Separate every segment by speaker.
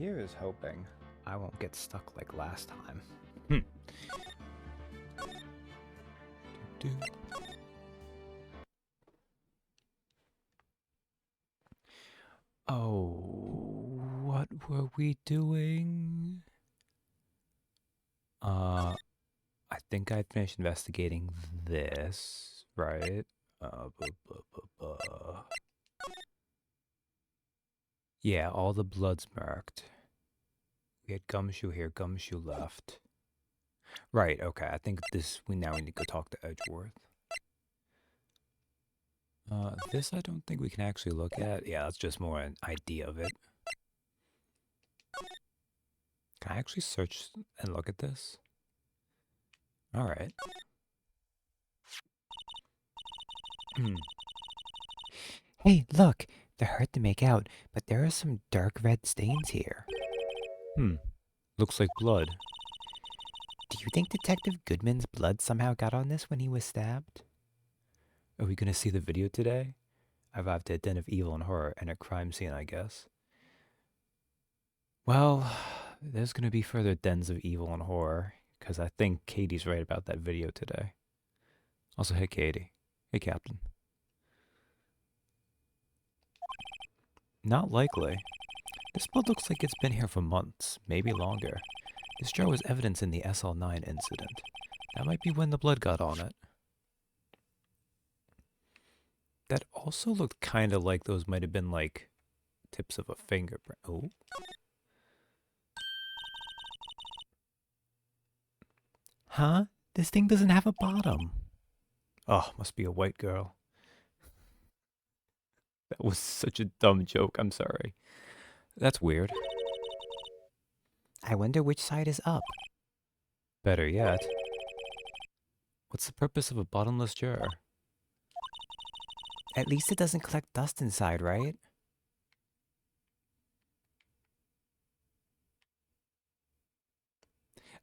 Speaker 1: Here's hoping I won't get stuck like last time. Hmm. Oh, what were we doing? I think I finished investigating this, right? Yeah, all the blood's marked. We had Gumshoe here, Gumshoe left. Right, okay, I think we now need to go talk to Edgeworth. This I don't think we can actually look at. Yeah, that's just more an idea of it. Can I actually search and look at this? Alright. Hey, look! They're hard to make out, but there are some dark red stains here. Looks like blood. Do you think Detective Goodman's blood somehow got on this when he was stabbed? Are we gonna see the video today? I arrived at a den of evil and horror and a crime scene, I guess. Well, there's gonna be further dens of evil and horror, because I think Katie's right about that video today. Also, hey Katie. Hey Captain. Not likely. This blood looks like it's been here for months, maybe longer. This jar was evidence in the SL9 incident. That might be when the blood got on it. That also looked kind of like those might have been like tips of a fingerprint. Oh. Huh? This thing doesn't have a bottom. Oh, must be a white girl. That was such a dumb joke, I'm sorry. That's weird. I wonder which side is up. Better yet, what's the purpose of a bottomless jar? At least it doesn't collect dust inside, right?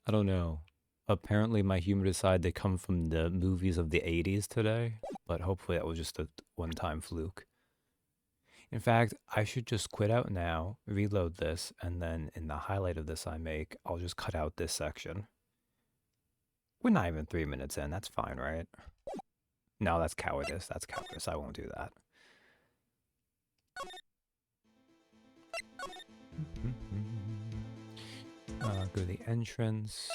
Speaker 1: I don't know. Apparently my humor decided to come from the movies of the 80s today, but hopefully that was just a one-time fluke. In fact, I should just quit out now, reload this, and then in the highlight of this I make, I'll just cut out this section. We're not even 3 minutes in, that's fine, right? No, that's cowardice, that's cowardice, I won't do that. Go to the entrance.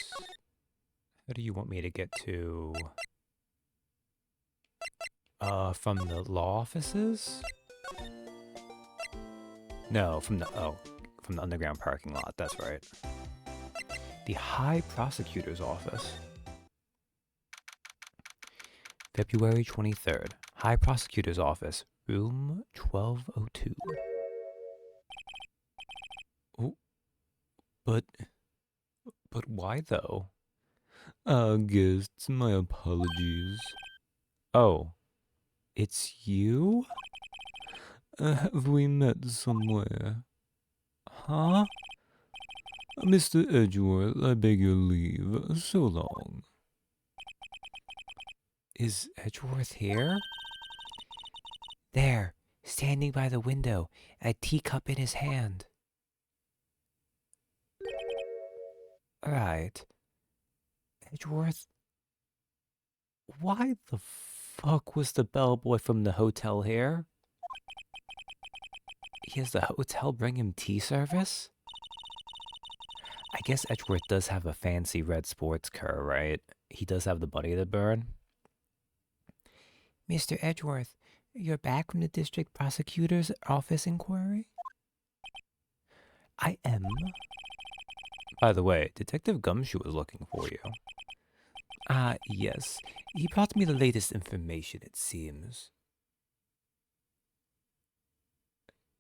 Speaker 1: How do you want me to get to... from the law offices? No, from the underground parking lot, that's right. The High Prosecutor's Office. February 23rd. High Prosecutor's Office, room 1202. Oh, but why though? Guests, my apologies. Oh, it's you? Have we met somewhere? Huh? Mr. Edgeworth, I beg your leave. So long. Is Edgeworth here? There, standing by the window, a teacup in his hand. Right. Edgeworth? Why the fuck was the bellboy from the hotel here? Has the hotel bring him tea service? I guess Edgeworth does have a fancy red sports car, right? He does have the money to burn. Mr. Edgeworth, you're back from the district prosecutor's office inquiry? I am. By the way, Detective Gumshoe was looking for you. Yes. He brought me the latest information, it seems.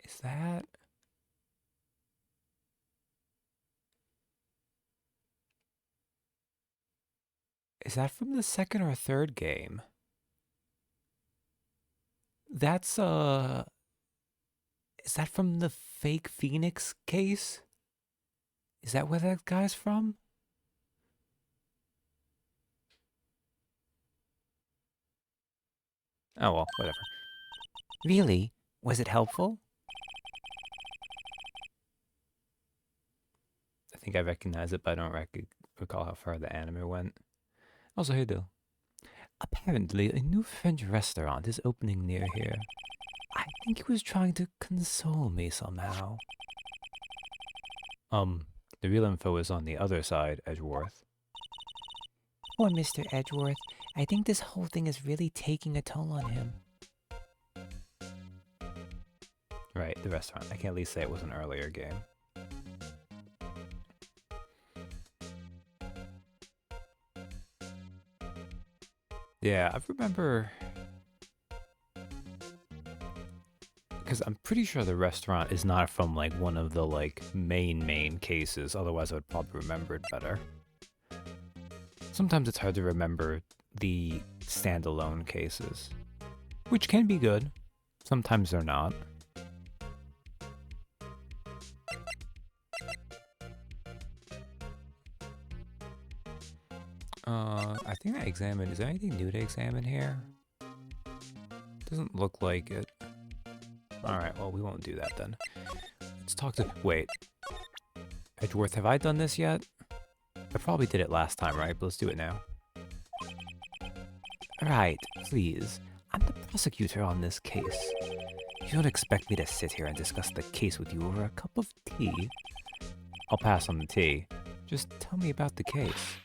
Speaker 1: Is that... Is that from the second or third game? That's, Is that from the fake Phoenix case? Is that where that guy's from? Oh well, whatever. Really? Was it helpful? think I recognize it, but I don't recall how far the anime went. Also, hey, Dill. Apparently, a new French restaurant is opening near here. I think he was trying to console me somehow. The real info is on the other side, Edgeworth. Poor Mr. Edgeworth. I think this whole thing is really taking a toll on him. Right, the restaurant. I can at least say it was an earlier game. Yeah, I remember... Because I'm pretty sure the restaurant is not from, like, one of the, like, main cases. Otherwise, I would probably remember it better. Sometimes it's hard to remember the standalone cases. Which can be good. Sometimes they're not. I think I examined... Is there anything new to examine here? Doesn't look like it. Alright, well, we won't do that then. Let's talk to... Wait. Edgeworth, have I done this yet? I probably did it last time, right? But let's do it now. Right, please. I'm the prosecutor on this case. You don't expect me to sit here and discuss the case with you over a cup of tea? I'll pass on the tea. Just tell me about the case.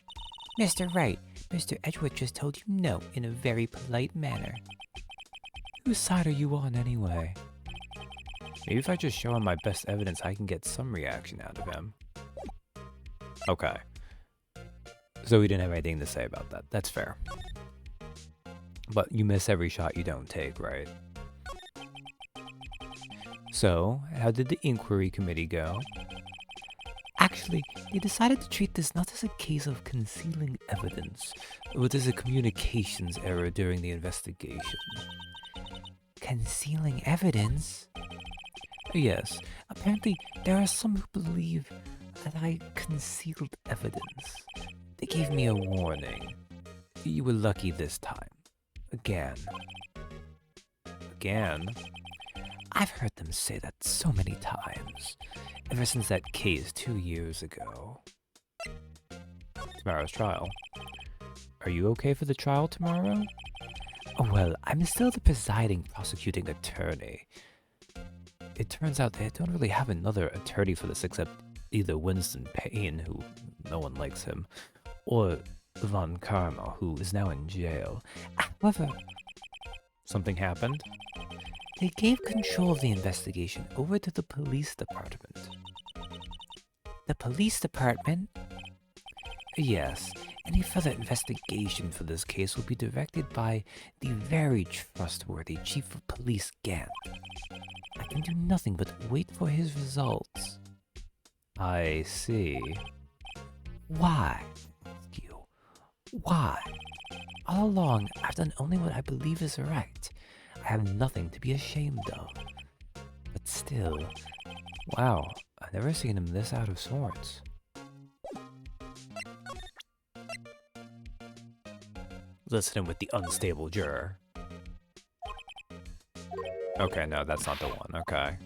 Speaker 1: Mr. Wright, Mr. Edgeworth just told you no in a very polite manner. Whose side are you on anyway? Maybe if I just show him my best evidence, I can get some reaction out of him. Okay. So he didn't have anything to say about that. That's fair. But you miss every shot you don't take, right? So, how did the inquiry committee go? Actually, they decided to treat this not as a case of concealing evidence, but as a communications error during the investigation. Concealing evidence? Yes, apparently there are some who believe that I concealed evidence. They gave me a warning. You were lucky this time. Again. Again? I've heard them say that so many times, ever since that case 2 years ago. Tomorrow's trial. Are you okay for the trial tomorrow? Oh well, I'm still the presiding prosecuting attorney. It turns out they don't really have another attorney for this except either Winston Payne, who no one likes him, or Von Karma, who is now in jail. However, something happened? They gave control of the investigation over to the police department. The police department? Yes, any further investigation for this case will be directed by the very trustworthy Chief of Police Gant. I can do nothing but wait for his results. I see. Why? You. Why? All along, I've done only what I believe is right. I have nothing to be ashamed of. But still, wow, I've never seen him this out of sorts. Listening with the unstable juror. Okay, no, that's not the one. Okay.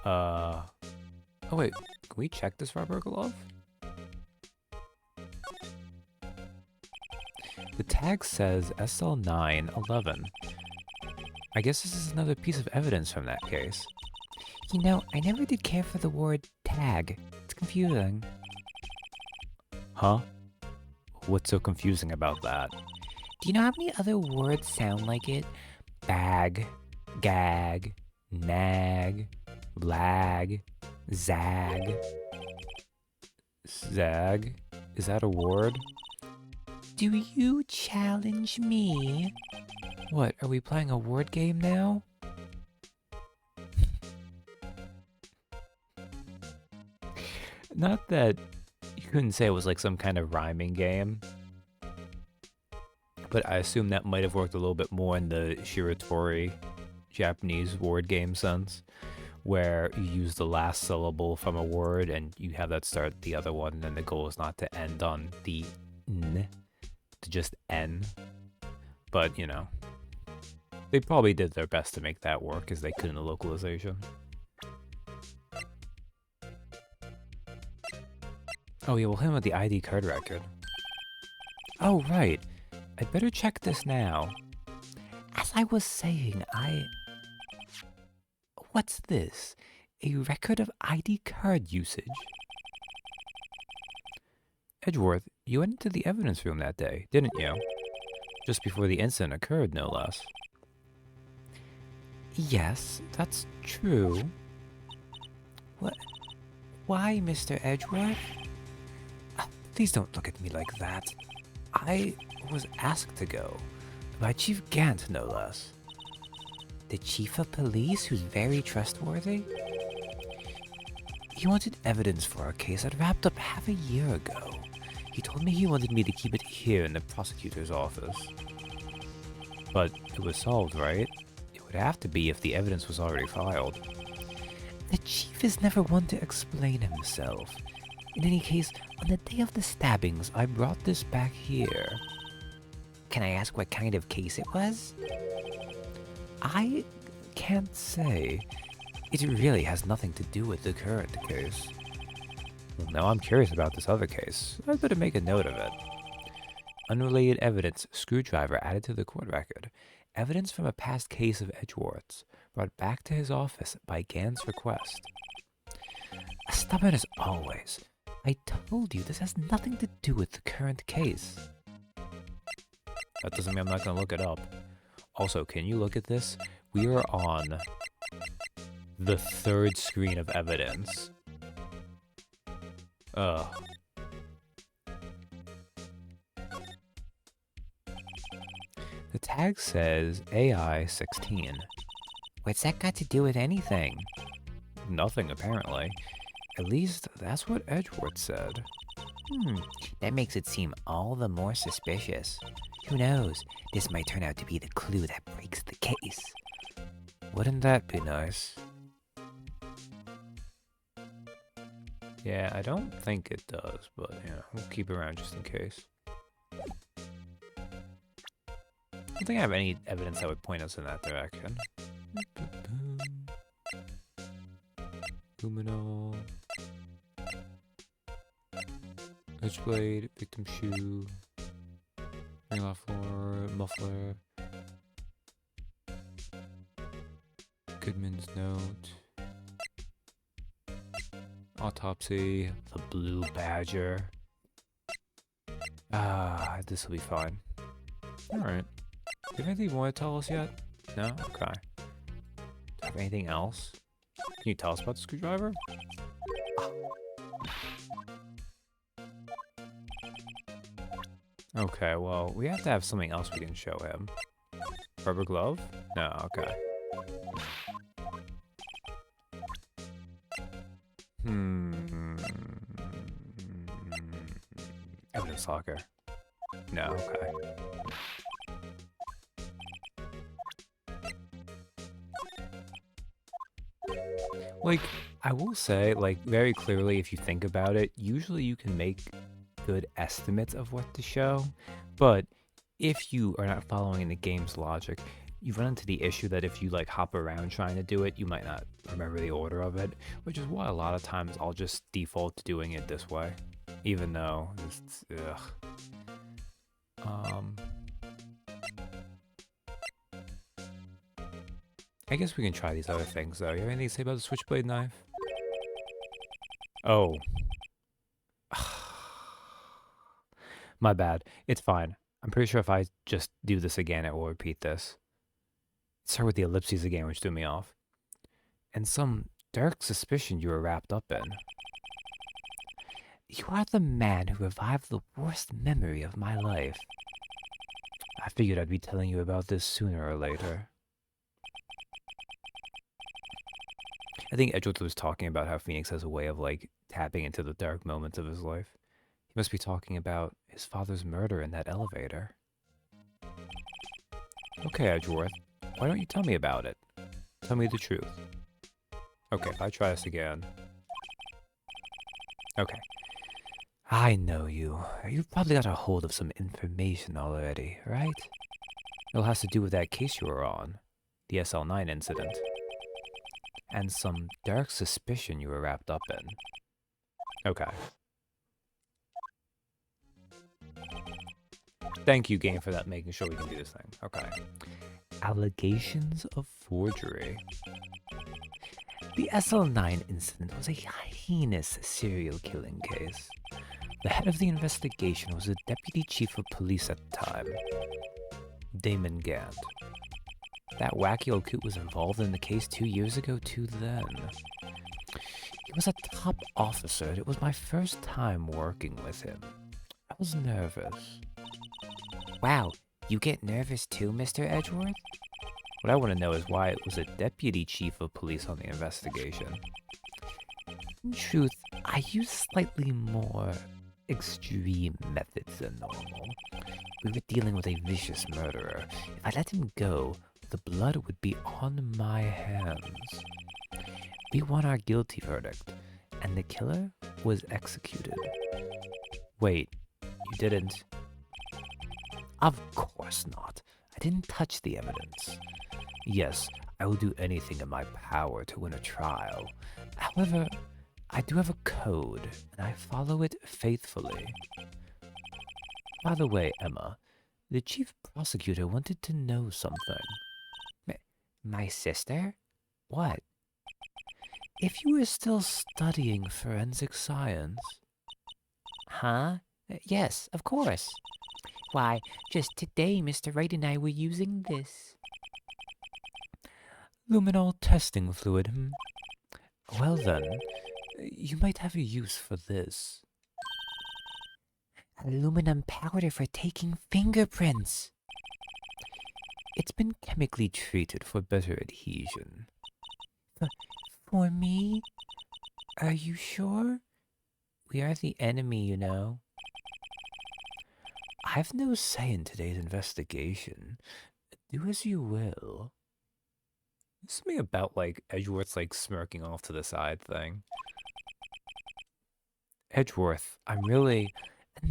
Speaker 1: Oh wait, can we check this rubber glove? The tag says SL911. I guess this is another piece of evidence from that case. You know, I never did care for the word tag. It's confusing. Huh? What's so confusing about that? Do you know how many other words sound like it? Bag, gag, nag, lag, zag. Zag? Is that a word? Do you challenge me? What, are we playing a word game now? Not that you couldn't say it was like some kind of rhyming game, but I assume that might have worked a little bit more in the Shiratori Japanese word game sense, where you use the last syllable from a word and you have that start the other one, and then the goal is not to end on the n, to just n. But, you know, they probably did their best to make that work as they could in the localization. Oh yeah, we'll hit him with the ID card record. Oh, right. I'd better check this now. As I was saying, What's this? A record of ID card usage? Edgeworth, you went into the evidence room that day, didn't you? Just before the incident occurred, no less. Yes, that's true. What? Why, Mr. Edgeworth? Please don't look at me like that. I was asked to go. By Chief Gant, no less. The chief of police, who's very trustworthy? He wanted evidence for our case that wrapped up half a year ago. He told me he wanted me to keep it here in the prosecutor's office. But it was solved, right? It would have to be if the evidence was already filed. The chief is never one to explain himself. In any case, on the day of the stabbings, I brought this back here. Can I ask what kind of case it was? I can't say. It really has nothing to do with the current case. Well, now I'm curious about this other case. I'd better make a note of it. Unrelated evidence, screwdriver added to the court record. Evidence from a past case of Edgeworth's, brought back to his office by Gant's request. Stubborn as always. I told you this has nothing to do with the current case. That doesn't mean I'm not gonna look it up. Also, can you look at this? We are on the third screen of evidence. Ugh. The tag says AI 16. What's that got to do with anything? Nothing, apparently. At least, that's what Edgeworth said. That makes it seem all the more suspicious. Who knows? This might turn out to be the clue that breaks the case. Wouldn't that be nice? Yeah, I don't think it does, but yeah, we'll keep it around just in case. I don't think I have any evidence that would point us in that direction. Luminol. Edgeblade, victim shoe. Ring off floor, muffler. Goodman's note. Autopsy. The blue badger. This will be fine. Alright. Do you have anything you want to tell us yet? No? Okay. Do you have anything else? Can you tell us about the screwdriver? Okay, well, we have to have something else we can show him. Rubber glove? No, okay. Evidence locker. No, okay. Like, I will say, like, very clearly, if you think about it, usually you can make good estimates of what to show, but if you are not following the game's logic, you run into the issue that if you, like, hop around trying to do it, you might not remember the order of it, which is why a lot of times I'll just default to doing it this way, even though it's, ugh. I guess we can try these other things, though. You have anything to say about the switchblade knife? Oh. My bad. It's fine. I'm pretty sure if I just do this again, it will repeat this. Start with the ellipses again, which threw me off. And some dark suspicion you were wrapped up in. You are the man who revived the worst memory of my life. I figured I'd be telling you about this sooner or later. I think Edgeworth was talking about how Phoenix has a way of, like, tapping into the dark moments of his life. He must be talking about his father's murder in that elevator. Okay, Edgeworth, why don't you tell me about it? Tell me the truth. Okay, if I try this again. Okay. I know you. You've probably got a hold of some information already, right? It all has to do with that case you were on. The SL9 incident. And some dark suspicion you were wrapped up in. Okay. Thank you, game, for that, making sure we can do this thing. Okay. Allegations of forgery. The SL9 incident was a heinous serial killing case. The head of the investigation was the deputy chief of police at the time, Damon Gant. That wacky old coot was involved in the case 2 years ago too then. He was a top officer, and it was my first time working with him. I was nervous. Wow, you get nervous too, Mr. Edgeworth? What I want to know is why it was a deputy chief of police on the investigation. In truth, I used slightly more extreme methods than normal. We were dealing with a vicious murderer. If I let him go, the blood would be on my hands. We won our guilty verdict, and the killer was executed. Wait, you didn't? Of course not. I didn't touch the evidence. Yes, I will do anything in my power to win a trial. However, I do have a code, and I follow it faithfully. By the way, Emma, the chief prosecutor wanted to know something. My sister? What? If you were still studying forensic science. Huh? Yes, of course. Why, just today Mr. Wright and I were using this. Luminol testing fluid, Well then, you might have a use for this. Aluminum powder for taking fingerprints. It's been chemically treated for better adhesion. For me? Are you sure? We are the enemy, you know. I've no say in today's investigation. Do as you will. Something about, like, Edgeworth's, like, smirking off to the side thing. Edgeworth, I'm really...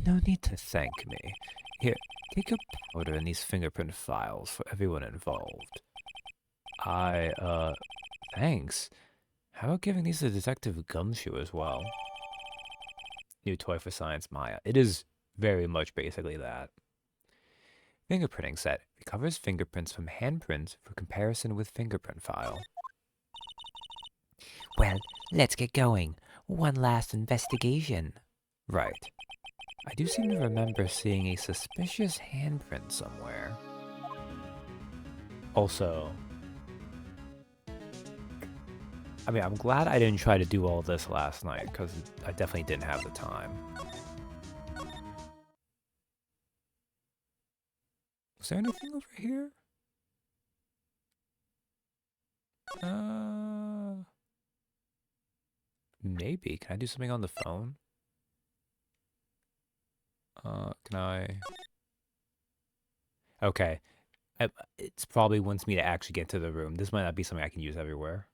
Speaker 1: No need to thank me. Here, take your powder and these fingerprint files for everyone involved. Thanks. How about giving these to Detective Gumshoe as well? New toy for Science Maya. It is very much basically that. Fingerprinting set recovers fingerprints from handprints for comparison with fingerprint file. Well, let's get going. One last investigation. Right. I do seem to remember seeing a suspicious handprint somewhere. Also, I mean, I'm glad I didn't try to do all this last night, because I definitely didn't have the time. Is there anything over here? Maybe. Can I do something on the phone? Can I? Okay. It's probably wants me to actually get to the room. This might not be something I can use everywhere.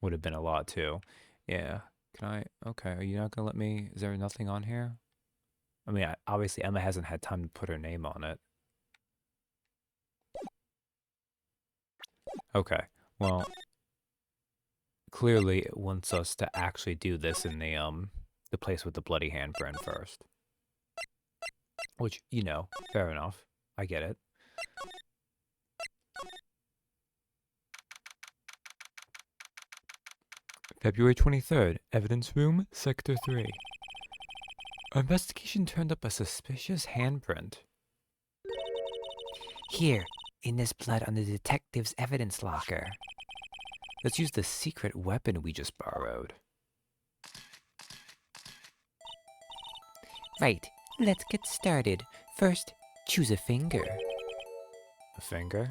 Speaker 1: Would have been a lot too. Yeah. Can I? Okay. Are you not gonna let me? Is there nothing on here? I mean, obviously Emma hasn't had time to put her name on it. Okay. Well, clearly it wants us to actually do this in the place with the bloody handprint first. Which, you know, fair enough. I get it. February 23rd, Evidence Room, Sector 3. Our investigation turned up a suspicious handprint. Here, in this blood on the detective's evidence locker. Let's use the secret weapon we just borrowed. Right, let's get started. First, choose a finger. A finger?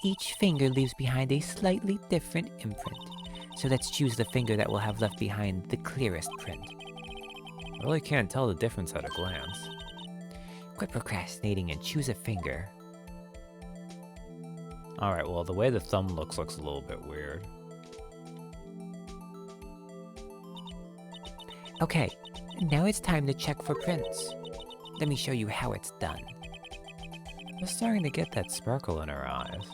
Speaker 1: Each finger leaves behind a slightly different imprint. So let's choose the finger that will have left behind the clearest print. I really can't tell the difference at a glance. Quit procrastinating and choose a finger. Alright, well, the way the thumb looks a little bit weird. Okay, now it's time to check for prints. Let me show you how it's done. I'm starting to get that sparkle in her eyes.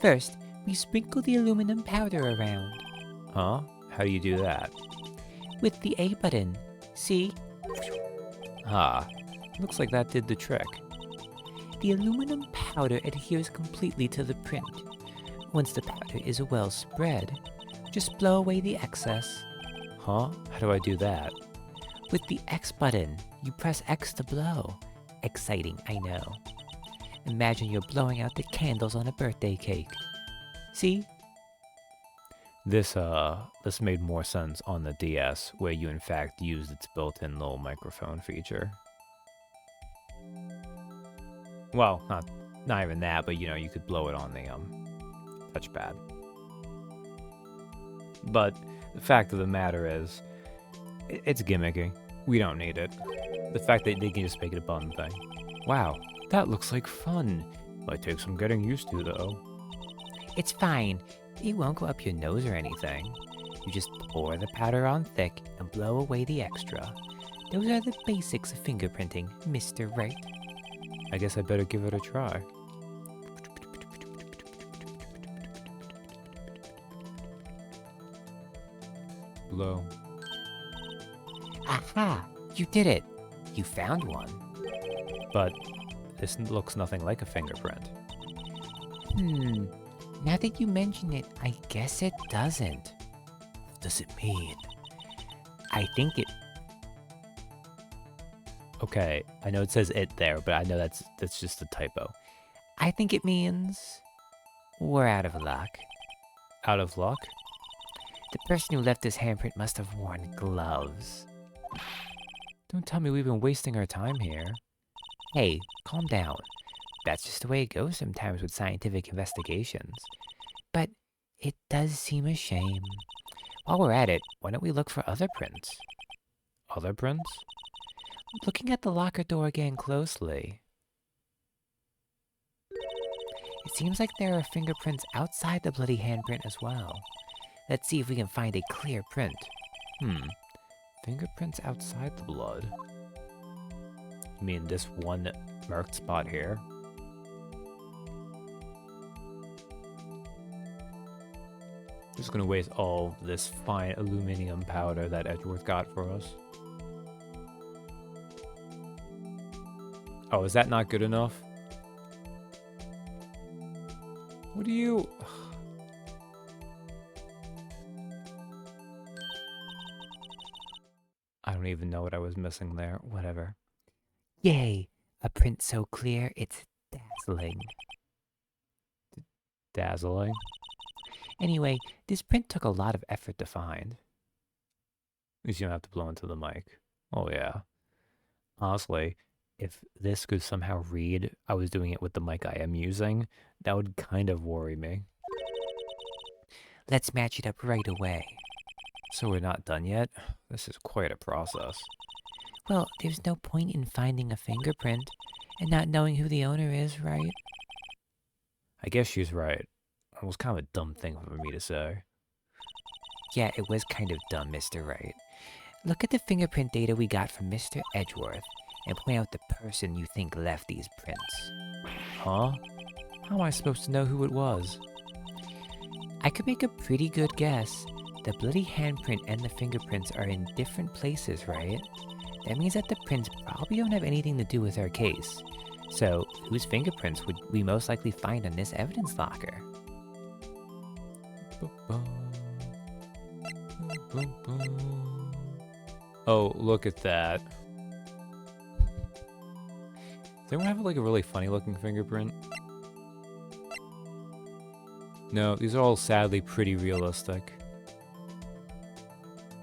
Speaker 1: First, we sprinkle the aluminum powder around. Huh? How do you do that? With the A button. See? Ah, Looks like that did the trick.
Speaker 2: The aluminum powder adheres completely to the print. Once the powder is well spread, just blow away the excess.
Speaker 1: Huh? How do I do that?
Speaker 2: With the X button, you press X to blow. Exciting, I know. Imagine you're blowing out the candles on a birthday cake. See?
Speaker 1: This made more sense on the DS, where you in fact used its built-in little microphone feature. Well, not even that, but you could blow it on the touchpad. But the fact of the matter is, it's gimmicky. We don't need it. The fact that they can just make it a button thing. Wow, that looks like fun. Might take some getting used to, though.
Speaker 2: It's fine. It won't go up your nose or anything. You just pour the powder on thick and blow away the extra. Those are the basics of fingerprinting, Mr. Wright.
Speaker 1: I guess I better give it a try. Blow.
Speaker 2: Aha! You did it! You found one.
Speaker 1: But this looks nothing like a fingerprint.
Speaker 2: Now that you mention it, I guess it doesn't. What does it mean? I think it...
Speaker 1: Okay, I know it says it there, but I know that's just a typo.
Speaker 2: I think it means... we're out of luck.
Speaker 1: Out of luck?
Speaker 2: The person who left this handprint must have worn gloves.
Speaker 1: Don't tell me we've been wasting our time here.
Speaker 2: Hey, calm down. That's just the way it goes sometimes with scientific investigations. But it does seem a shame. While we're at it, why don't we look for other prints?
Speaker 1: Other prints?
Speaker 2: Looking at the locker door again closely. It seems like there are fingerprints outside the bloody handprint as well. Let's see if we can find a clear print.
Speaker 1: Fingerprints outside the blood? You mean this one marked spot here? Just gonna waste all this fine aluminum powder that Edgeworth got for us. Oh, is that not good enough? What do you... I don't even know what I was missing there. Whatever.
Speaker 2: Yay! A print so clear, it's dazzling.
Speaker 1: Dazzling?
Speaker 2: Anyway, this print took a lot of effort to find.
Speaker 1: At least you don't have to blow into the mic. Oh, yeah. Honestly, if this could somehow read I was doing it with the mic I am using, that would kind of worry me.
Speaker 2: Let's match it up right away.
Speaker 1: So we're not done yet? This is quite a process.
Speaker 2: Well, there's no point in finding a fingerprint and not knowing who the owner is, right?
Speaker 1: I guess she's right. It was kind of a dumb thing for me to say.
Speaker 2: Yeah, it was kind of dumb, Mr. Wright. Look at the fingerprint data we got from Mr. Edgeworth and point out the person you think left these prints.
Speaker 1: Huh? How am I supposed to know who it was?
Speaker 2: I could make a pretty good guess. The bloody handprint and the fingerprints are in different places, right? That means that the prints probably don't have anything to do with our case. So, whose fingerprints would we most likely find on this evidence locker?
Speaker 1: Oh, look at that. Does anyone have like a really funny looking fingerprint? No, these are all sadly pretty realistic.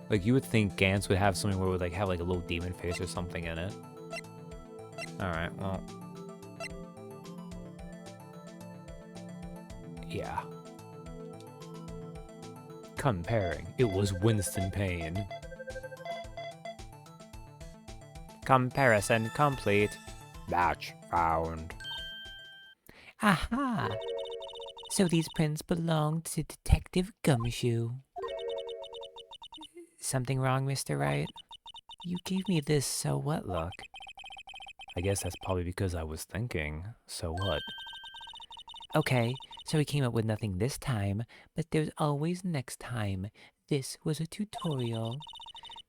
Speaker 1: Like, you would think Gantz would have something where it would like have like a little demon face or something in it. Alright, well. Yeah. Comparing. It was Winston Payne. Comparison complete. Match found.
Speaker 2: Aha! So these prints belong to Detective Gumshoe. Something wrong, Mr. Wright? You gave me this so what look.
Speaker 1: I guess that's probably because I was thinking, so what?
Speaker 2: Okay, so we came up with nothing this time, but there's always next time. This was a tutorial.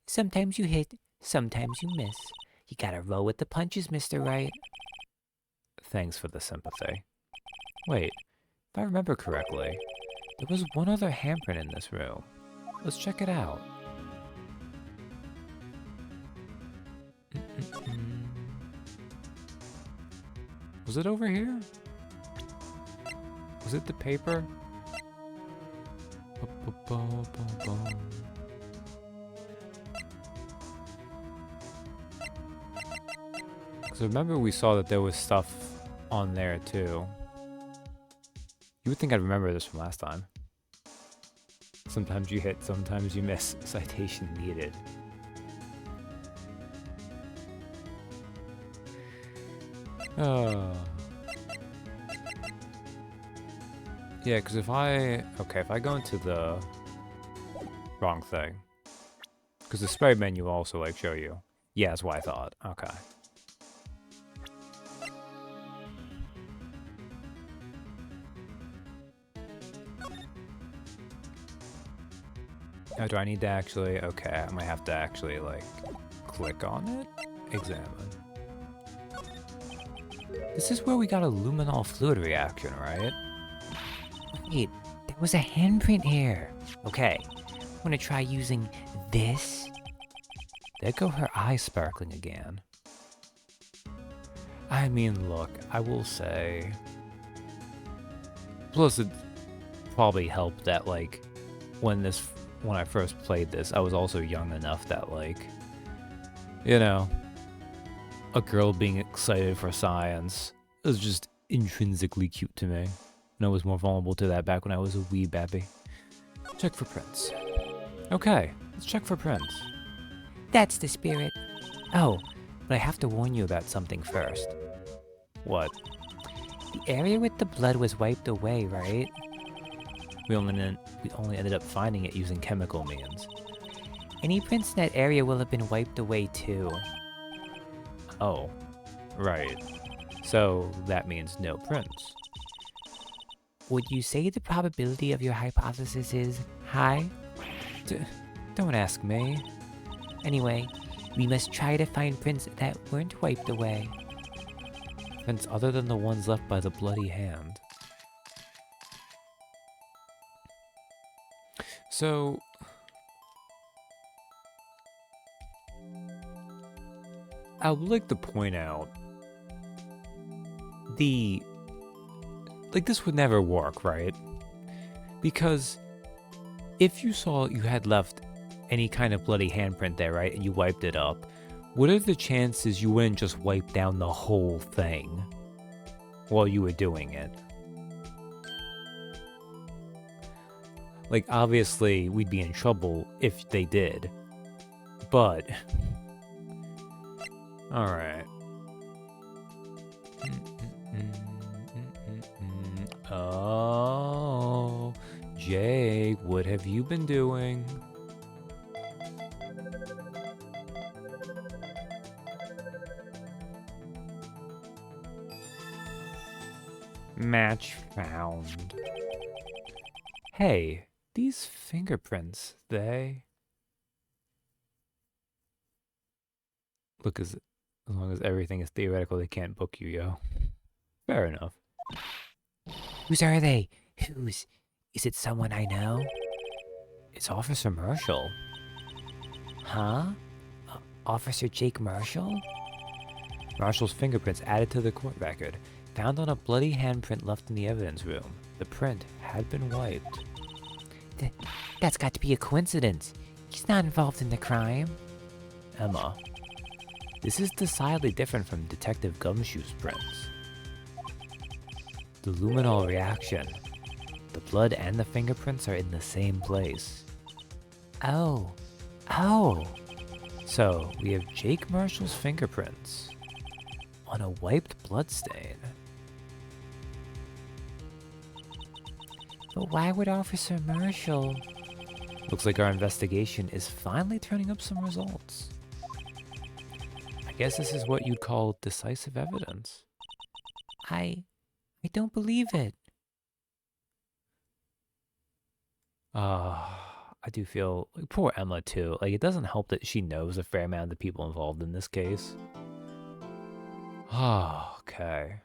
Speaker 2: Sometimes you hit, sometimes you miss. You gotta roll with the punches, Mr. Wright.
Speaker 1: Thanks for the sympathy. Wait, if I remember correctly, there was one other handprint in this room. Let's check it out. Was it over here? Was it the paper? Because remember we saw that there was stuff on there too. You would think I'd remember this from last time. Sometimes you hit, sometimes you miss. Citation needed. Yeah, because if I go into the wrong thing, because the sprite menu also like show you. Yeah, that's what I thought. Okay. Now, do I need to actually? Okay, I might have to actually like click on it. Examine. This is where we got a luminol fluid reaction, right?
Speaker 2: Wait, there was a handprint here. Okay, wanna try using this?
Speaker 1: There go her eyes sparkling again. I mean, look, I will say. Plus, it probably helped that, like, when I first played this, I was also young enough that, like, you know, a girl being excited for science is just intrinsically cute to me. And I was more vulnerable to that back when I was a wee baby. Check for prints. Okay, let's check for prints.
Speaker 2: That's the spirit. Oh, but I have to warn you about something first.
Speaker 1: What?
Speaker 2: The area with the blood was wiped away, right?
Speaker 1: We only ended up finding it using chemical means.
Speaker 2: Any prints in that area will have been wiped away too.
Speaker 1: Oh, right. So that means no prints.
Speaker 2: Would you say the probability of your hypothesis is high?
Speaker 1: Don't ask me.
Speaker 2: Anyway, we must try to find prints that weren't wiped away.
Speaker 1: Prints other than the ones left by the bloody hand. So, I would like to point out this would never work, right? Because if you saw you had left any kind of bloody handprint there, right, and you wiped it up, what are the chances you wouldn't just wipe down the whole thing while you were doing it? Like, obviously, we'd be in trouble if they did. But... Alright. Oh... Jake, what have you been doing? Match found. Hey, these fingerprints, they... Look, as long as everything is theoretical, they can't book you, yo. Fair enough.
Speaker 2: Whose are they? Whose? Is it someone I know?
Speaker 1: It's Officer Marshall.
Speaker 2: Huh? Officer Jake Marshall?
Speaker 1: Marshall's fingerprints added to the court record, found on a bloody handprint left in the evidence room. The print had been wiped.
Speaker 2: That's got to be a coincidence. He's not involved in the crime.
Speaker 1: Emma, this is decidedly different from Detective Gumshoe's prints. The luminol reaction. The blood and the fingerprints are in the same place.
Speaker 2: Oh. Oh.
Speaker 1: So, we have Jake Marshall's fingerprints on a wiped bloodstain.
Speaker 2: But why would Officer Marshall...
Speaker 1: Looks like our investigation is finally turning up some results. I guess this is what you'd call decisive evidence.
Speaker 2: I don't believe it.
Speaker 1: I do feel like poor Emma too. Like it doesn't help that she knows a fair amount of the people involved in this case. Okay.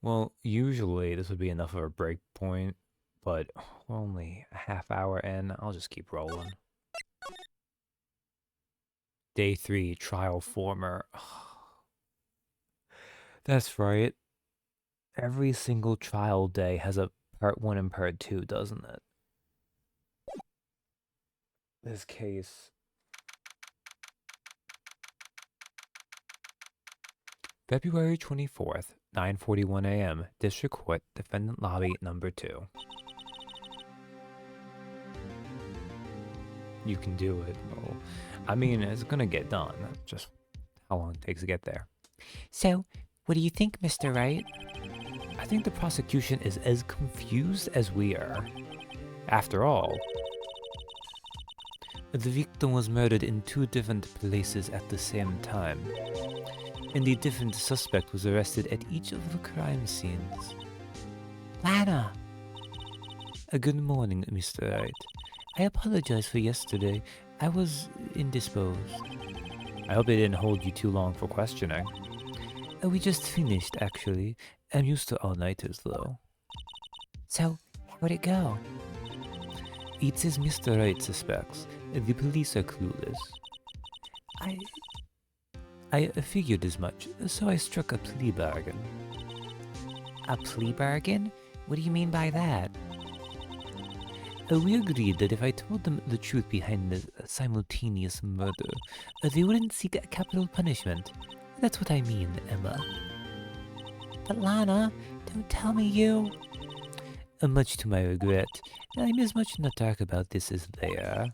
Speaker 1: Well, usually this would be enough of a break point, but we're only a half hour in. I'll just keep rolling. Day 3, trial former. That's right. Every single trial day has a part 1 and part 2, doesn't it? This case. February 24th, 9:41 a.m. District Court, Defendant Lobby Number 2. You can do it. Oh, I mean, it's gonna get done. Just how long it takes to get there.
Speaker 2: So, what do you think, Mr. Wright?
Speaker 1: I think the prosecution is as confused as we are. After all, the victim was murdered in 2 different places at the same time, and the different suspect was arrested at each of the crime scenes.
Speaker 2: Lana!
Speaker 1: Good morning, Mr. Wright.
Speaker 2: I apologize for yesterday. I was indisposed.
Speaker 1: I hope it didn't hold you too long for questioning.
Speaker 2: We just finished, actually.
Speaker 1: I'm used to all-nighters, though.
Speaker 2: So, how'd it go?
Speaker 1: It's as Mr. Wright suspects. The police are clueless. I figured as much, so I struck a plea bargain.
Speaker 2: A plea bargain? What do you mean by that?
Speaker 1: We agreed that if I told them the truth behind the simultaneous murder, they wouldn't seek a capital punishment. That's what I mean, Emma.
Speaker 2: But Lana, don't tell me you...
Speaker 1: Much to my regret, I'm as much in the dark about this as they are.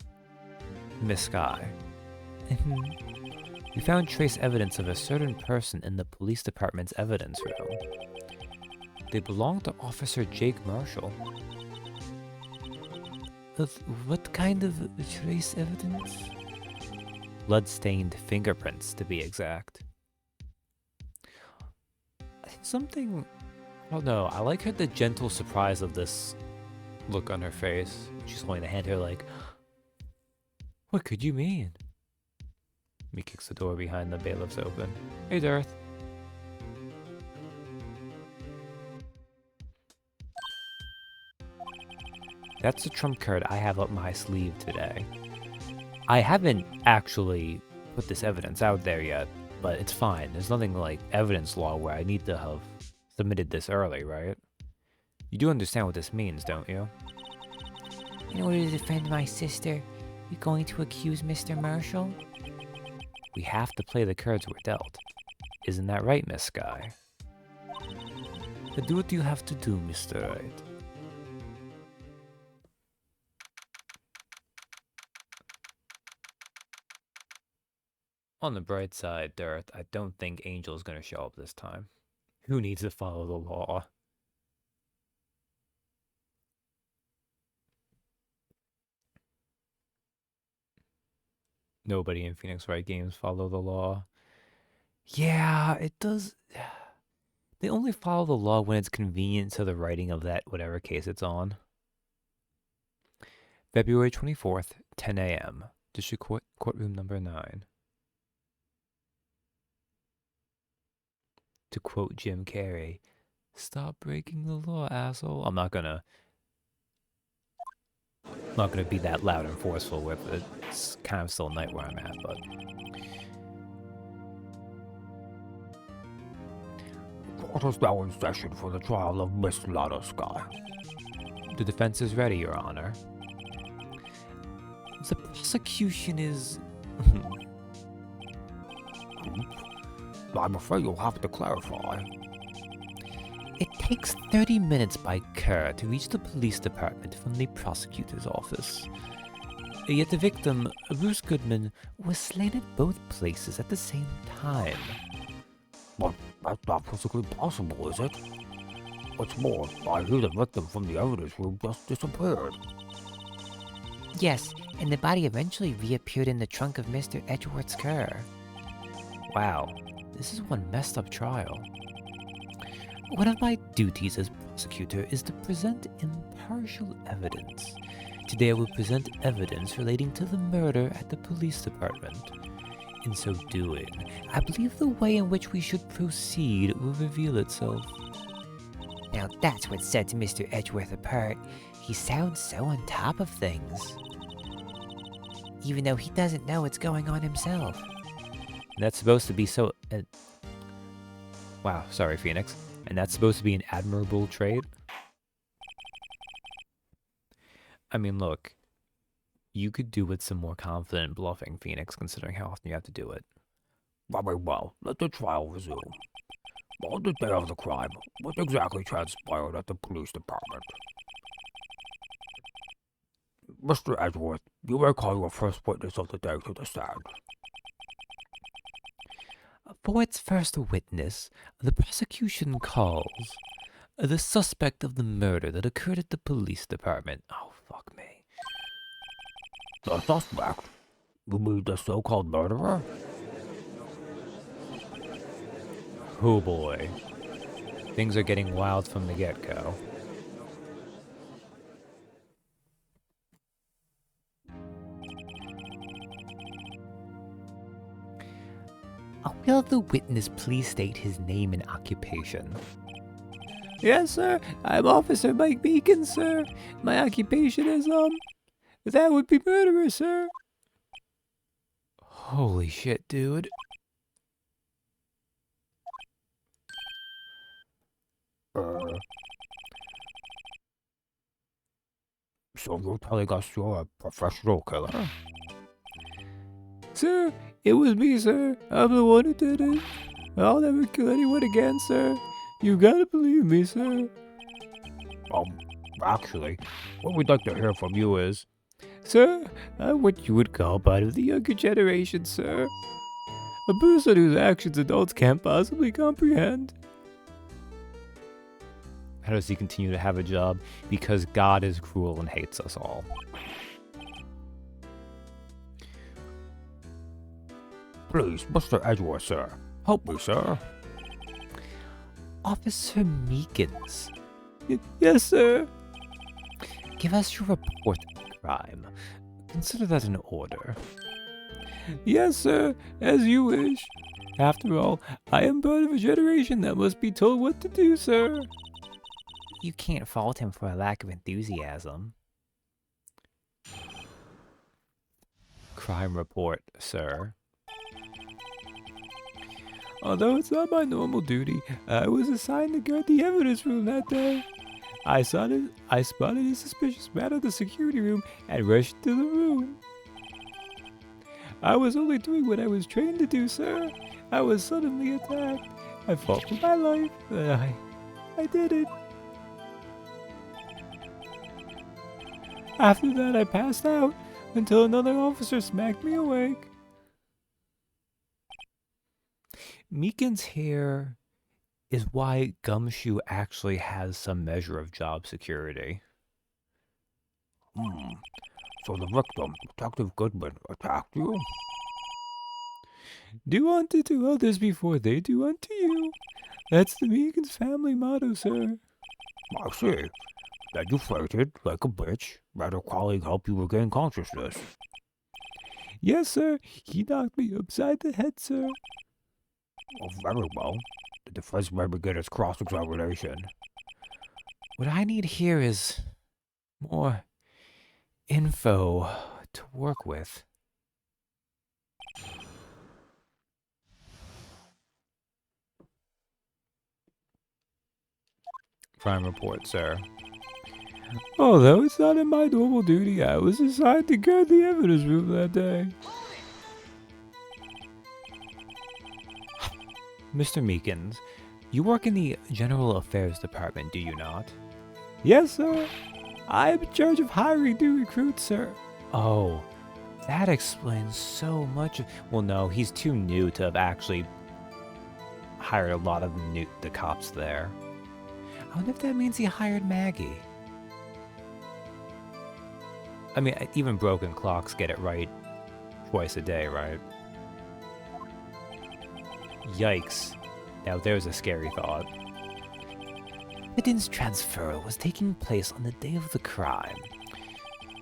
Speaker 1: Miss Sky. We found trace evidence of a certain person in the police department's evidence room. They belong to Officer Jake Marshall. What kind of trace evidence? Blood-stained fingerprints, to be exact. Something... I don't know, I like the gentle surprise of this look on her face. She's holding the hand here like, what could you mean? Me kicks the door behind the bailiffs open. Hey, Darth. That's the trump card I have up my sleeve today. I haven't actually put this evidence out there yet, but it's fine. There's nothing like evidence law where I need to have submitted this early, right? You do understand what this means, don't you?
Speaker 2: In order to defend my sister, you're going to accuse Mr. Marshall?
Speaker 1: We have to play the cards we're dealt. Isn't that right, Miss Sky? Do what you have to do, Mr. Wright. On the bright side, Darth, I don't think Angel's gonna show up this time. Who needs to follow the law? Nobody in Phoenix Wright games follow the law. Yeah, it does. They only follow the law when it's convenient to the writing of that whatever case it's on. February 24th, 10 a.m. District Court, courtroom number 9. To quote Jim Carrey, "Stop breaking the law, asshole." I'm not gonna be that loud and forceful with it. It's kind of still night where I'm at, but
Speaker 3: Court is now in session for the trial of Miss Lana Sky.
Speaker 1: the defense is ready, Your Honor. The prosecution is...
Speaker 3: I'm afraid you'll have to clarify.
Speaker 2: It takes 30 minutes by car to reach the police department from the prosecutor's office.
Speaker 1: Yet the victim, Bruce Goodman,
Speaker 2: Was slain at both places at the same time.
Speaker 3: But that's not physically possible, is it? What's more, I hear the victim from the evidence room just disappeared.
Speaker 2: Yes, and the body eventually reappeared in the trunk of Mr. Edgeworth's car.
Speaker 1: wow, this is one messed up trial.
Speaker 2: One of my duties as prosecutor is to present impartial evidence. Today I will present evidence relating to the murder at the police department. In so doing, I believe the way in which we should proceed will reveal itself.
Speaker 4: Now that's what sets Mr. Edgeworth apart. He sounds so on top of things. Even though he doesn't know what's going on himself.
Speaker 2: That's supposed to be so... wow, sorry, Phoenix. And that's supposed to be an admirable trait? I mean, look. You could do with some more confident bluffing, Phoenix, considering how often you have to do it.
Speaker 3: Very well, let the trial resume. On the day of the crime, what exactly transpired at the police department? Mr. Edgeworth, you may call your first witness of the day to the stand.
Speaker 2: For its first witness, the prosecution calls the suspect of the murder that occurred at the police department. Oh, fuck me.
Speaker 3: The suspect? You mean the so-called murderer?
Speaker 2: Oh boy. Things are getting wild from the get-go. Will the witness please state his name and occupation? Yes, sir. I'm Officer Mike Meekins, sir. My occupation is, that would be murderer, sir. Holy shit, dude.
Speaker 3: So you're telling us you're a professional killer?
Speaker 2: Sir, it was me, sir. I'm the one who did it. I'll never kill anyone again, sir. You gotta believe me, sir.
Speaker 3: Actually, what we'd like to hear from you is...
Speaker 2: Sir, I'm what you would call part of the younger generation, sir. A person whose actions adults can't possibly comprehend. How does he continue to have a job? Because God is cruel and hates us all.
Speaker 3: Please, Mr. Edgeworth, sir. Help me, sir.
Speaker 2: Officer Meekins. Yes, sir. Give us your report of the crime. Consider that an order. Yes, sir, as you wish. After all, I am part of a generation that must be told what to do, sir. You can't fault him for a lack of enthusiasm. Crime report, sir. Although it's not my normal duty, I was assigned to guard the evidence room that day. I spotted a suspicious man in the security room and rushed to the room. I was only doing what I was trained to do, sir. I was suddenly attacked. I fought for my life, but I did it. After that, I passed out until another officer smacked me awake. Meekins here is why Gumshoe actually has some measure of job security.
Speaker 3: So the victim, Detective Goodman, attacked you?
Speaker 2: Do unto to others before they do unto you. That's the Meekins family motto, sir.
Speaker 3: I see. Then you fainted like a bitch. Had a colleague help you regain consciousness.
Speaker 2: Yes, sir. He knocked me upside the head, sir.
Speaker 3: Oh, very well. The defense may begin its cross-examination.
Speaker 2: What I need here is more info to work with. Crime report, sir. Although it's not in my normal duty, I was assigned to guard the evidence room that day. Mr. Meekins, you work in the General Affairs Department, do you not? Yes, sir. I am in charge of hiring new recruits, sir. Oh, that explains so much. Well, no, he's too new to have actually hired a lot of the cops there. I wonder if that means he hired Maggie. I mean, even broken clocks get it right twice a day, right? Yikes. Now there's a scary thought. evidence transferal was taking place on the day of the crime,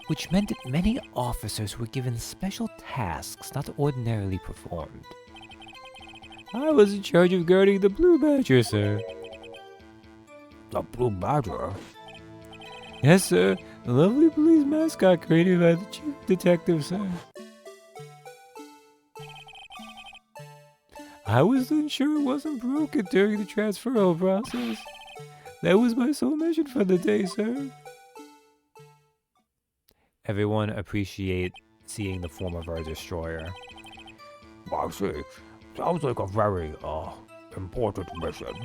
Speaker 2: which meant that many officers were given special tasks not ordinarily performed.
Speaker 1: I was in charge of guarding the Blue Badger, sir.
Speaker 3: The Blue Badger?
Speaker 1: Yes, sir. The lovely police mascot created by the chief detective, sir. I was unsure it wasn't broken during the transferal process. That was my sole mission for the day, sir. Everyone appreciate seeing the form of our destroyer.
Speaker 3: I see. Sounds like a very, important mission.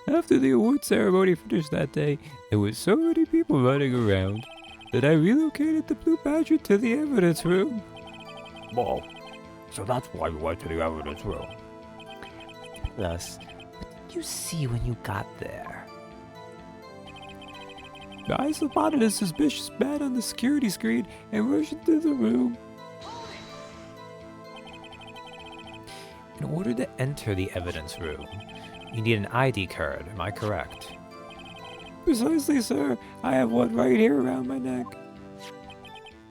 Speaker 1: After the award ceremony finished that day, there were so many people running around that I relocated the Blue Badger to the evidence room.
Speaker 3: Well, so that's why you went to the evidence room.
Speaker 2: Thus, what did you see when you got there?
Speaker 1: I spotted a suspicious man on the security screen and rushed into the room.
Speaker 2: In order to enter the evidence room, you need an ID card, am I correct?
Speaker 1: Precisely, sir. I have one right here around my neck.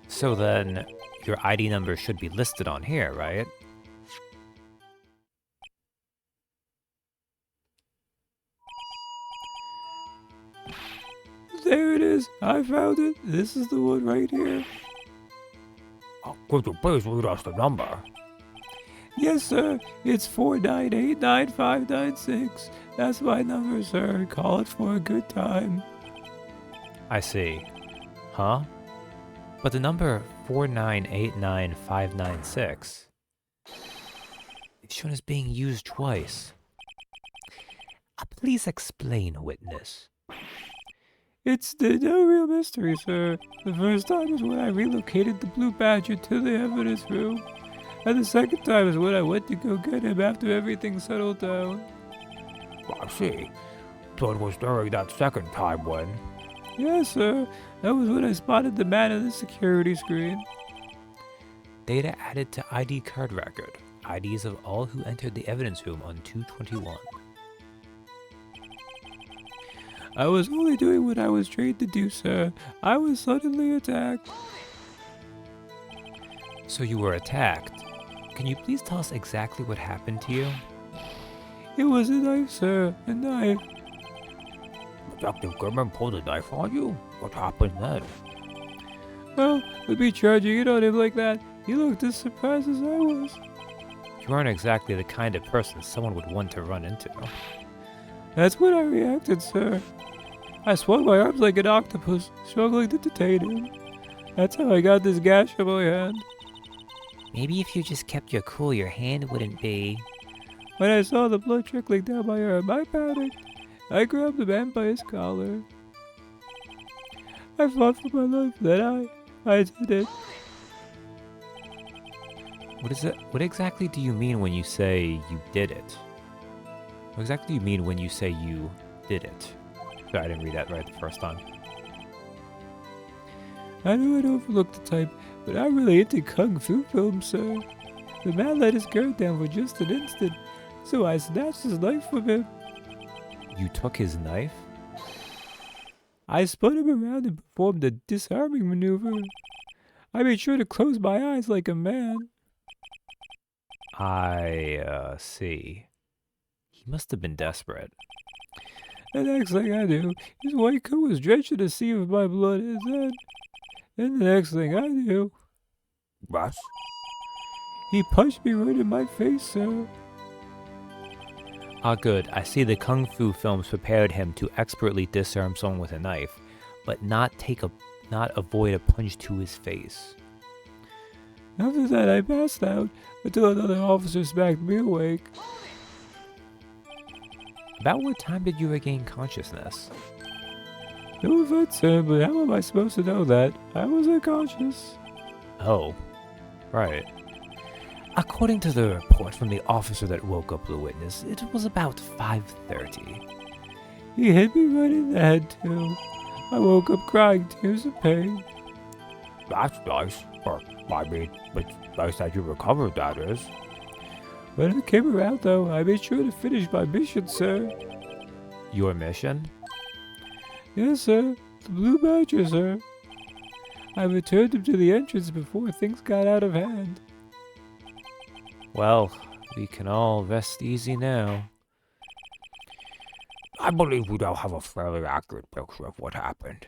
Speaker 2: So then, your ID number should be listed on here, right?
Speaker 1: There it is. I found it. This is the one right here.
Speaker 3: Could you please read us the number?
Speaker 1: Yes, sir. It's 4989596. That's my number, sir. Call it for a good time.
Speaker 2: I see. Huh? But the number 4989596 is shown as being used twice. Please explain, witness.
Speaker 1: It's no real mystery, sir. The first time is when I relocated the Blue Badger to the evidence room. And the second time is when I went to go get him after everything settled down.
Speaker 3: I see. So it was during that second time when...
Speaker 1: Yes, sir. That was when I spotted the man on the security screen.
Speaker 2: Data added to ID card record. IDs of all who entered the evidence room on 2/21.
Speaker 1: I was only doing what I was trained to do, sir. I was suddenly attacked.
Speaker 2: So you were attacked. Can you please tell us exactly what happened to you?
Speaker 1: It was a knife, sir. A knife.
Speaker 3: Detective Goodman pulled a knife on you? What happened then?
Speaker 1: Well, with me charging in on him like that, he looked as surprised as I was.
Speaker 2: You aren't exactly the kind of person someone would want to run into.
Speaker 1: That's when I reacted, sir. I swung my arms like an octopus, struggling to detain him. That's how I got this gash on my hand.
Speaker 4: Maybe if you just kept your cool, your hand wouldn't be.
Speaker 1: When I saw the blood trickling down my arm, I panicked. I grabbed the man by his collar. I fought for my life, then I did it.
Speaker 2: What exactly do you mean when you say you did it? What exactly do you mean when you say you did it? Sorry, I didn't read that right the first time.
Speaker 1: I knew I'd overlooked the type, but I'm really into kung fu films, sir. The man let his guard down for just an instant, so I snatched his knife from him.
Speaker 2: You took his knife?
Speaker 1: I spun him around and performed a disarming maneuver. I made sure to close my eyes like a man.
Speaker 2: I see. He must have been desperate.
Speaker 1: The next thing I knew, his white coat was drenched in a sea of my blood, and then the next thing I knew,
Speaker 3: Yes?
Speaker 1: he punched me right in my face, sir.
Speaker 2: Ah, good. I see the kung fu films prepared him to expertly disarm someone with a knife, but not avoid a punch to his face.
Speaker 1: After that, I passed out until another officer smacked me awake.
Speaker 2: About what time did you regain consciousness?
Speaker 1: No offense, sir, but how am I supposed to know that? I was unconscious.
Speaker 2: Oh, right. According to the report from the officer that woke up the witness, it was about 5:30.
Speaker 1: He hit me right in the head, too. I woke up crying tears of pain.
Speaker 3: That's nice. It's nice that you recovered, that is.
Speaker 1: When I came around, though, I made sure to finish my mission, sir. Your mission? Yes, sir. The Blue Badger, sir. I returned him to the entrance before things got out of hand. Well, we can all rest easy now.
Speaker 3: I believe we now have a fairly accurate picture of what happened.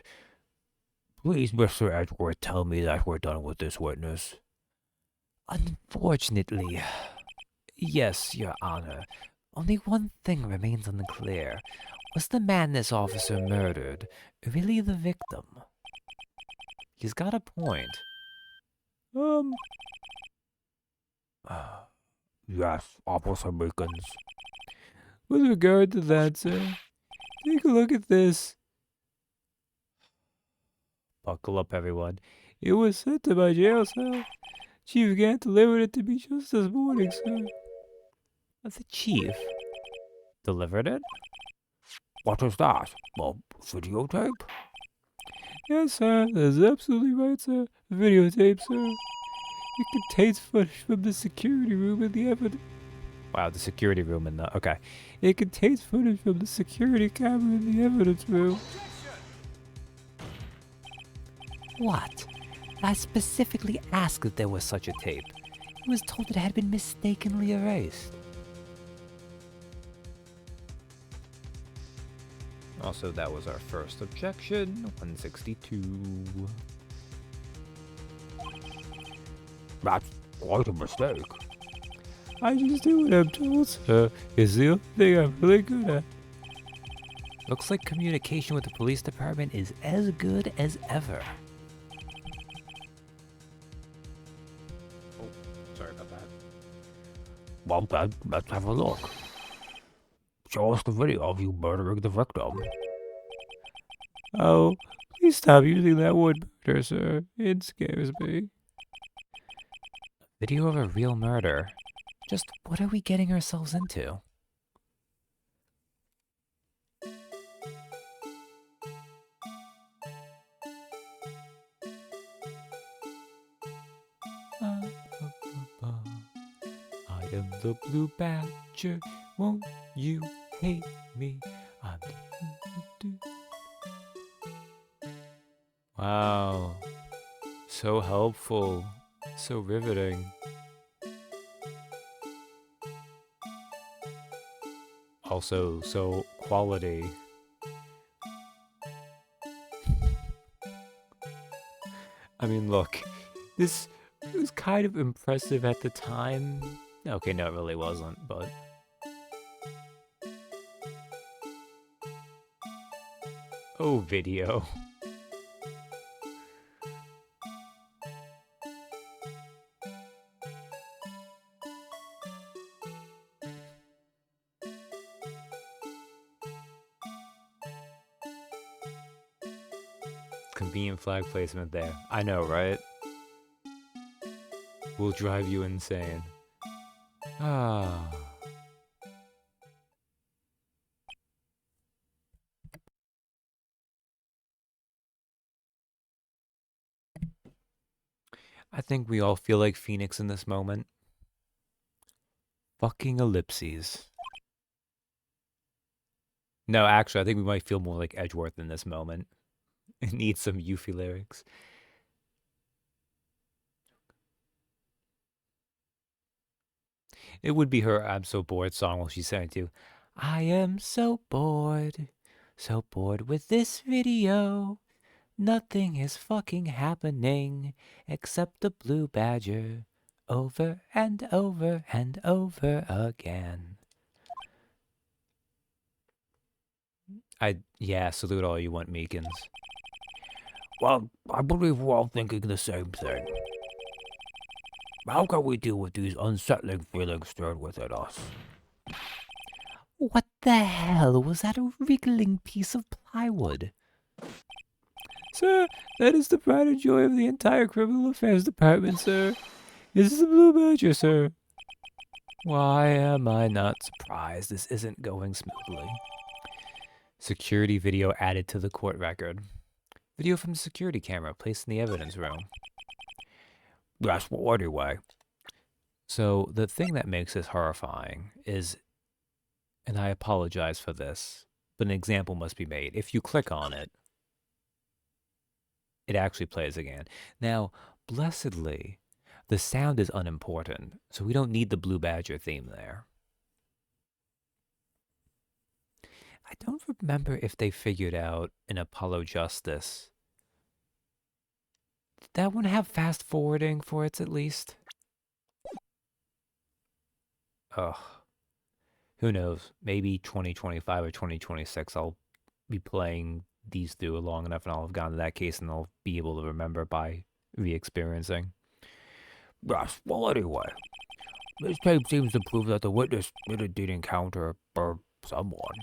Speaker 3: Please, Mr. Edgeworth, tell me that we're done with this witness.
Speaker 2: Unfortunately, yes, Your Honor. Only one thing remains unclear. Was the man this officer murdered really the victim?
Speaker 1: He's got a point.
Speaker 3: Yes, Officer Meekins.
Speaker 1: With regard to that, sir, take a look at this. Buckle up, everyone. It was sent to my jail cell. Chief Gant delivered it to me just this morning, sir.
Speaker 2: The chief
Speaker 1: Delivered it?
Speaker 3: What is that? A videotape?
Speaker 1: Yes, sir. That's absolutely right, sir. Videotape, sir. It contains footage from the security room in the evidence. Wow, the security room in the... Okay. It contains footage from the security camera in the evidence room.
Speaker 2: What? I specifically asked if there was such a tape. I was told it had been mistakenly erased.
Speaker 1: Also, that was our first objection. 162.
Speaker 3: That's quite a mistake.
Speaker 1: I just do what I'm told, sir. It's the only thing I'm really good at.
Speaker 2: Looks like communication with the police department is as good as ever.
Speaker 1: Oh, sorry about that.
Speaker 3: Well then, let's have a look. Show us the video of you murdering the victim.
Speaker 1: Oh, please stop using that word murder, sir. It scares me.
Speaker 2: Video of a real murder. Just what are we getting ourselves into?
Speaker 1: I am the Blue Badger. Won't you hate me? Wow. So helpful. So riveting. Also, so quality. I mean, look, this was kind of impressive at the time. Okay, no, it really wasn't, but... Oh, video. Convenient flag placement there. I know, right? Will drive you insane. Ah. I think we all feel like Phoenix in this moment. Fucking ellipses. No, actually, I think we might feel more like Edgeworth in this moment. It needs some Yuffie lyrics. It would be her I'm so bored song while she's saying to I am so bored with this video. Nothing is fucking happening except the Blue Badger over and over and over again. Yeah, salute all you want, Meekins.
Speaker 3: Well, I believe we're all thinking the same thing. How can we deal with these unsettling feelings stirred within us?
Speaker 2: What the hell was that a wriggling piece of plywood?
Speaker 1: Sir, that is the pride and joy of the entire criminal affairs department, sir. This is the Blue Badger, sir. Why am I not surprised this isn't going smoothly? Security video added to the court record. Video from the security camera placed in the evidence room.
Speaker 3: Yes, well, anyway.
Speaker 1: So, the thing that makes this horrifying is, and I apologize for this, but an example must be made. If you click on it, it actually plays again. Now, blessedly, the sound is unimportant, so we don't need the Blue Badger theme there. I don't remember if they figured out in Apollo Justice. Did that one have fast forwarding for it at least? Ugh. Who knows? Maybe 2025 or 2026 I'll be playing these through long enough and I'll have gotten to that case and I'll be able to remember by re-experiencing.
Speaker 3: Yes, well, anyway. This tape seems to prove that the witness did encounter someone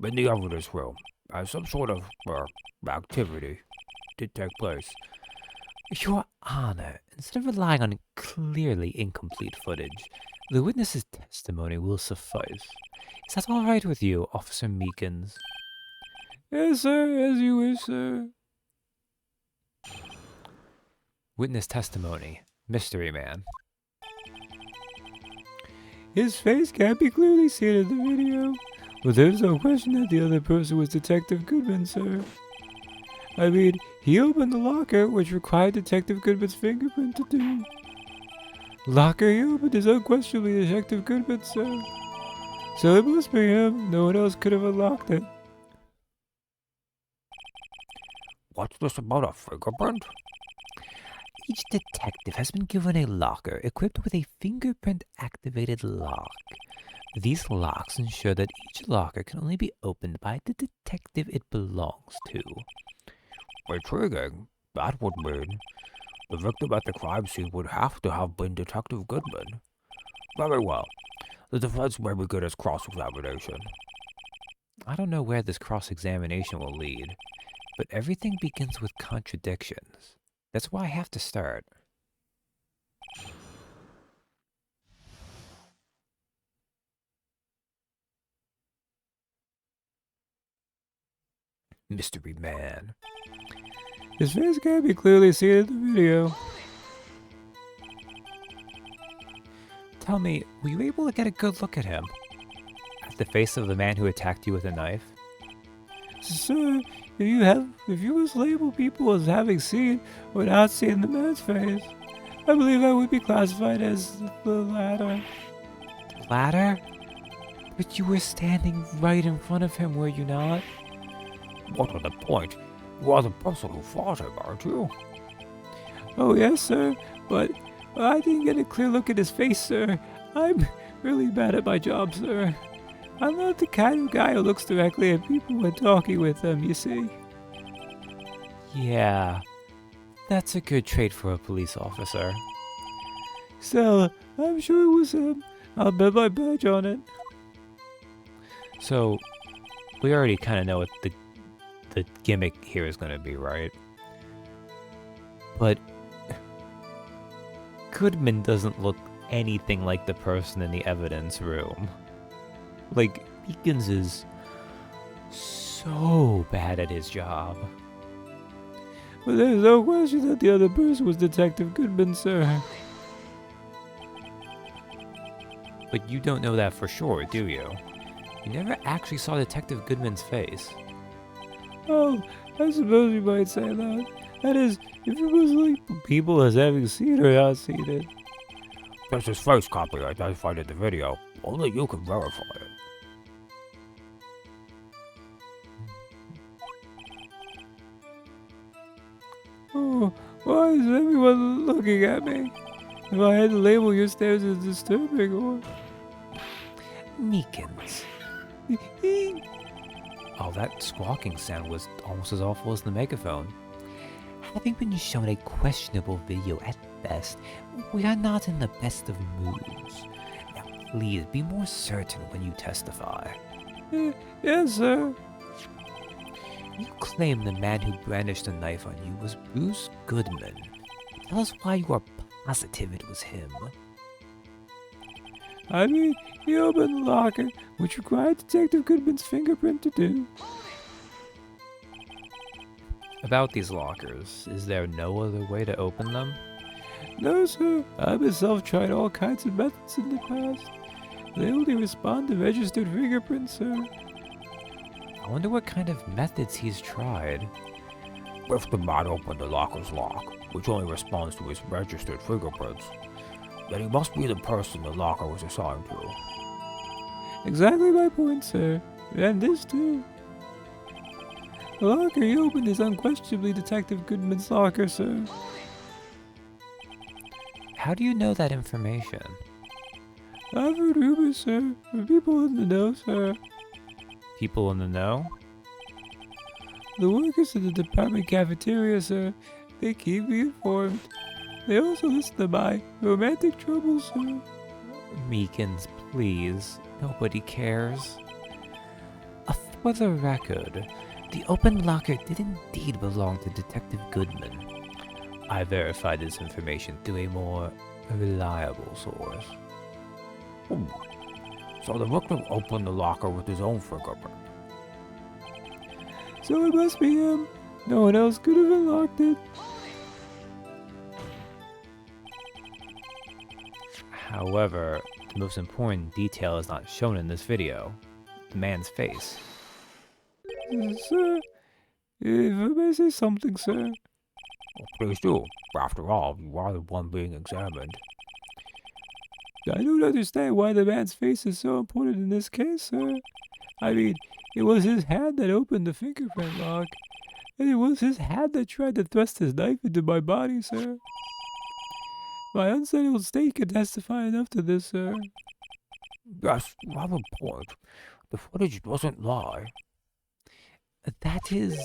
Speaker 3: in the evidence room, as some sort of activity did take place.
Speaker 2: Your Honor, instead of relying on clearly incomplete footage, the witness's testimony will suffice. Is that all right with you, Officer Meekins?
Speaker 1: Yes, sir, as you wish, sir. Witness testimony. Mystery Man. His face can't be clearly seen in the video, but there's no question that the other person was Detective Goodman, sir. I mean, he opened the locker, which required Detective Goodman's fingerprint to do. Locker he opened is unquestionably Detective Goodman, sir. So it must be him. No one else could have unlocked it.
Speaker 3: What's this about a fingerprint?
Speaker 2: Each detective has been given a locker equipped with a fingerprint-activated lock. These locks ensure that each locker can only be opened by the detective it belongs to.
Speaker 3: Intriguing. That would mean the victim at the crime scene would have to have been Detective Goodman. Very well. The defense may begin its cross-examination.
Speaker 2: I don't know where this cross-examination will lead, but everything begins with contradictions. That's why I have to start.
Speaker 1: Mystery Man. His face can't be clearly seen in the video. Tell me, were you able to get a good look at him? At the face of the man who attacked you with a knife? Sir, if you must label people as having seen or not seen the man's face, I believe I would be classified as the latter.
Speaker 2: Ladder? But you were standing right in front of him, were you not?
Speaker 3: What to the point? You are the person who fought him, aren't you?
Speaker 1: Oh yes, sir, but I didn't get a clear look at his face, sir. I'm really bad at my job, sir. I'm not the kind of guy who looks directly at people when talking with them, you see. Yeah, that's a good trait for a police officer. So, I'm sure it was him. I'll bet my badge on it. So, we already kind of know what the gimmick here is going to be, right? But Goodman doesn't look anything like the person in the evidence room. Like, Meekins is so bad at his job. But there's no question that the other person was Detective Goodman, sir. But you don't know that for sure, do you? You never actually saw Detective Goodman's face. Oh, I suppose you might say that. That is, if you must label people as having seen or not seen it.
Speaker 3: There's his face copy identified in the video. Only you can verify it.
Speaker 1: Oh, why is everyone looking at me? If I had to label your stares as disturbing or...
Speaker 2: Meekins. Oh, that squawking sound was almost as awful as the megaphone. Having been shown a questionable video at best, we are not in the best of moods. Now, please be more certain when you testify.
Speaker 1: Yes, sir.
Speaker 2: You claim the man who brandished the knife on you was Bruce Goodman. Tell us why you are positive it was him.
Speaker 1: I mean, he opened the locker, which required Detective Goodman's fingerprint to do. About these lockers, is there no other way to open them? No, sir. I myself tried all kinds of methods in the past. They only respond to registered fingerprints, sir.
Speaker 2: I wonder what kind of methods he's tried.
Speaker 3: If the man opened the locker's lock, which only responds to his registered fingerprints, then he must be the person the locker was assigned to.
Speaker 1: Exactly my point, sir. And this too. The locker you opened is unquestionably Detective Goodman's locker, sir.
Speaker 2: How do you know that information?
Speaker 1: I've heard rumors, sir, from people in the know, sir.
Speaker 2: People in the know?
Speaker 1: The workers in the department cafeteria, sir, they keep me informed. They also listen to my romantic troubles, sir.
Speaker 2: Meekins, please. Nobody cares. For the record, the open locker did indeed belong to Detective Goodman. I verified this information through a more reliable source.
Speaker 3: So the victim opened the locker with his own fingerprint.
Speaker 1: So it must be him. No one else could have unlocked it.
Speaker 2: However, the most important detail is not shown in this video. The man's face.
Speaker 1: Sir, if I may say something, sir.
Speaker 3: Well, please do. After all, you are the one being examined.
Speaker 1: I don't understand why the man's face is so important in this case, sir. I mean, it was his hand that opened the fingerprint lock. And it was his hand that tried to thrust his knife into my body, sir. My unsettled state can testify enough to this, sir.
Speaker 3: Yes, you have a point. The footage doesn't lie.
Speaker 2: That is,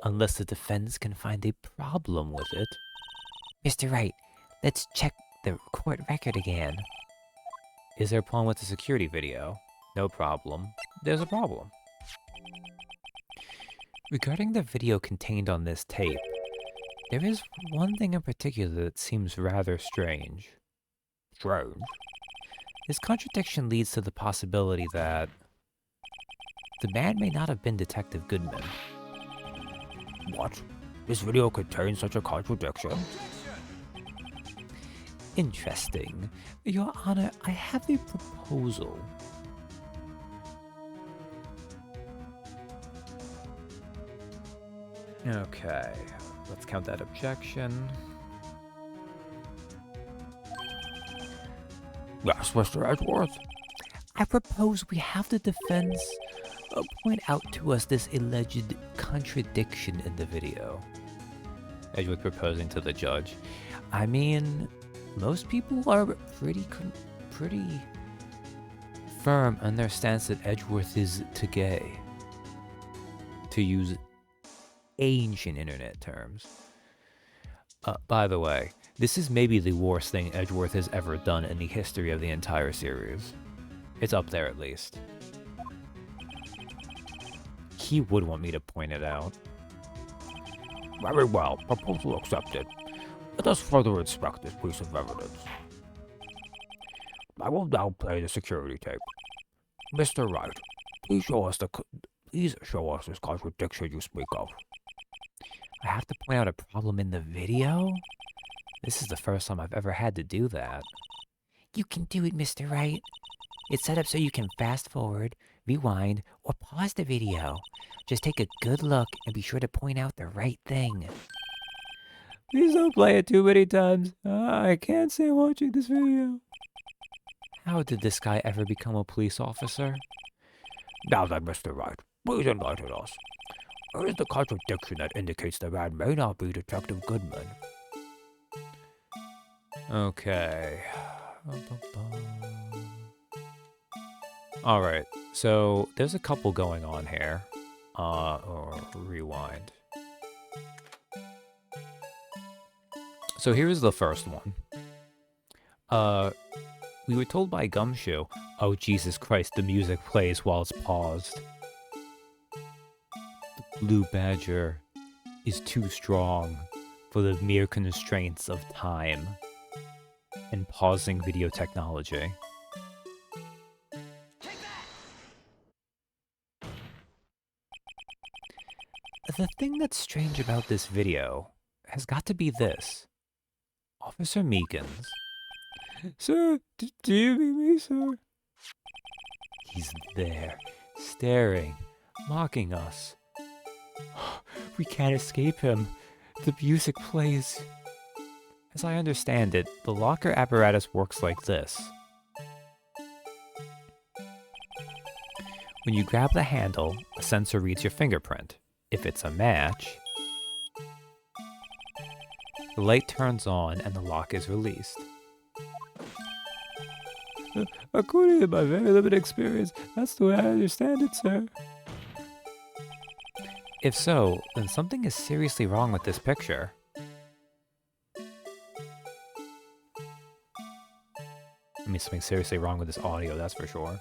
Speaker 2: unless the defense can find a problem with it.
Speaker 4: Mr. Wright, let's check the court record again.
Speaker 2: Is there a problem with the security video? No problem. There's a problem. Regarding the video contained on this tape, there is one thing in particular that seems rather strange.
Speaker 3: Strange.
Speaker 2: This contradiction leads to the possibility that the man may not have been Detective Goodman.
Speaker 3: What? This video contains such a contradiction?
Speaker 2: Interesting. Your Honor, I have a proposal. Okay, let's count that objection.
Speaker 3: Yes, Mr. Edgeworth.
Speaker 2: I propose we have the defense point out to us this alleged contradiction in the video. Edgeworth proposing to the judge. I mean, most people are pretty firm on their stance that Edgeworth is too gay, to use ancient internet terms. By the way, this is maybe the worst thing Edgeworth has ever done in the history of the entire series. It's up there at least. He would want me to point it out.
Speaker 3: Very well, proposal accepted. Let us further inspect this piece of evidence. I will now play the security tape. Mr. Wright, please show us this contradiction you speak of.
Speaker 2: I have to point out a problem in the video? This is the first time I've ever had to do that.
Speaker 4: You can do it, Mr. Wright. It's set up so you can fast forward, rewind, or pause the video. Just take a good look and be sure to point out the right thing.
Speaker 1: Please don't play it too many times. I can't stand watching this video.
Speaker 2: How did this guy ever become a police officer?
Speaker 3: Now then, Mr. Wright, please enlighten us. Where is the contradiction that indicates the man may not be Detective Goodman?
Speaker 2: Okay. Alright, so there's a couple going on here. Or rewind. So here's the first one. We were told by Gumshoe, oh Jesus Christ, the music plays while it's paused. The Blue Badger is too strong for the mere constraints of time and pausing video technology. The thing that's strange about this video has got to be this. Officer Meekins.
Speaker 1: Sir, do you mean me, sir?
Speaker 2: He's there, staring,
Speaker 1: mocking us. We can't escape him. The music plays. As I understand it, the locker apparatus works like this. When you grab the handle, a sensor reads your fingerprint. If it's a match, the light turns on and the lock is released. According to my very limited experience, that's the way I understand it, sir. If so, then something is seriously wrong with this picture. I mean, something seriously wrong with this audio, that's for sure.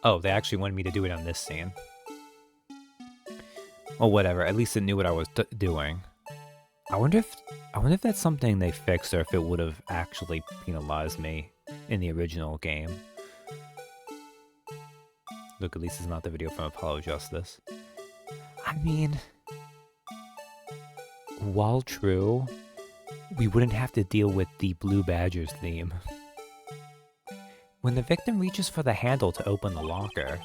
Speaker 1: Oh, they actually wanted me to do it on this scene. Well, whatever. At least it knew what I was doing. I wonder if that's something they fixed, or if it would have actually penalized me in the original game. Look, at least it's not the video from Apollo Justice. I mean, while true, we wouldn't have to deal with the Blue Badgers theme. When the victim reaches for the handle to open the locker,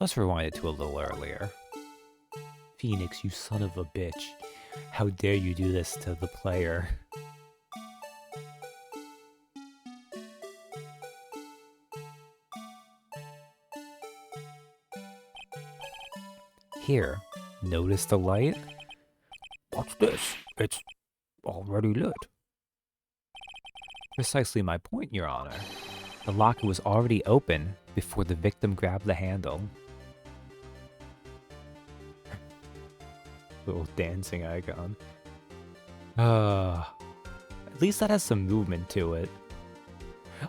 Speaker 1: let's rewind it to a little earlier. Phoenix, you son of a bitch. How dare you do this to the player? Here, notice the light?
Speaker 3: What's this? It's already lit.
Speaker 1: Precisely my point, Your Honor. The locker was already open before the victim grabbed the handle. Little dancing icon. At least that has some movement to it.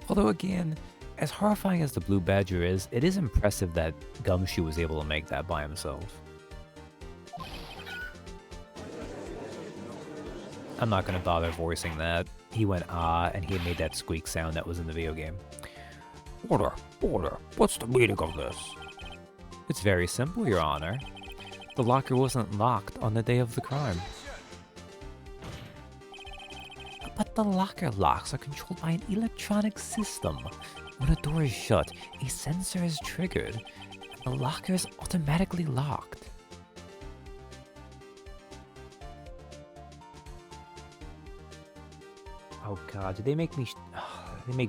Speaker 1: Although again, as horrifying as the Blue Badger is, it is impressive that Gumshoe was able to make that by himself. I'm not gonna bother voicing that. He went ah, and he made that squeak sound that was in the video game.
Speaker 3: Order, what's the meaning of this?
Speaker 1: It's very simple, Your Honor. The locker wasn't locked on the day of the crime. But the locker locks are controlled by an electronic system. When a door is shut, a sensor is triggered, and the locker is automatically locked. Oh god, did they make me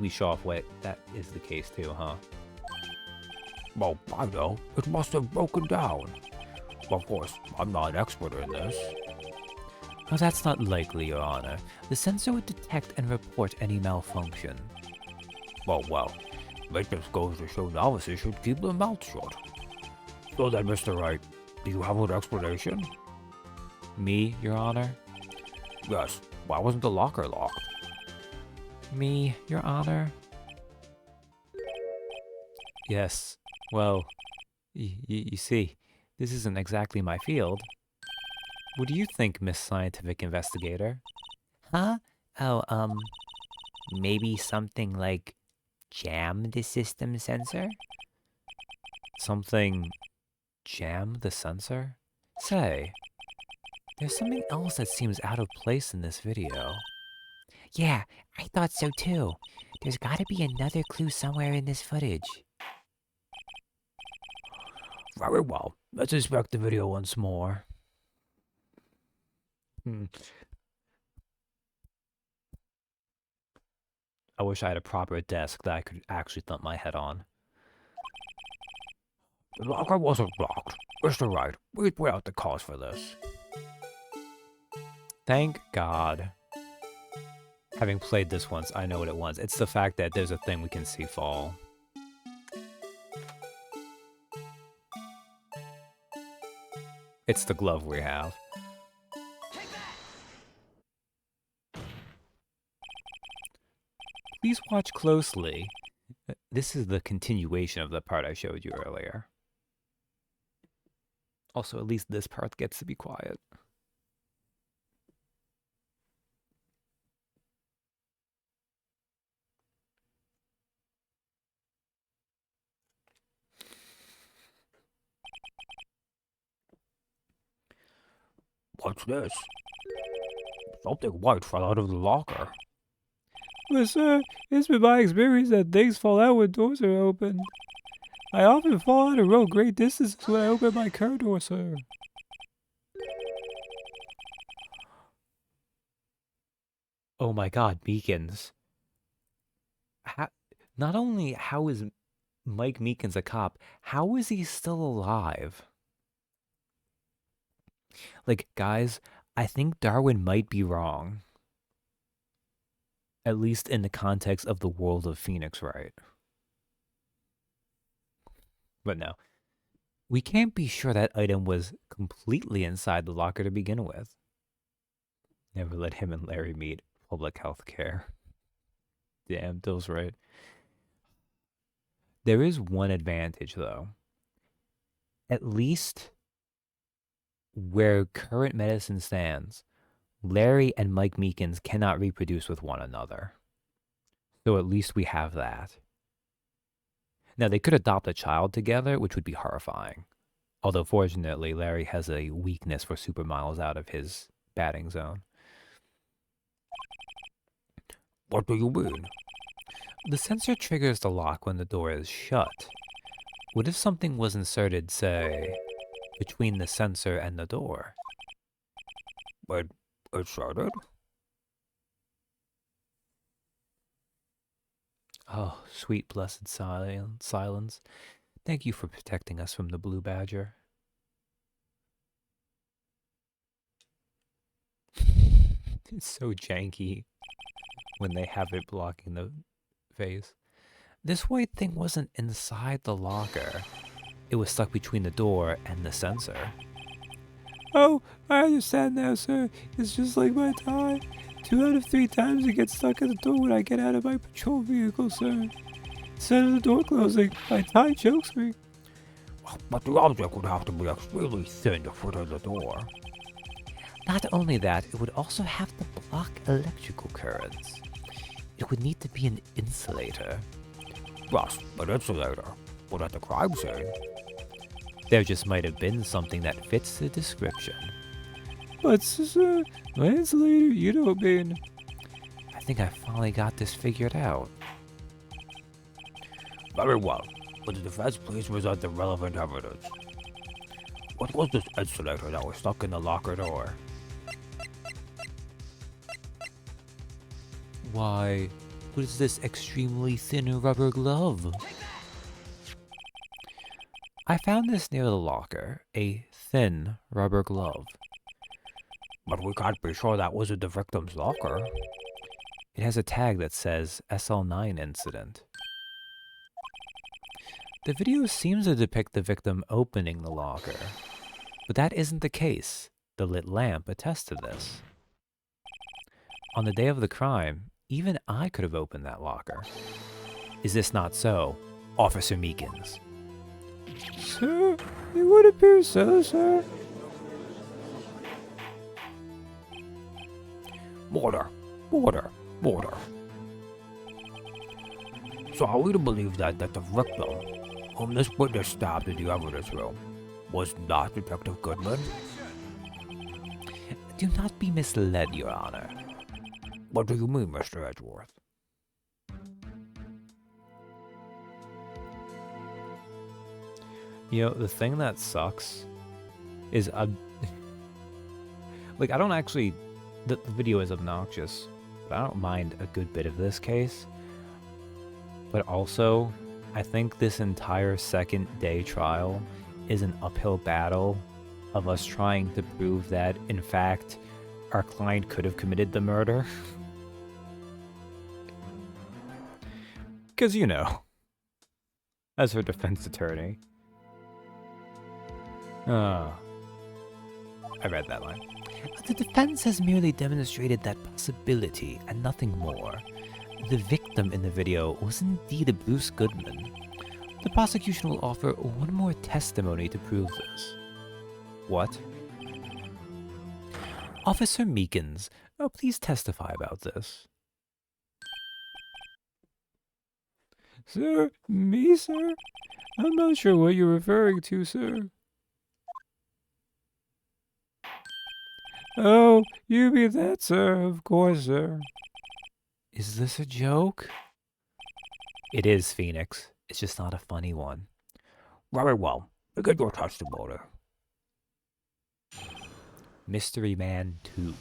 Speaker 1: show off what that is the case too, huh?
Speaker 3: Well, I know. It must have broken down. Of course, I'm not an expert in this.
Speaker 1: No, that's not likely, Your Honor. The sensor would detect and report any malfunction.
Speaker 3: Well, it just goes to show novices should keep their mouths shut. So then, Mr. Wright, do you have an explanation?
Speaker 1: Me, Your Honor?
Speaker 3: Yes. Why wasn't the locker locked?
Speaker 1: Me, Your Honor? Yes. Well, you see, this isn't exactly my field. What do you think, Miss Scientific Investigator?
Speaker 2: Huh? Oh, maybe something like jam the system sensor?
Speaker 1: Something jam the sensor? Say, there's something else that seems out of place in this video.
Speaker 2: Yeah, I thought so too. There's gotta be another clue somewhere in this footage.
Speaker 3: Very well. Let's inspect the video once more.
Speaker 1: I wish I had a proper desk that I could actually thump my head on.
Speaker 3: The locker wasn't locked. Mr. Wright, we put out the cause for this.
Speaker 1: Thank God. Having played this once, I know what it was. It's the fact that there's a thing we can see fall. It's the glove we have. Please watch closely. This is the continuation of the part I showed you earlier. Also, at least this part gets to be quiet.
Speaker 3: What's this? Something white fell out of the locker.
Speaker 1: Well, sir, it's been my experience that things fall out when doors are open. I often fall out a real great distances when I open my car door, sir. Oh my god, Meekins. Not only how is Mike Meekins a cop, how is he still alive? Like, guys, I think Darwin might be wrong. At least in the context of the world of Phoenix, Wright? But no. We can't be sure that item was completely inside the locker to begin with. Never let him and Larry meet. Public health care. Damn, Dill's right. There is one advantage, though. At least where current medicine stands, Larry and Mike Meekins cannot reproduce with one another. So at least we have that. Now, they could adopt a child together, which would be horrifying. Although, fortunately, Larry has a weakness for supermodels out of his batting zone.
Speaker 3: What do you mean?
Speaker 1: The sensor triggers the lock when the door is shut. What if something was inserted, say, between the sensor and the door?
Speaker 3: But it started?
Speaker 1: Oh, sweet blessed silence. Thank you for protecting us from the blue badger. It's so janky when they have it blocking the face. This white thing wasn't inside the locker. It was stuck between the door and the sensor. Oh, I understand now, sir. It's just like my tie. 2 out of 3 times it gets stuck at the door when I get out of my patrol vehicle, sir. Instead of the door closing, my tie chokes me.
Speaker 3: But the object would have to be extremely thin to fit in the door.
Speaker 2: Not only that, it would also have to block electrical currents. It would need to be an insulator.
Speaker 3: Yes, an insulator. But at the crime scene,
Speaker 1: There just might have been something that fits the description. But, sir, my insulator, you don't mean...
Speaker 2: I think I finally got this figured out.
Speaker 3: very well. Would the defense please present the relevant evidence? What was this insulator that was stuck in the locker door?
Speaker 1: Why, what is this extremely thin rubber glove? I found this near the locker, a thin rubber glove.
Speaker 3: But we can't be sure that wasn't the victim's locker.
Speaker 1: It has a tag that says SL9 incident. The video seems to depict the victim opening the locker, but that isn't the case. The lit lamp attests to this. On the day of the crime, even I could have opened that locker. Is this not so, Officer Meekins? Sir, it would appear so, sir.
Speaker 3: Mortar. So are we to believe that the victim, whom this witness stabbed in the evidence room, was not Detective Goodman?
Speaker 2: Do not be misled, Your Honor.
Speaker 3: What do you mean, Mr. Edgeworth?
Speaker 1: You know, the thing that sucks is, like, I don't actually, the video is obnoxious, but I don't mind a good bit of this case. But also, I think this entire second day trial is an uphill battle of us trying to prove that, in fact, our client could have committed the murder. Because, you know, as her defense attorney. I read that line.
Speaker 2: The defense has merely demonstrated that possibility and nothing more. The victim in the video was indeed Bruce Goodman. The prosecution will offer one more testimony to prove this.
Speaker 1: What?
Speaker 2: Officer Meekins, please testify about this.
Speaker 1: Sir? Me, sir? I'm not sure what you're referring to, sir. Oh, you mean that, sir? Of course, sir. Is this a joke? It is, Phoenix. It's just not a funny one.
Speaker 3: Very well. Begin your testimony.
Speaker 1: Mystery Man 2.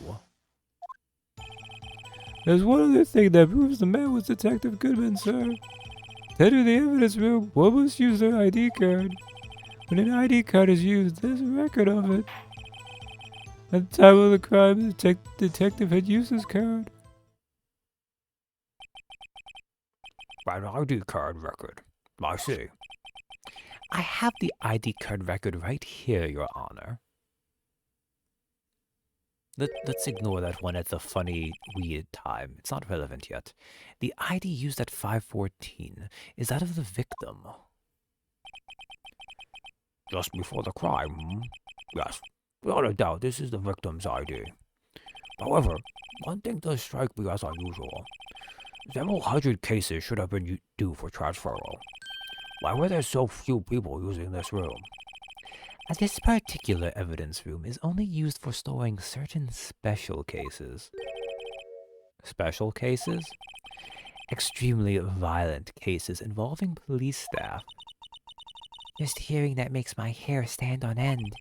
Speaker 1: There's one other thing that proves the man was Detective Goodman, sir. Enter the evidence room. One must use their ID card. When an ID card is used, there's a record of it. At the time of the crime, the detective had used his card.
Speaker 3: An ID card record. I see.
Speaker 1: I have the ID card record right here, Your Honor. Let's ignore that one at the funny, weird time. It's not relevant yet. The ID used at 5:14 is that of the victim.
Speaker 3: Just before the crime, Yes, without a doubt, this is the victim's ID. However, one thing does strike me as unusual. Several hundred cases should have been due for transferal. Why were there so few people using this room?
Speaker 1: This particular evidence room is only used for storing certain special cases. Special cases? Extremely violent cases involving police staff.
Speaker 4: Just hearing that makes my hair stand on end.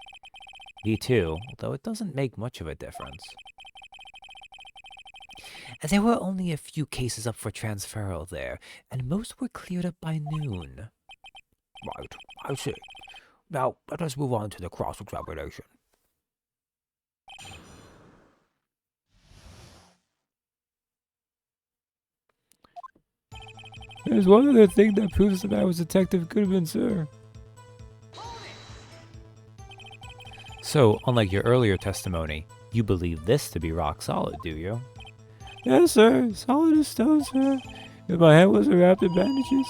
Speaker 1: Me too, although it doesn't make much of a difference.
Speaker 4: There were only a few cases up for transferal there, and most were cleared up by noon.
Speaker 3: Right, I see. Now, let us move on to the cross-examination.
Speaker 1: There's one other thing that proves that I was Detective Goodman, sir. So, unlike your earlier testimony, you believe this to be rock solid, do you? Yes, sir. Solid as stone, sir. If my head wasn't wrapped in bandages,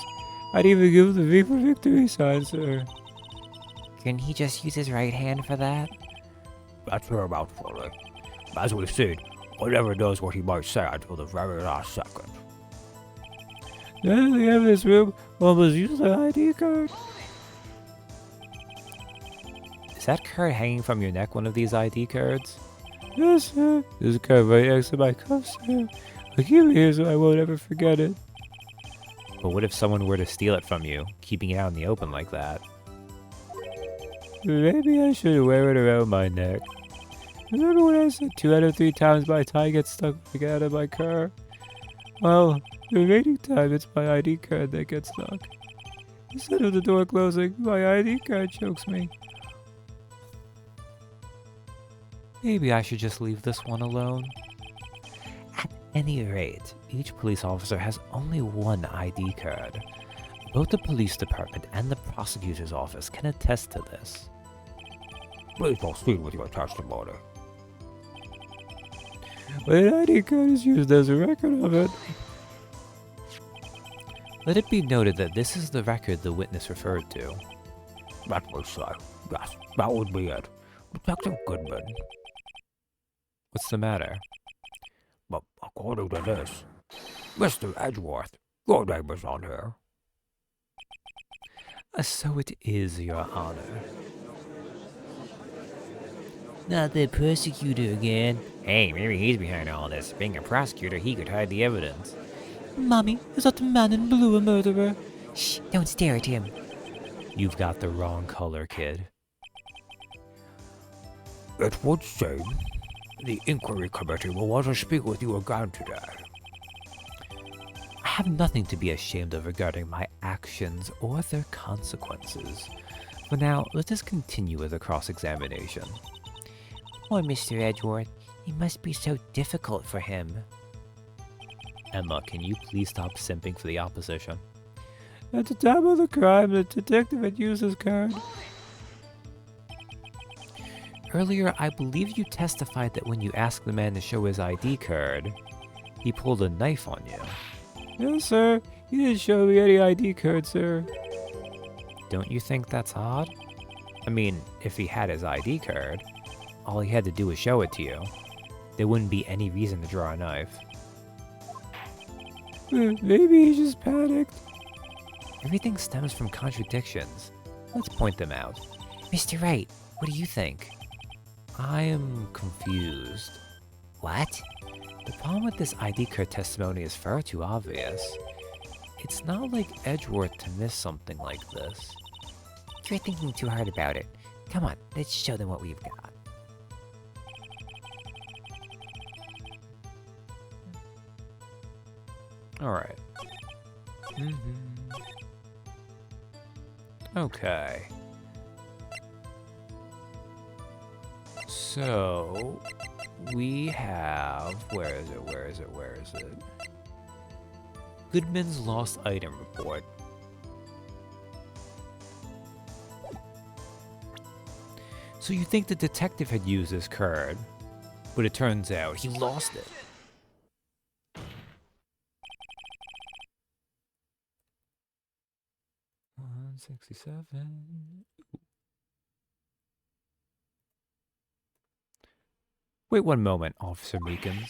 Speaker 1: I'd even give the V for victory sign, sir.
Speaker 4: Couldn't he just use his right hand for that?
Speaker 3: That's paramount for me. As we've seen, one never knows what he might say until the very last second.
Speaker 1: Then in the evidence room, one must use the ID card. Is that card hanging from your neck one of these ID cards? Yes, sir. There's a card right next to my cuff, sir. I keep it here so I won't ever forget it. But what if someone were to steal it from you, keeping it out in the open like that? Maybe I should wear it around my neck. Remember when I said 2 out of 3 times my tie gets stuck when I get out of my car? Well, the remaining time it's my ID card that gets stuck. Instead of the door closing, my ID card chokes me. Maybe I should just leave this one alone.
Speaker 4: At any rate,
Speaker 1: Each police officer has only one ID card. Both the police department and the prosecutor's office can attest to this.
Speaker 3: Please proceed with your testimony.
Speaker 1: When an ID card is used as a record of it. Let it be noted that this is the record the witness referred to.
Speaker 3: That will say. Yes, that would be it. Detective Goodman.
Speaker 1: What's the matter?
Speaker 3: But according to this, Mr. Edgeworth, your name is on here.
Speaker 1: So it is, Your Honor.
Speaker 2: Not the prosecutor again. Hey, maybe he's behind all this. Being a prosecutor, he could hide the evidence.
Speaker 4: Mommy, is that the man in blue a murderer? Shh, don't stare at him.
Speaker 1: You've got the wrong color, kid.
Speaker 3: It would seem the inquiry committee will want to speak with you again today.
Speaker 1: I have nothing to be ashamed of regarding my actions or their consequences. For now, let us continue with the cross-examination.
Speaker 4: Poor Mr. Edgeworth. It must be so difficult for him.
Speaker 1: Emma, can you please stop simping for the opposition? At the time of the crime, the detective had used his card. Earlier, I believe you testified that when you asked the man to show his ID card, he pulled a knife on you. Yes, sir. He didn't show me any ID card, sir. Don't you think that's odd? I mean, if he had his ID card, all he had to do was show it to you. There wouldn't be any reason to draw a knife. Maybe he just panicked. Everything stems from contradictions. Let's point them out.
Speaker 4: Mr. Wright, what do you think?
Speaker 2: I am confused.
Speaker 4: What?
Speaker 2: The problem with this ID card testimony is far too obvious. It's not like Edgeworth to miss something like this.
Speaker 4: You're thinking too hard about it. Come on, let's show them what we've got.
Speaker 2: Alright. Okay. So, we have... Where is it? Goodman's lost item report. So you think the detective had used this card, but it turns out he lost it. $167. Wait one moment, Officer Meekins.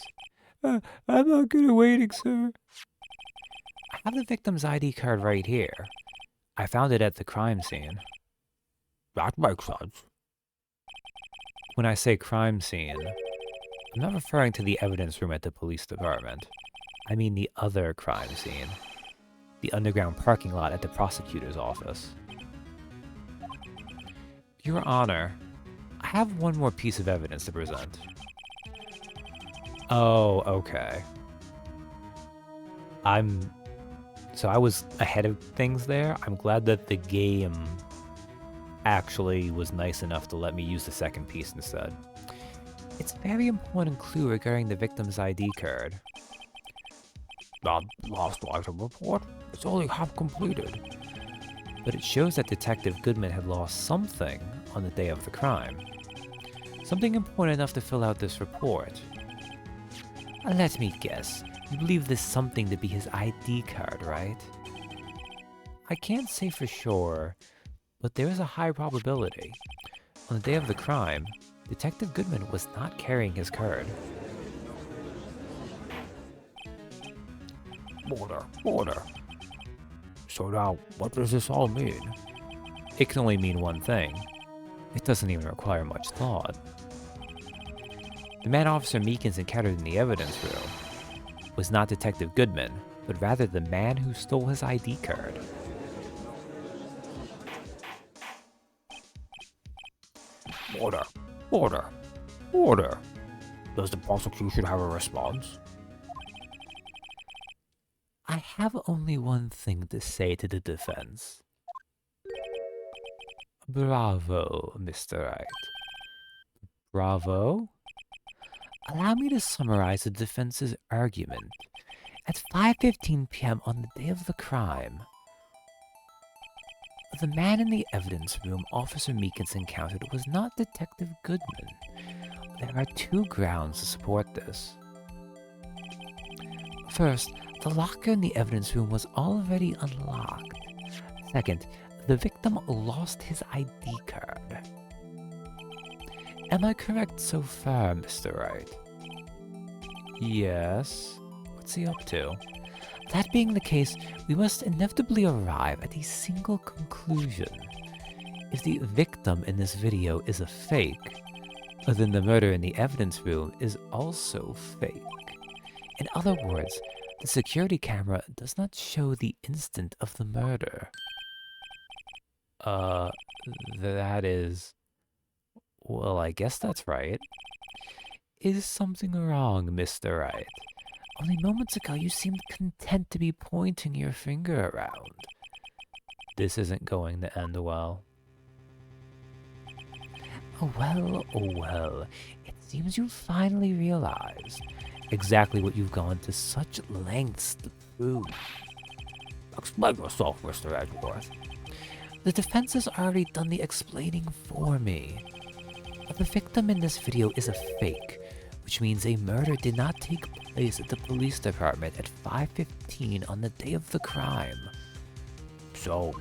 Speaker 2: I'm not good at waiting, sir. I have the victim's ID card right here. I found it at the crime scene.
Speaker 3: That makes sense.
Speaker 2: When I say crime scene, I'm not referring to the evidence room at the police department. I mean the other crime scene. The underground parking lot at the prosecutor's office. Your Honor, I have one more piece of evidence to present. Oh, okay. So I was ahead of things there. I'm glad that the game actually was nice enough to let me use the second piece instead. It's a very important clue regarding the victim's ID card.
Speaker 3: That last item report is only half completed.
Speaker 2: But it shows that Detective Goodman had lost something on the day of the crime. Something important enough to fill out this report. Let me guess, you believe this something to be his ID card, right? I can't say for sure, but there is a high probability. On the day of the crime, Detective Goodman was not carrying his card.
Speaker 3: Order. So now, what does this all mean?
Speaker 2: It can only mean one thing. It doesn't even require much thought. The man Officer Meekins encountered in the evidence room was not Detective Goodman, but rather the man who stole his ID card.
Speaker 3: Order. Does the prosecution have a response?
Speaker 2: I have only one thing to say to the defense. Bravo, Mr. Wright. Bravo? Allow me to summarize the defense's argument. At 5:15 p.m. on the day of the crime, the man in the evidence room Officer Meekins encountered was not Detective Goodman. There are two grounds to support this. First, the locker in the evidence room was already unlocked. Second, the victim lost his ID card. Am I correct so far, Mr. Wright? Yes. What's he up to? That being the case, we must inevitably arrive at a single conclusion. If the victim in this video is a fake, then the murder in the evidence room is also fake. In other words, the security camera does not show the instant of the murder. That is... Well, I guess that's right. Is something wrong, Mr. Wright? Only moments ago you seemed content to be pointing your finger around. This isn't going to end well. Oh well. It seems you finally realized exactly what you've gone to such lengths to prove.
Speaker 3: Explain yourself, Mr. Edgeworth.
Speaker 2: The defense has already done the explaining for me. The victim in this video is a fake, which means a murder did not take place at the police department at 5:15 on the day of the crime.
Speaker 3: So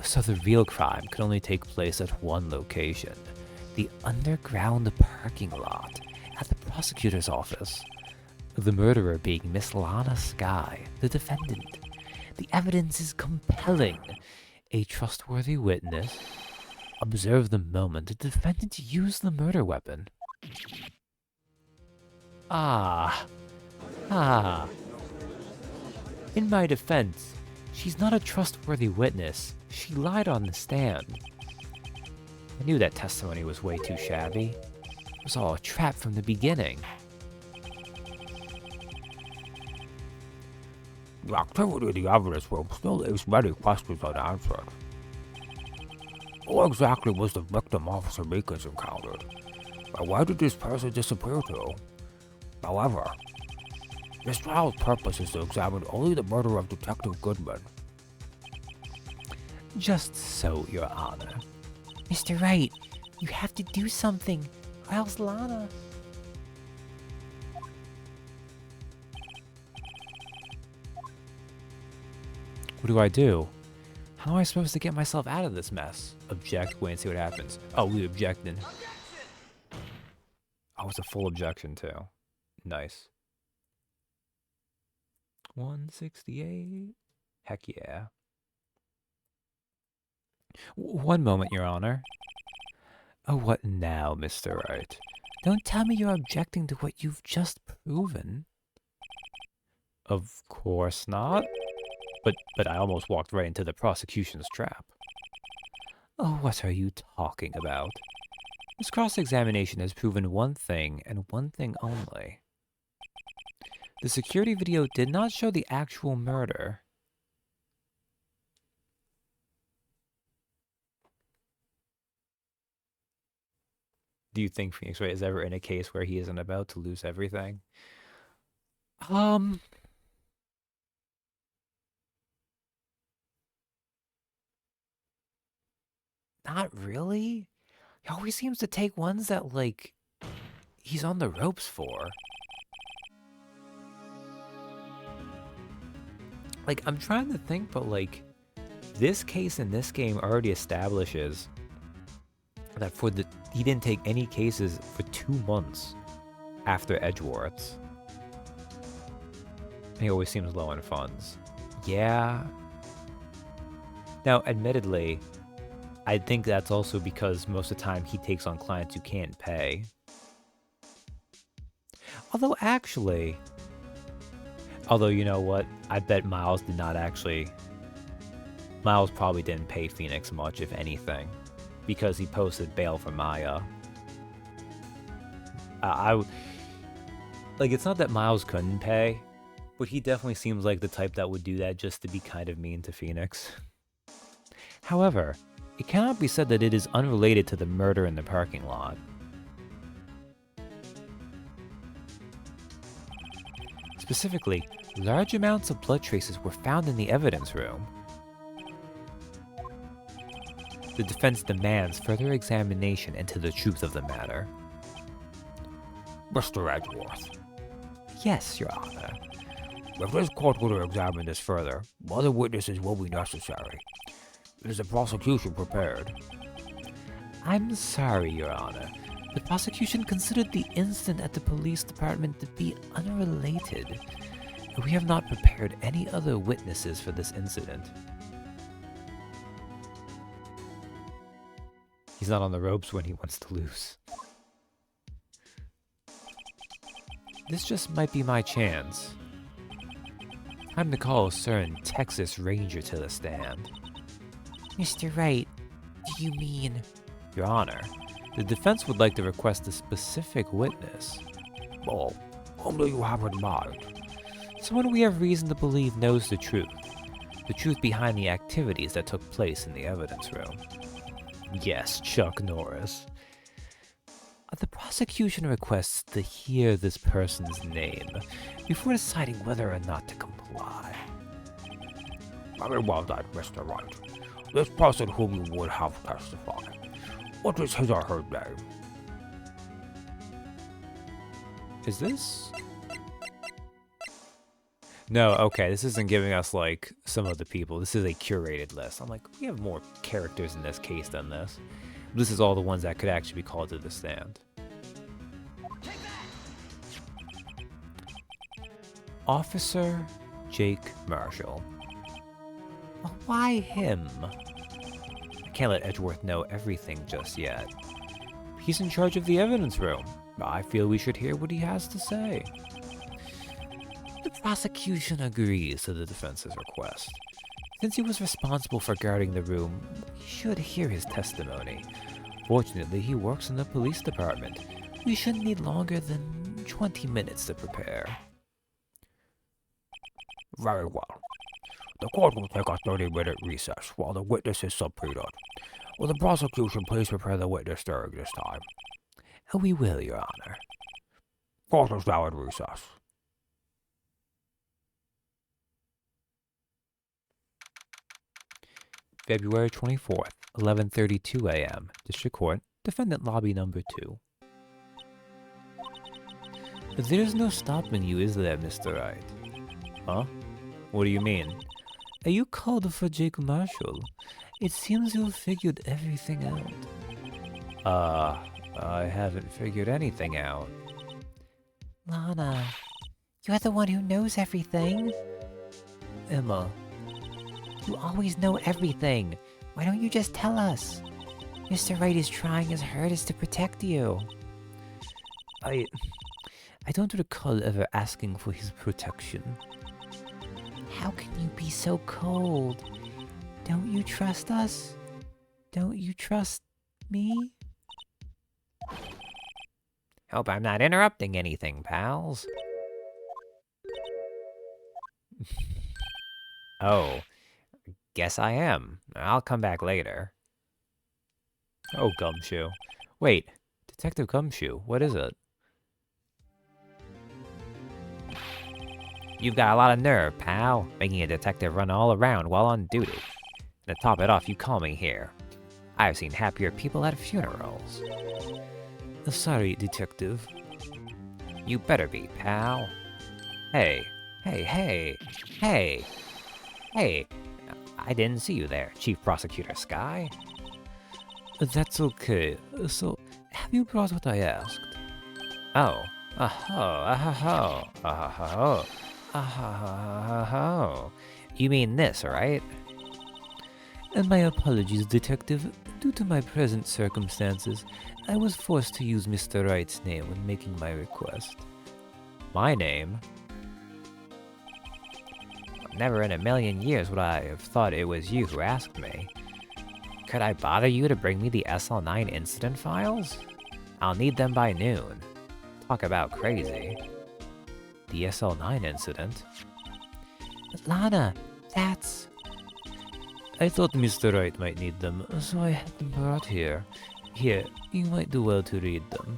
Speaker 2: the real crime could only take place at one location, the underground parking lot at the prosecutor's office. The murderer being Miss Lana Skye, the defendant. The evidence is compelling. A trustworthy witness, Observe the moment the defendant used the murder weapon. Ah. Ah. In my defense, she's not a trustworthy witness. She lied on the stand. I knew that testimony was way too shabby. It was all a trap from the beginning.
Speaker 3: The activity in the evidence room still leaves many questions unanswered. Who exactly was the victim Officer Meekins encountered? And where did this person disappear to? However, this trial's purpose is to examine only the murder of Detective Goodman.
Speaker 2: Just so, Your Honor.
Speaker 4: Mr. Wright, you have to do something, or else Lana.
Speaker 1: What do I do? How am I supposed to get myself out of this mess? Object, wait and see what happens. Oh, we objected. Oh, it's a full objection too. Nice. 168. Heck yeah. One moment, Your Honor. Oh, what now, Mr. Wright?
Speaker 2: Don't tell me you're objecting to what you've just proven.
Speaker 1: Of course not. But I almost walked right into the prosecution's trap. Oh, what are you talking about? This cross-examination has proven one thing, and one thing only. The security video did not show the actual murder. Do you think Phoenix Wright is ever in a case where he isn't about to lose everything? Not really. He always seems to take ones that, like, he's on the ropes for. Like, I'm trying to think, but, like, this case in this game already establishes that he didn't take any cases for 2 months after Edgeworth's. And he always seems low on funds. Yeah. Now, admittedly, I think that's also because most of the time he takes on clients who can't pay. Although you know what? I bet Miles did not actually... Miles probably didn't pay Phoenix much, if anything, because he posted bail for Maya. Like, it's not that Miles couldn't pay, but he definitely seems like the type that would do that just to be kind of mean to Phoenix. However, it cannot be said that it is unrelated to the murder in the parking lot. Specifically, large amounts of blood traces were found in the evidence room. The defense demands further examination into the truth of the matter.
Speaker 3: Mr. Edgeworth,
Speaker 1: Yes, Your Honor.
Speaker 3: if this court were to examine this further, other witnesses will be necessary. Is the prosecution prepared?
Speaker 2: I'm sorry, Your Honor. The prosecution considered the incident at the police department to be unrelated. We have not prepared any other witnesses for this incident.
Speaker 1: He's not on the ropes when he wants to lose. This just might be my chance. Time to call a certain Texas Ranger to the stand.
Speaker 4: Mr. Wright, do you mean...
Speaker 1: Your Honor, the defense would like to request a specific witness.
Speaker 3: Oh, whom do you have in mind?
Speaker 1: Someone we have reason to believe knows the truth behind the activities that took place in the evidence room. Yes, Chuck Norris. The prosecution requests to hear this person's name before deciding whether or not to comply.
Speaker 3: Very well then, Mr. Wright. This person whom you would have testified, what is his or her name?
Speaker 1: Is this? No, okay, this isn't giving us, like, some of the people. This is a curated list. I'm like, we have more characters in this case than this. This is all the ones that could actually be called to the stand. Officer Jake Marshall. Well, why him? I can't let Edgeworth know everything just yet. He's in charge of the evidence room. I feel we should hear what he has to say. The prosecution agrees to the defense's request. Since he was responsible for guarding the room, we should hear his testimony. Fortunately, he works in the police department. We shouldn't need longer than 20 minutes to prepare.
Speaker 3: Very well. The court will take a 30-minute recess while the witness is subpoenaed. Will the prosecution please prepare the witness during this time?
Speaker 1: We will, Your Honor.
Speaker 3: Court is now in recess.
Speaker 1: February 24th, 11:32 a.m. District Court, Defendant Lobby Number 2. There's no stopping you, is there, Mr. Wright? Huh? What do you mean? You called for Jake Marshall. It seems you've figured everything out. I haven't figured anything out.
Speaker 4: Lana, you're the one who knows everything.
Speaker 1: Emma.
Speaker 4: You always know everything. Why don't you just tell us? Mr. Wright is trying his hardest to protect you.
Speaker 1: I don't recall ever asking for his protection.
Speaker 4: How can you be so cold? Don't you trust us? Don't you trust me?
Speaker 2: Hope I'm not interrupting anything, pals. Oh, guess I am. I'll come back later.
Speaker 1: Oh, Gumshoe. Wait, Detective Gumshoe, what is it?
Speaker 2: You've got a lot of nerve, pal, making a detective run all around while on duty. And to top it off, you call me here. I've seen happier people at funerals.
Speaker 1: Sorry, Detective.
Speaker 2: You better be, pal. Hey, hey. I didn't see you there, Chief Prosecutor Sky.
Speaker 1: That's okay. So, have you brought what I asked?
Speaker 2: Oh, oh. You mean this, right?
Speaker 1: And my apologies, Detective. Due to my present circumstances, I was forced to use Mr. Wright's name when making my request.
Speaker 2: My name? Never in a million years would I have thought it was you who asked me. Could I bother you to bring me the SL9 incident files? I'll need them by noon. Talk about crazy.
Speaker 1: The SL9 incident?
Speaker 4: But Lana, that's...
Speaker 1: I thought Mr. Wright might need them, so I had them brought here. Here, you might do well to read them.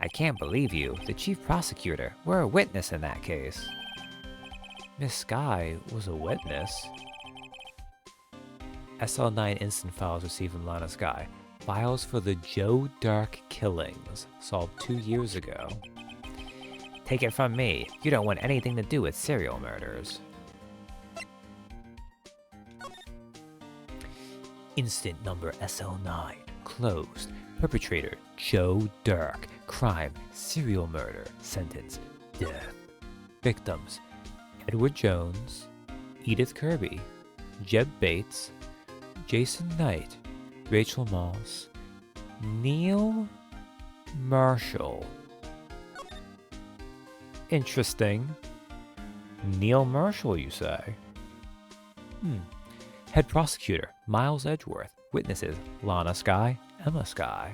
Speaker 2: I can't believe you, the chief prosecutor. We're a witness in that case.
Speaker 1: Miss Sky was a witness. SL9 instant files received from Lana Sky. Files for the Joe Dark killings, solved 2 years ago.
Speaker 2: Take it from me, you don't want anything to do with serial murders.
Speaker 1: Instant number SL9, closed. Perpetrator, Joe Dark. Crime, serial murder. Sentence, death. Victims, Edward Jones, Edith Kirby, Jeb Bates, Jason Knight, Rachel Moss, Neil Marshall. Interesting. Neil Marshall, you say? Head prosecutor, Miles Edgeworth. Witnesses, Lana Sky, Emma Sky.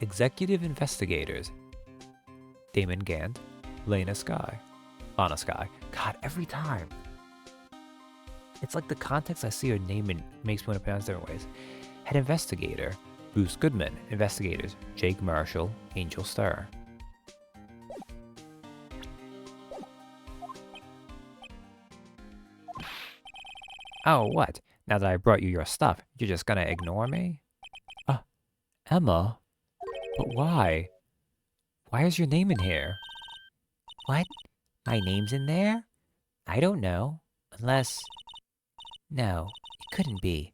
Speaker 1: Executive investigators, Damon Gant, Lana Sky, Lana Sky. God, every time. It's like the context I see her name in makes me want to pronounce different ways. Head investigator, Bruce Goodman. Investigators, Jake Marshall, Angel Starr.
Speaker 2: Oh, what? Now that I brought you your stuff, you're just gonna ignore me?
Speaker 1: Emma? But why? Why is your name in here?
Speaker 4: What? My name's in there? I don't know. Unless... No, it couldn't be.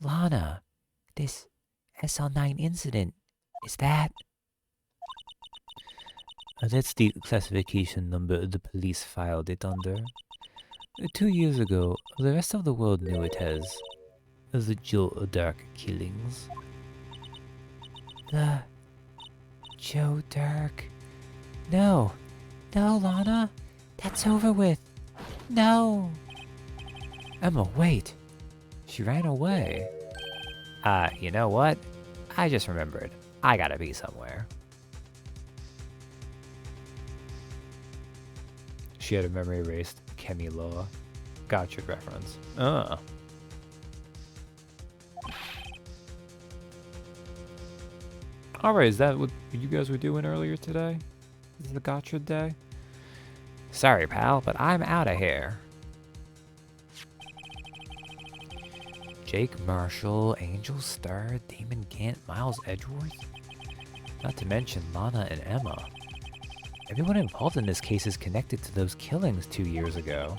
Speaker 4: Lana, this SL9 incident, is that...
Speaker 1: That's the classification number the police filed it under. 2 years ago, the rest of the world knew it as
Speaker 2: the Joe Dark killings. The Joe Dark. No. No, Lana. That's over with. No. Emma, wait. She ran away. You know what? I just remembered. I gotta be somewhere.
Speaker 1: She had a memory erased. Kemi Law. Gotcha reference. Alright, is that what you guys were doing earlier today? Is it the gotcha day?
Speaker 2: Sorry, pal, but I'm out of here. Jake Marshall, Angel Star, Damon Gant, Miles Edgeworth? Not to mention Lana and Emma. Everyone involved in this case is connected to those killings 2 years ago.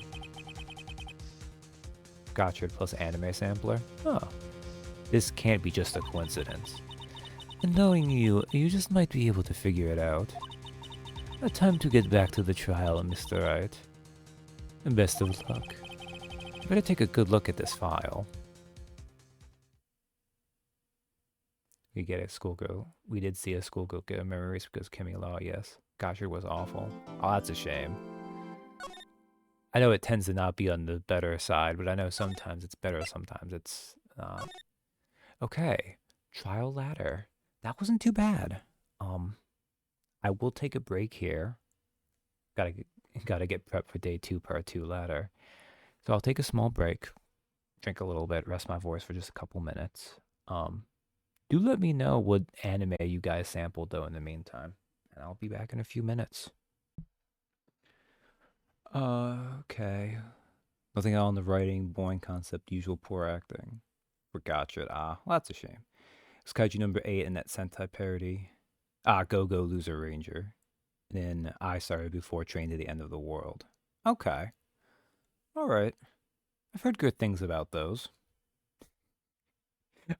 Speaker 1: Gotcha plus anime sampler.
Speaker 2: Oh, this can't be just a coincidence. And knowing you, you just might be able to figure it out. Time to get back to the trial, Mr. Wright. And best of luck. You better take a good look at this file.
Speaker 1: We get a schoolgirl. We did see a schoolgirl get a memory erased because Kemi Law, yes. Gotcha was awful. Oh, that's a shame. I know it tends to not be on the better side, but I know sometimes it's better, sometimes it's not. Okay, trial ladder. That wasn't too bad. I will take a break here. Gotta get prepped for day 2, part 2 ladder. So I'll take a small break, drink a little bit, rest my voice for just a couple minutes. Do let me know what anime you guys sampled though in the meantime, and I'll be back in a few minutes. Okay. Nothing on the writing, boring concept, usual poor acting. Forgot it. Well, that's a shame. It's Kaiju number 8 and that Sentai parody. Go Go Loser Ranger. And then I Started Before Train to the End of the World. Okay. Alright. I've heard good things about those.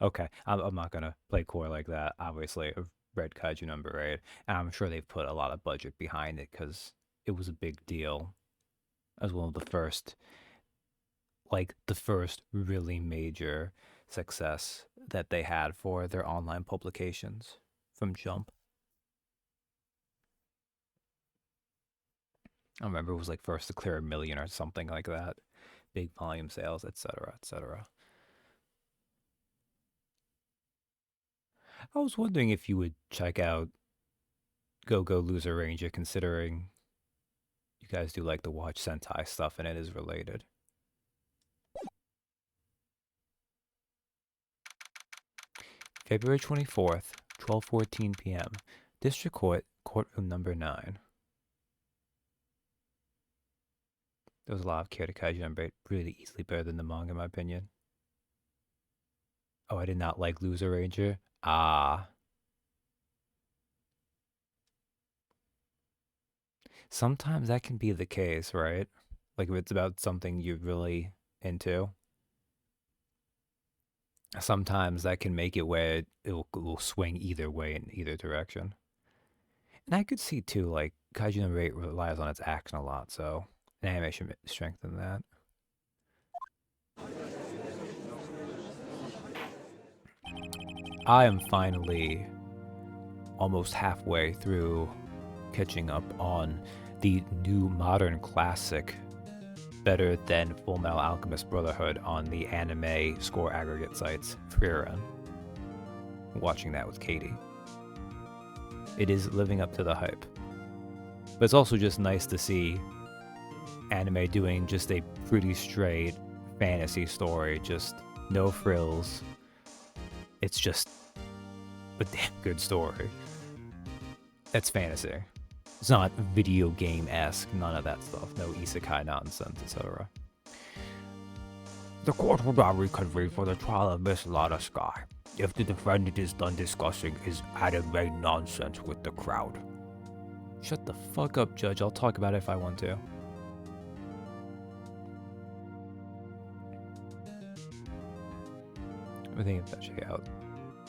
Speaker 1: Okay, I'm not gonna play core like that. Obviously, I've read Kaiju number 8, and I'm sure they've put a lot of budget behind it because it was a big deal. As one of the first, the first really major success that they had for their online publications from Jump. I remember it was first to clear 1 million or something like that. Big volume sales, etc., etc. I was wondering if you would check out Go Go Loser Ranger, considering you guys do like to watch Sentai stuff and it is related. February 24th, 12:14 p.m. District Court, courtroom number 9. There was a lot of Kyoto Kaiju number 8, really easily better than the manga in my opinion. Oh, I did not like Loser Ranger. Sometimes that can be the case, right? If it's about something you're really into. Sometimes that can make it where it will swing either way in either direction. And I could see too, Kaiju number 8 relies on its action a lot, so an animation strengthen that. I am finally almost halfway through catching up on the new modern classic, better than Full Metal Alchemist Brotherhood on the anime score aggregate sites, Frieren. Watching that with Katie. It is living up to the hype. But it's also just nice to see anime doing just a pretty straight fantasy story, just no frills. It's just a damn good story. That's fantasy. It's not video game-esque, none of that stuff. No isekai nonsense, etc.
Speaker 3: The court will now reconvene for the trial of Miss Lana Sky. If the defendant is done discussing his anime nonsense with the crowd.
Speaker 1: Shut the fuck up, Judge. I'll talk about it if I want to. I think if that check out.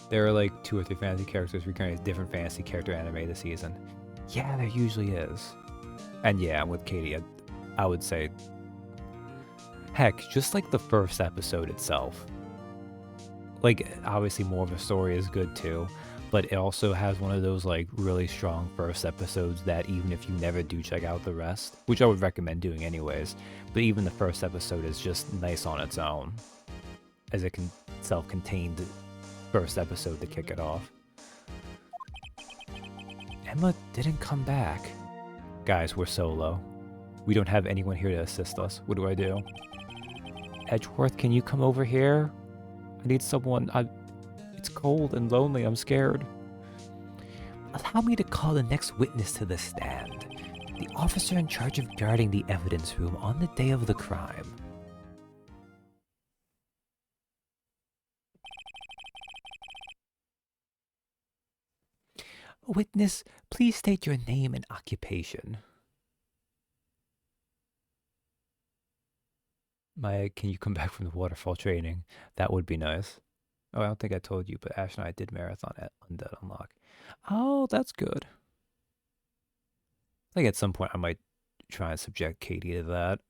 Speaker 1: There are 2 or 3 fantasy characters recurring as different fantasy character anime this season. Yeah, there usually is. And yeah, I'm with Katie. I would say, heck, just the first episode itself like, obviously more of a story is good too, but it also has one of those like really strong first episodes that even if you never do check out the rest, which I would recommend doing anyways, but even the first episode is just nice on its own, as a self-contained first episode to kick it off. Emma didn't come back. Guys, we're solo. We don't have anyone here to assist us. What do I do? Edgeworth, can you come over here? I need someone. It's cold and lonely. I'm scared.
Speaker 2: Allow me to call the next witness to the stand. The officer in charge of guarding the evidence room on the day of the crime. Witness, please state your name and occupation.
Speaker 1: Maya, can you come back from the waterfall training? That would be nice. Oh, I don't think I told you, but Ash and I did marathon at Undead Unlock. Oh, that's good. I think at some point I might try and subject Katie to that.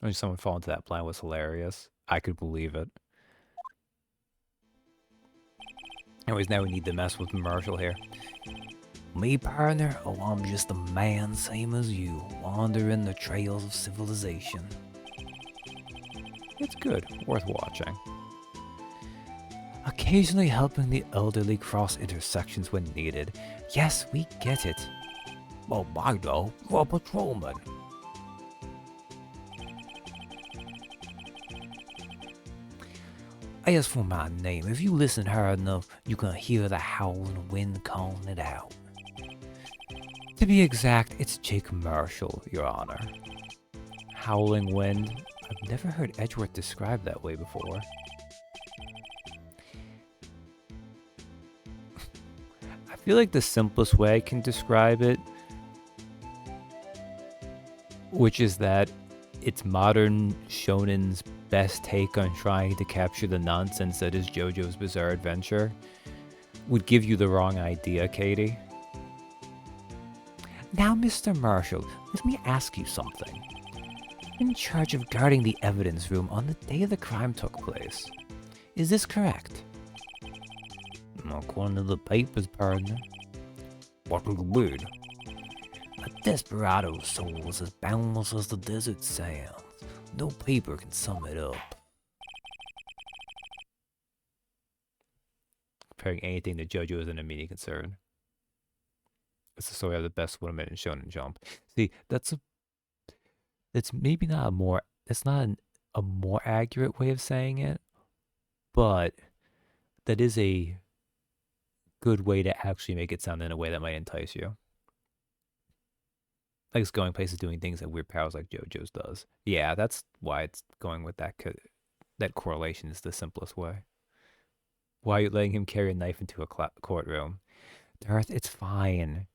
Speaker 1: I mean, someone fall into that blind was hilarious. I could believe it. Anyways, now we need to mess with Marshall here.
Speaker 2: Me, partner? Oh, I'm just a man, same as you, wandering the trails of civilization.
Speaker 1: It's good, worth watching.
Speaker 2: Occasionally helping the elderly cross intersections when needed. Yes, we get it.
Speaker 3: Oh, I know. You're a patrolman.
Speaker 2: As for my name, if you listen hard enough, you can hear the howling wind calling it out. To be exact, it's Jake Marshall, Your Honor.
Speaker 1: Howling wind? I've never heard Edgeworth described that way before. I feel like the simplest way I can describe it, which is that it's modern shonen's best take on trying to capture the nonsense that is JoJo's Bizarre Adventure, would give you the wrong idea, Katie.
Speaker 2: Now, Mr. Marshall, let me ask you something. In charge of guarding the evidence room on the day the crime took place. Is this correct?
Speaker 4: According to the papers, partner.
Speaker 3: What do you mean?
Speaker 2: A desperado's soul is as boundless as the desert sands. No paper can sum it up.
Speaker 1: Comparing anything to JoJo is an immediate concern. It's the story of the best woman in Shonen Jump. See, that's maybe not a more, that's not a more accurate way of saying it, but that is a good way to actually make it sound in a way that might entice you. Like it's going places, doing things and weird powers like JoJo's does. Yeah, that's why it's going with that. That correlation is the simplest way. Why are you letting him carry a knife into a courtroom? Darth, it's fine.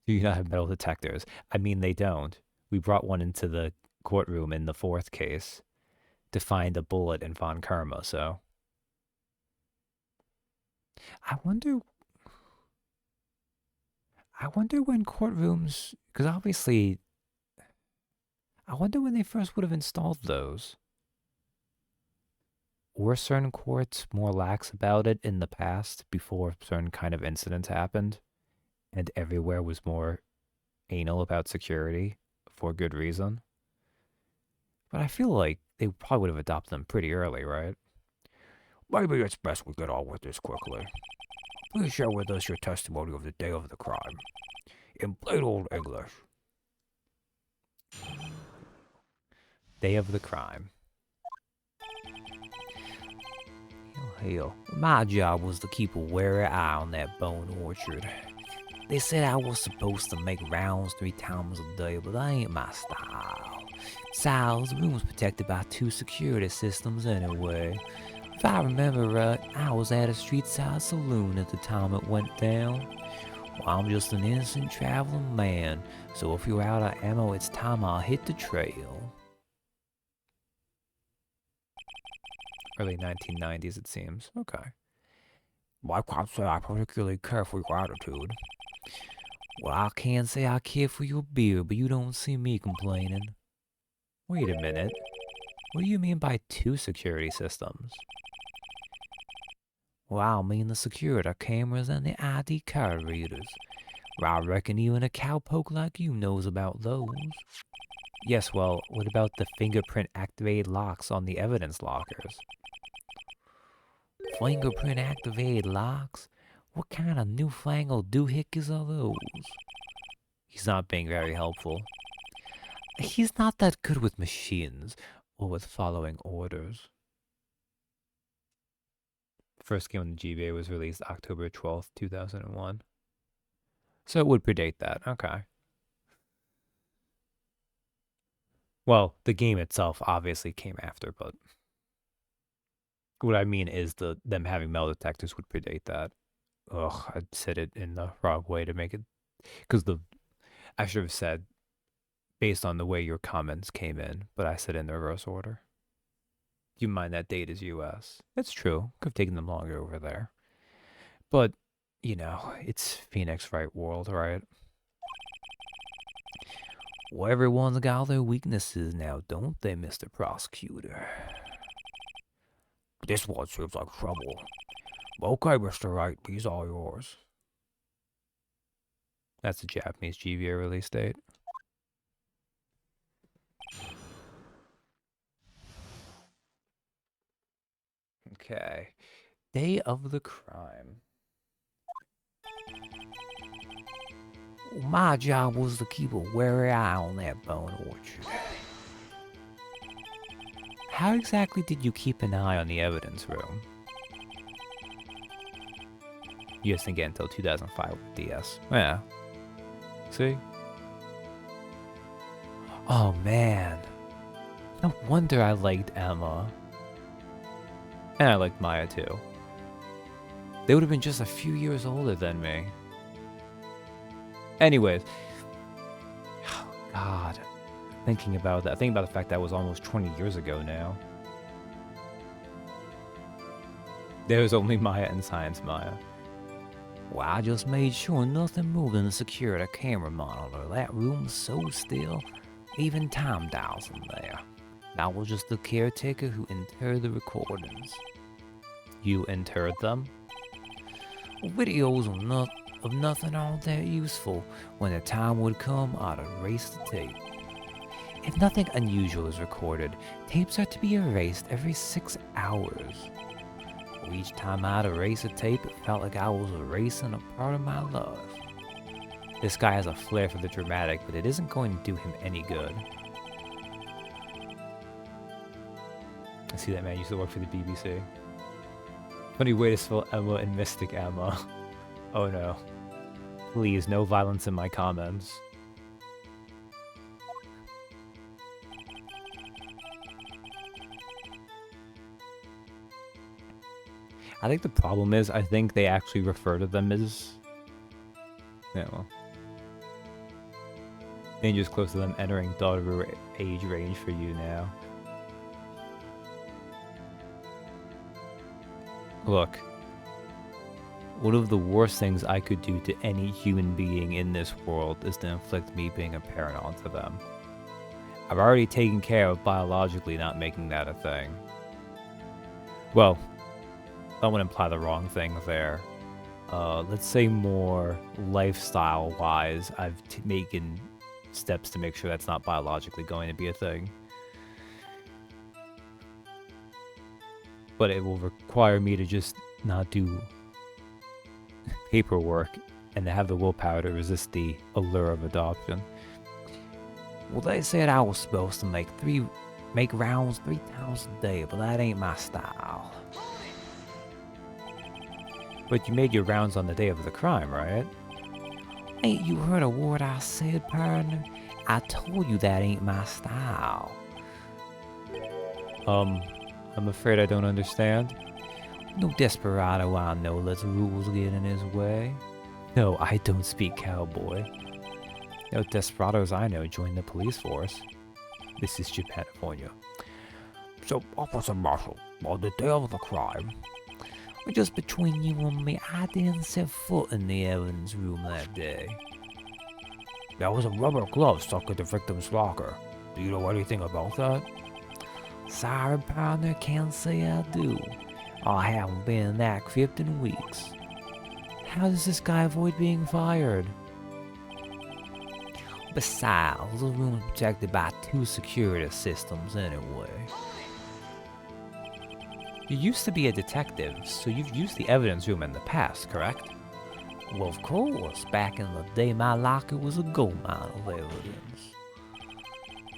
Speaker 1: Do you not have metal detectors? I mean, they don't. We brought one into the courtroom in the 4th case to find a bullet in Von Karma, so. I wonder when courtrooms, because obviously, I wonder when they first would have installed those. Were certain courts more lax about it in the past before certain kind of incidents happened? And everywhere was more anal about security for good reason? But I feel like they probably would have adopted them pretty early, right?
Speaker 3: Maybe it's best we get on with this quickly. Please share with us your testimony of the day of the crime. In plain old English.
Speaker 1: Day of the crime.
Speaker 2: Hell, my job was to keep a wary eye on that bone orchard. They said I was supposed to make rounds 3 times a day, but that ain't my style. Besides, the room was protected by 2 security systems anyway. If I remember right, I was at a street side saloon at the time it went down. Well, I'm just an innocent traveling man, so if you're out of ammo, it's time I hit the trail.
Speaker 1: Early 1990s, it seems. Okay.
Speaker 3: Well, I can't say I particularly care for your attitude.
Speaker 2: Well, I can't say I care for your beer, but you don't see me complaining.
Speaker 1: Wait a minute. What do you mean by 2 security systems?
Speaker 2: Well, I mean the security cameras and the ID card readers. I reckon even a cowpoke like you knows about those.
Speaker 1: Yes, well, what about the fingerprint activated locks on the evidence lockers?
Speaker 2: Fingerprint activated locks? What kind of newfangled doohickeys are those?
Speaker 1: He's not being very helpful.
Speaker 2: He's not that good with
Speaker 1: Machines, or with following orders. The first game on the GBA was released October 12th, 2001. So it would predate that, okay. Well, the game itself obviously came after, but what I mean is them having metal detectors would predate that. Ugh, I said it in the wrong way to make it, because I should have said based on the way your comments came in, but I said in the reverse order. You mind that date is US. That's true. Could have taken them longer over there. But, you know, it's Phoenix Wright world, right?
Speaker 2: Well, everyone's got their weaknesses now, don't they, Mr. Prosecutor?
Speaker 3: This one seems like trouble. Okay, Mr. Wright, these are yours.
Speaker 1: That's the Japanese GBA release date. Okay. Day of the crime.
Speaker 2: My job was to keep a wary eye on that bone orchard.
Speaker 1: How exactly did you keep an eye on the evidence room? You just didn't get until 2005 with DS. Yeah. See? Oh man. No wonder I liked Emma. And I liked Maya too. They would have been just a few years older than me. Anyways. Oh, God. Thinking about that. Thinking about the fact that was almost 20 years ago now. There was only Maya and Science Maya.
Speaker 2: Well, I just made sure nothing moved in the security camera monitor. That room was so still, even time dials in there. I was just the caretaker who interred the recordings.
Speaker 1: You interred them?
Speaker 2: Videos of nothing all that useful. When the time would come, I'd erase the tape.
Speaker 1: If nothing unusual is recorded, tapes are to be erased every 6 hours.
Speaker 2: Each time I'd erase a tape, it felt like I was erasing a part of my life.
Speaker 1: This guy has a flair for the dramatic, but it isn't going to do him any good. I see that man used to work for the BBC. Funny way to spell Emma and Mystic Emma. Oh no. Please, no violence in my comments. I think the problem is, I think they actually refer to them as... Yeah, well. Dangerous close to them entering daughter age range for you now. Look. One of the worst things I could do to any human being in this world is to inflict me being a parent onto them. I've already taken care of biologically not making that a thing. Well, I don't want to imply the wrong thing there. Let's say more lifestyle-wise, I've taken steps to make sure that's not biologically going to be a thing. But it will require me to just not do paperwork and to have the willpower to resist the allure of adoption.
Speaker 2: Well, they said I was supposed to make rounds 3 times a day, but that ain't my style.
Speaker 1: But you made your rounds on the day of the crime, right?
Speaker 2: Ain't you heard a word I said, partner? I told you that ain't my style.
Speaker 1: I'm afraid I don't understand.
Speaker 2: No desperado I know lets rules get in his way.
Speaker 1: No, I don't speak cowboy. No desperados I know join the police force. This is Japanifornia.
Speaker 3: So, Officer Marshall, on the day of the crime,
Speaker 2: just between you and me, I didn't set foot in the evidence room that day.
Speaker 3: there was a rubber glove stuck in the victim's locker. Do you know anything about that?
Speaker 2: Sorry, partner, can't say I do. I haven't been in that crypt in weeks.
Speaker 1: How does this guy avoid being fired?
Speaker 2: Besides, the room is protected by 2 security systems anyway.
Speaker 1: You used to be a detective, so you've used the evidence room in the past, correct?
Speaker 2: Well, of course, back in the day my locker was a gold mine of evidence.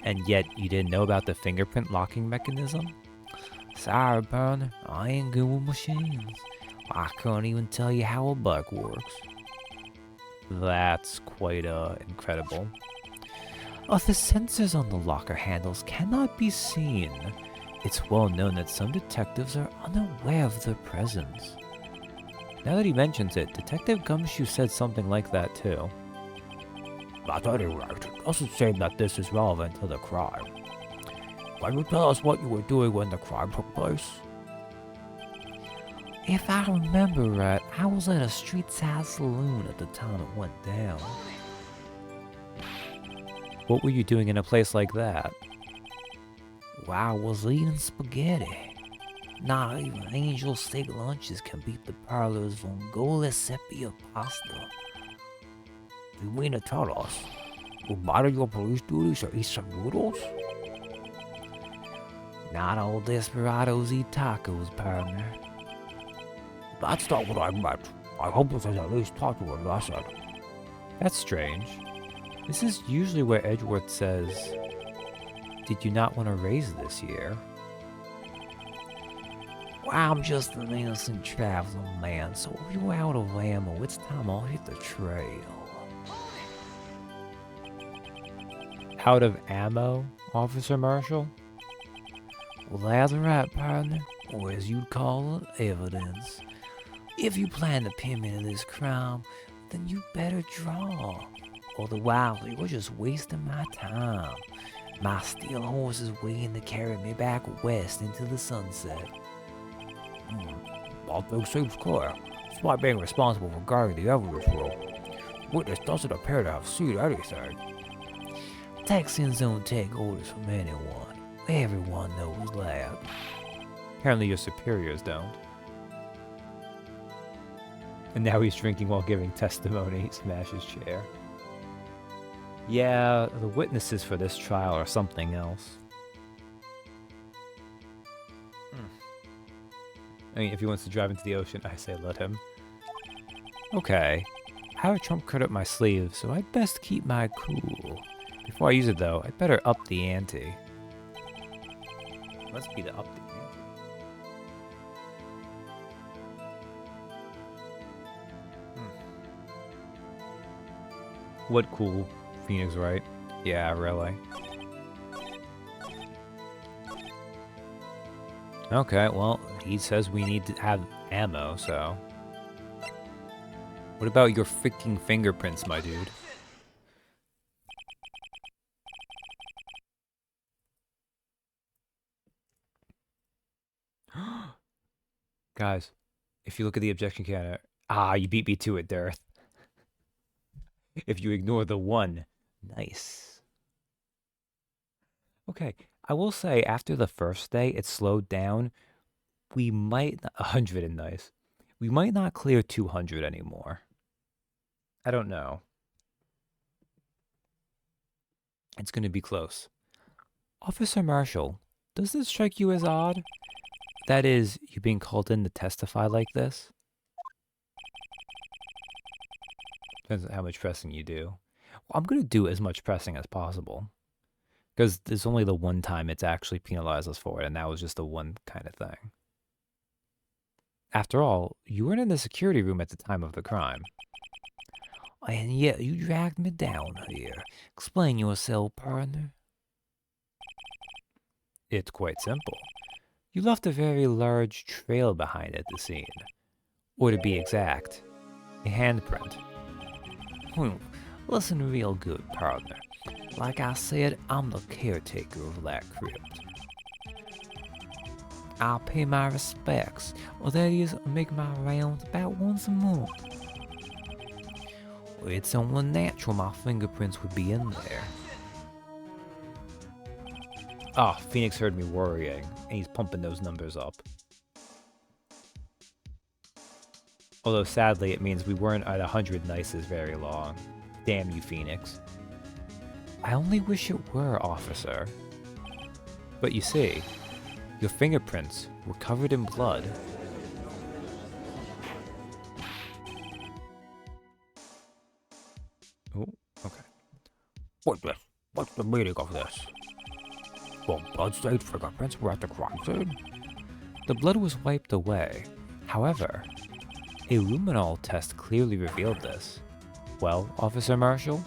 Speaker 1: And yet you didn't know about the fingerprint locking mechanism?
Speaker 2: Sorry, partner, I ain't good with machines. I can't even tell you how a bike works.
Speaker 1: That's quite incredible.
Speaker 2: The sensors on the locker handles cannot be seen. It's well known that some detectives are unaware of their presence.
Speaker 1: Now that he mentions it, Detective Gumshoe said something like that too.
Speaker 3: At any rate, it doesn't seem that this is relevant to the crime. Can you tell us what you were doing when the crime took place?
Speaker 2: If I remember right, I was at a street-side saloon at the time it went down.
Speaker 1: What were you doing in a place like that?
Speaker 2: Well, I was eating spaghetti. Not even angel steak lunches can beat the parlor's vongole sepia pasta.
Speaker 3: You mean to tell us? You minded your police duties to eat some noodles?
Speaker 2: Not all desperados eat tacos, partner.
Speaker 3: That's not what I meant. I hope this has at least taught you a lesson.
Speaker 1: That's strange. This is usually where Edgeworth says, "Did you not want to raise this year?"
Speaker 2: Well, I'm just an innocent traveling man, so if you're out of ammo, it's time I'll hit the trail.
Speaker 1: Out of ammo, Officer Marshall?
Speaker 2: Well, that's right, partner, or as you'd call it, evidence. If you plan to pin me to this crime, then you better draw. Otherwise, you're just wasting my time. My steel horse is waiting to carry me back west into the sunset.
Speaker 3: One thing seems clear. Despite being responsible for guarding the evidence room, witness doesn't appear to have seen anything.
Speaker 2: Texans don't take orders from anyone. Everyone knows that.
Speaker 1: Apparently your superiors don't. And now he's drinking while giving testimony. He smashes his chair. Yeah, the witnesses for this trial are something else. I mean, if he wants to drive into the ocean, I say let him. Okay, I have a trump card up my sleeve, so I'd best keep my cool. Before I use it though, I'd better up the ante. Must be to up the ante. What cool, Phoenix, right? Yeah, really. Okay, well, he says we need to have ammo, so... What about your freaking fingerprints, my dude? Guys, if you look at the objection counter... Ah, you beat me to it, Darth. If you ignore the 1. Nice. Okay, I will say, after the first day, it slowed down. We might... 100 and nice. We might not clear 200 anymore. I don't know. It's going to be close. Officer Marshall, does this strike you as odd? That is, you being called in to testify like this? Depends on how much pressing you do. Well, I'm going to do as much pressing as possible. Because there's only the one time it's actually penalized us for it, and that was just the one kind of thing. After all, you weren't in the security room at the time of the crime.
Speaker 2: And yet you dragged me down here. Explain yourself, partner.
Speaker 1: It's quite simple. You left a very large trail behind at the scene. Or to be exact, a handprint.
Speaker 2: Listen real good, partner. Like I said, I'm the caretaker of that crypt. I'll pay my respects, or that is, make my rounds about once a month. It's only natural my fingerprints would be in there.
Speaker 1: Ah, Phoenix heard me worrying, and he's pumping those numbers up. Although sadly, it means we weren't at 100 nices very long. Damn you, Phoenix. I only wish it were, officer. But you see, your fingerprints were covered in blood. Oh, okay.
Speaker 3: What's the meaning of this? Well, bloodstained fingerprints were at the crime scene?
Speaker 1: The blood was wiped away. However, a luminol test clearly revealed this. Well, Officer Marshall?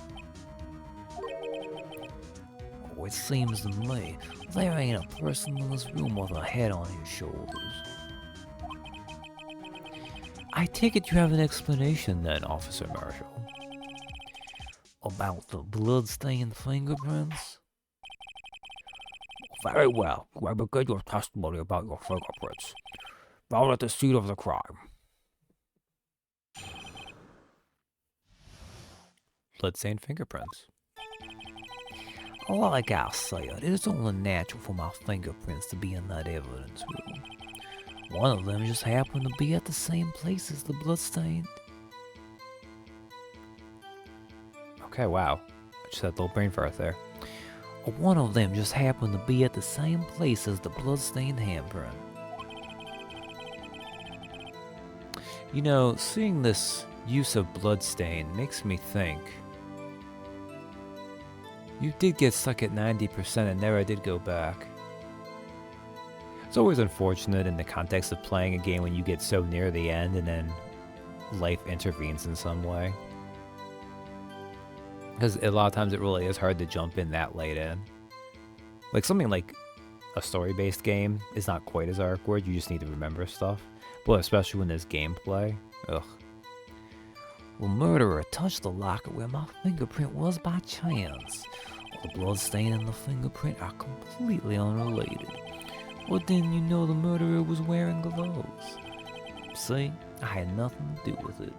Speaker 2: Oh, it seems to me there ain't a person in this room with a head on his shoulders.
Speaker 1: I take it you have an explanation then, Officer Marshall.
Speaker 2: About the blood-stained fingerprints?
Speaker 3: Very well. I begin your testimony about your fingerprints found at the scene of the crime.
Speaker 1: Bloodstained fingerprints.
Speaker 2: Like I said, it's only natural for my fingerprints to be in that evidence room. One of them just happened to be at the same place as the bloodstain.
Speaker 1: Okay, wow. I just had a little brain fart there.
Speaker 2: One of them just happened to be at the same place as the bloodstained handprint.
Speaker 1: You know, seeing this use of bloodstain makes me think. You did get stuck at 90% and never did go back. It's always unfortunate in the context of playing a game when you get so near the end and then life intervenes in some way. Because a lot of times it really is hard to jump in that late in. Like something like a story-based game is not quite as awkward, you just need to remember stuff. But especially when there's gameplay, ugh.
Speaker 2: The murderer touched the locker where my fingerprint was by chance. The bloodstain and the fingerprint are completely unrelated. But then you know the murderer was wearing gloves. See, I had nothing to do with it.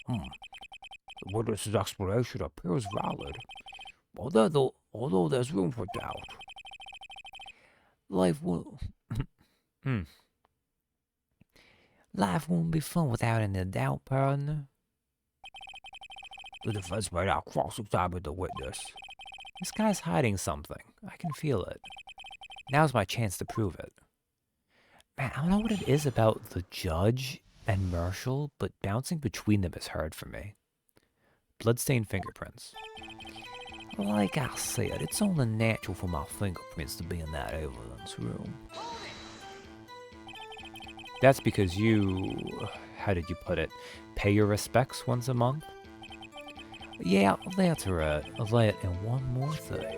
Speaker 3: The witness's explanation appears valid, although there's room for doubt.
Speaker 2: Life will... Life won't be fun without any doubt, partner.
Speaker 3: The defense may now cross-examine the witness.
Speaker 1: This guy's hiding something. I can feel it. Now's my chance to prove it. Man, I don't know what it is about the judge and Marshall, but bouncing between them is hard for me. Bloodstained fingerprints.
Speaker 2: Like I said, it's only natural for my fingerprints to be in that evidence room.
Speaker 1: That's because you, how did you put it, pay your respects once a month?
Speaker 2: Yeah, that's right. That and one more thing.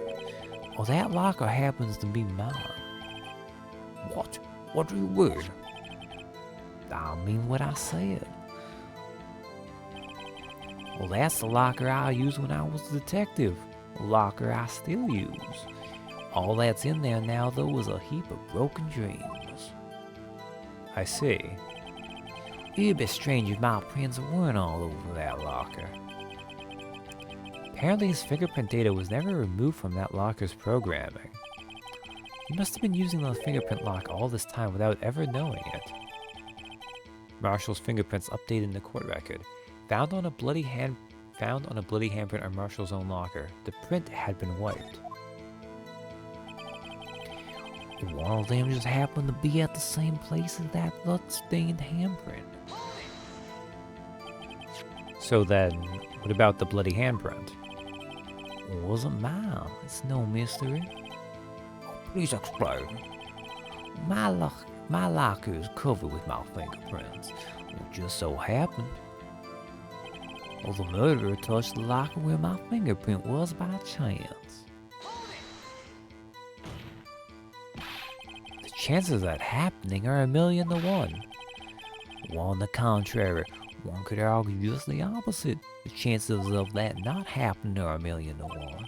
Speaker 2: Well, that locker happens to be mine.
Speaker 3: What? What do you mean?
Speaker 2: I mean what I said. Well, that's the locker I used when I was a detective. A locker I still use. All that's in there now, though, is a heap of broken dreams.
Speaker 1: I see.
Speaker 2: It'd be strange if my prints weren't all over that locker.
Speaker 1: Apparently his fingerprint data was never removed from that locker's programming. He must have been using the fingerprint lock all this time without ever knowing it. Marshall's fingerprints updated in the court record. Found on a bloody handprint on Marshall's own locker. The print had been wiped.
Speaker 2: One of them just happened to be at the same place as that blood-stained handprint.
Speaker 1: So then, what about the bloody handprint?
Speaker 2: It wasn't mine. It's no mystery.
Speaker 3: Please explain.
Speaker 2: My locker is covered with my fingerprints. It just so happened. Well, the murderer touched the locker where my fingerprint was by chance.
Speaker 1: The chances of that happening are 1,000,000 to 1.
Speaker 2: On the contrary, one could argue just the opposite. The chances of that not happening are 1,000,000 to 1.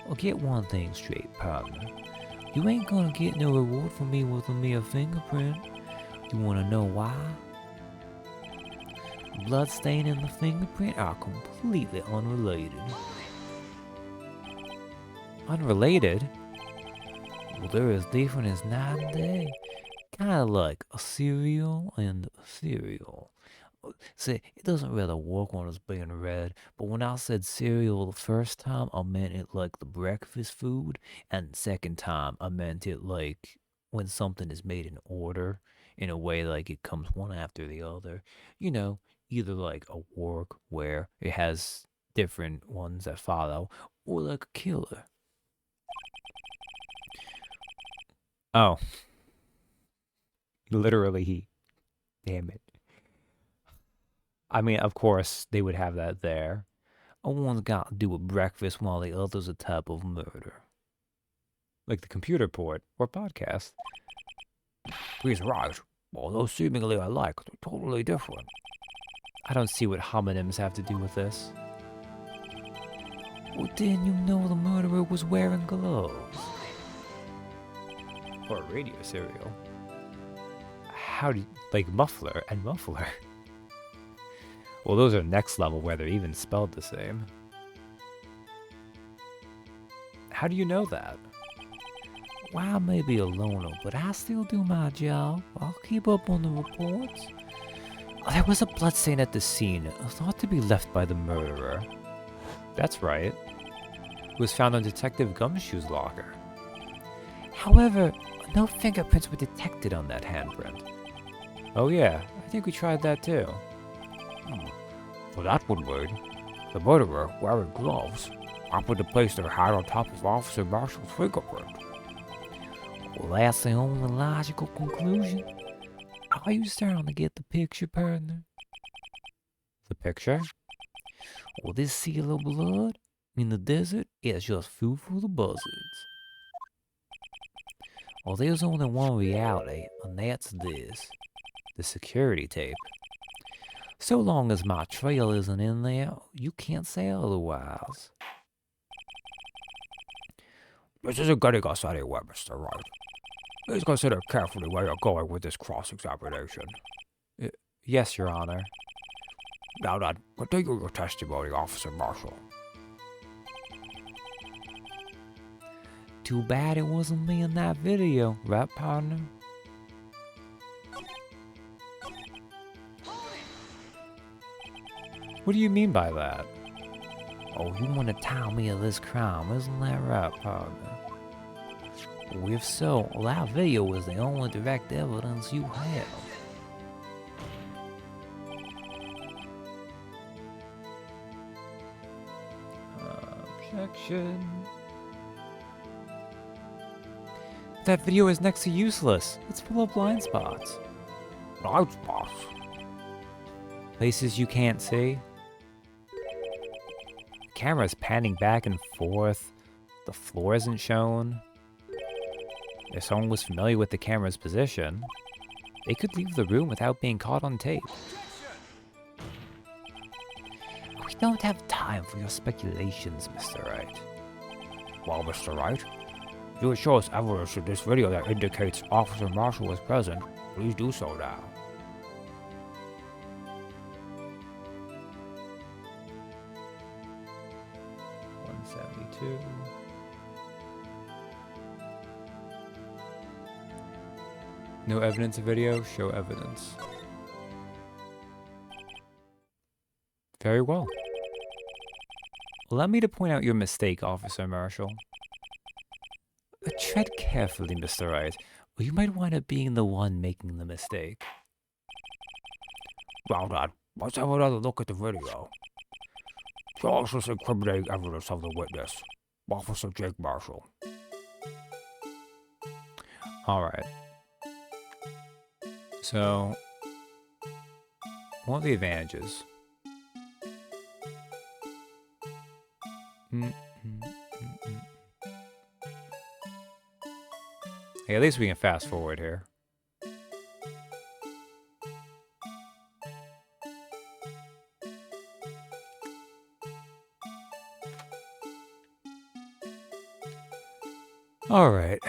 Speaker 2: Well, get one thing straight, partner. You ain't gonna get no reward from me with a mere fingerprint. You wanna know why? Bloodstain and the fingerprint are completely unrelated. Unrelated? Well, they're as different as night and day. Kinda like a cereal and a cereal. See, it doesn't really work when it's being read, but when I said cereal the first time, I meant it like the breakfast food, and the second time, I meant it like when something is made in order, in a way like it comes one after the other. You know, either like a work where it has different ones that follow, or like a killer. Oh, literally, damn it. I mean, of course, they would have that there. One's got to do with breakfast while the other's a type of murder. Like the computer port or podcast.
Speaker 3: He's right. Although seemingly alike, they're totally different.
Speaker 2: I don't see what homonyms have to do with this. Well, didn't you know the murderer was wearing gloves? Or a radio serial. How do you, like muffler and muffler? Well, those are next level where they're even spelled the same. How do you know that? Well, I may be a loner, but I still do my job. I'll keep up on the reports. There was a bloodstain at the scene, thought to be left by the murderer. That's right. It was found on Detective Gumshoe's locker. However, no fingerprints were detected on that handprint. Oh yeah, I think we tried that too.
Speaker 3: So that would mean the murderer, wearing gloves, happened to place their hat on top of Officer Marshall's fingerprint.
Speaker 2: Well, that's the only logical conclusion. Are you starting to get the picture, partner? The picture? Well, this seal of blood in the desert is just food for the buzzards. Well, there's only one reality, and that's this. The security tape. So long as my trail isn't in there, you can't say otherwise.
Speaker 3: This isn't getting us anywhere, Mr. Wright. Please consider carefully where you're going with this cross-examination.
Speaker 2: Yes, Your Honor.
Speaker 3: Now then, continue your testimony, Officer Marshall.
Speaker 2: Too bad it wasn't me in that video, right, partner? What do you mean by that? Oh, you want to tie me to this crime, isn't that right, partner? Well, if so, that video is the only direct evidence you have. Objection. That video is next to useless. It's full of blind spots.
Speaker 3: Blind spots?
Speaker 2: Places you can't see. Camera's panning back and forth. The floor isn't shown. If someone was familiar with the camera's position, they could leave the room without being caught on tape. We don't have time for your speculations, Mr. Wright.
Speaker 3: Well, Mr. Wright, if you would show us evidence in this video that indicates Officer Marshall was present, please do so now.
Speaker 2: No evidence of video, show evidence. Very well. Allow me to point out your mistake, Officer Marshall. Tread carefully, Mr. Wright, or you might wind up being the one making the mistake.
Speaker 3: Well then, let's have another look at the video. Show us this incriminating evidence of the witness, Officer Jake Marshall.
Speaker 2: Alright. So, one of the advantages. Hey, at least we can fast forward here. Alright.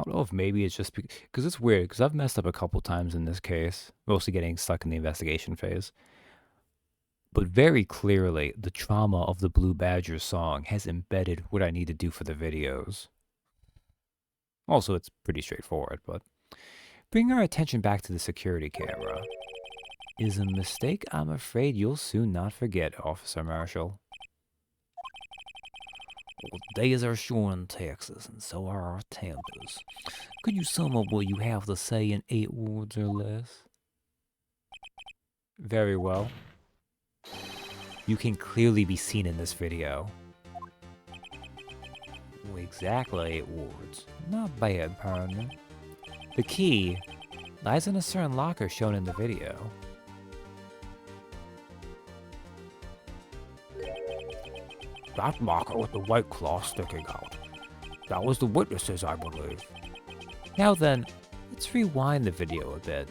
Speaker 1: don't know if maybe it's just because it's weird, because I've messed up a couple times in this case, mostly getting stuck in the investigation phase. But very clearly, the trauma of the Blue Badger song has embedded what I need to do for the videos. Also, it's pretty straightforward, but bring our attention back to the security camera. Is a mistake I'm afraid you'll soon not forget, Officer Marshall.
Speaker 3: Well, days are short in Texas, and so are our tempers. Could you sum up what you have to say in 8 words or less?
Speaker 1: Very well. You can clearly be seen in this video.
Speaker 3: Exactly 8 words. Not bad, partner.
Speaker 1: The key lies in a certain locker shown in the video.
Speaker 3: That locker with the white cloth sticking out. That was the witnesses, I believe.
Speaker 1: Now then, let's rewind the video a bit.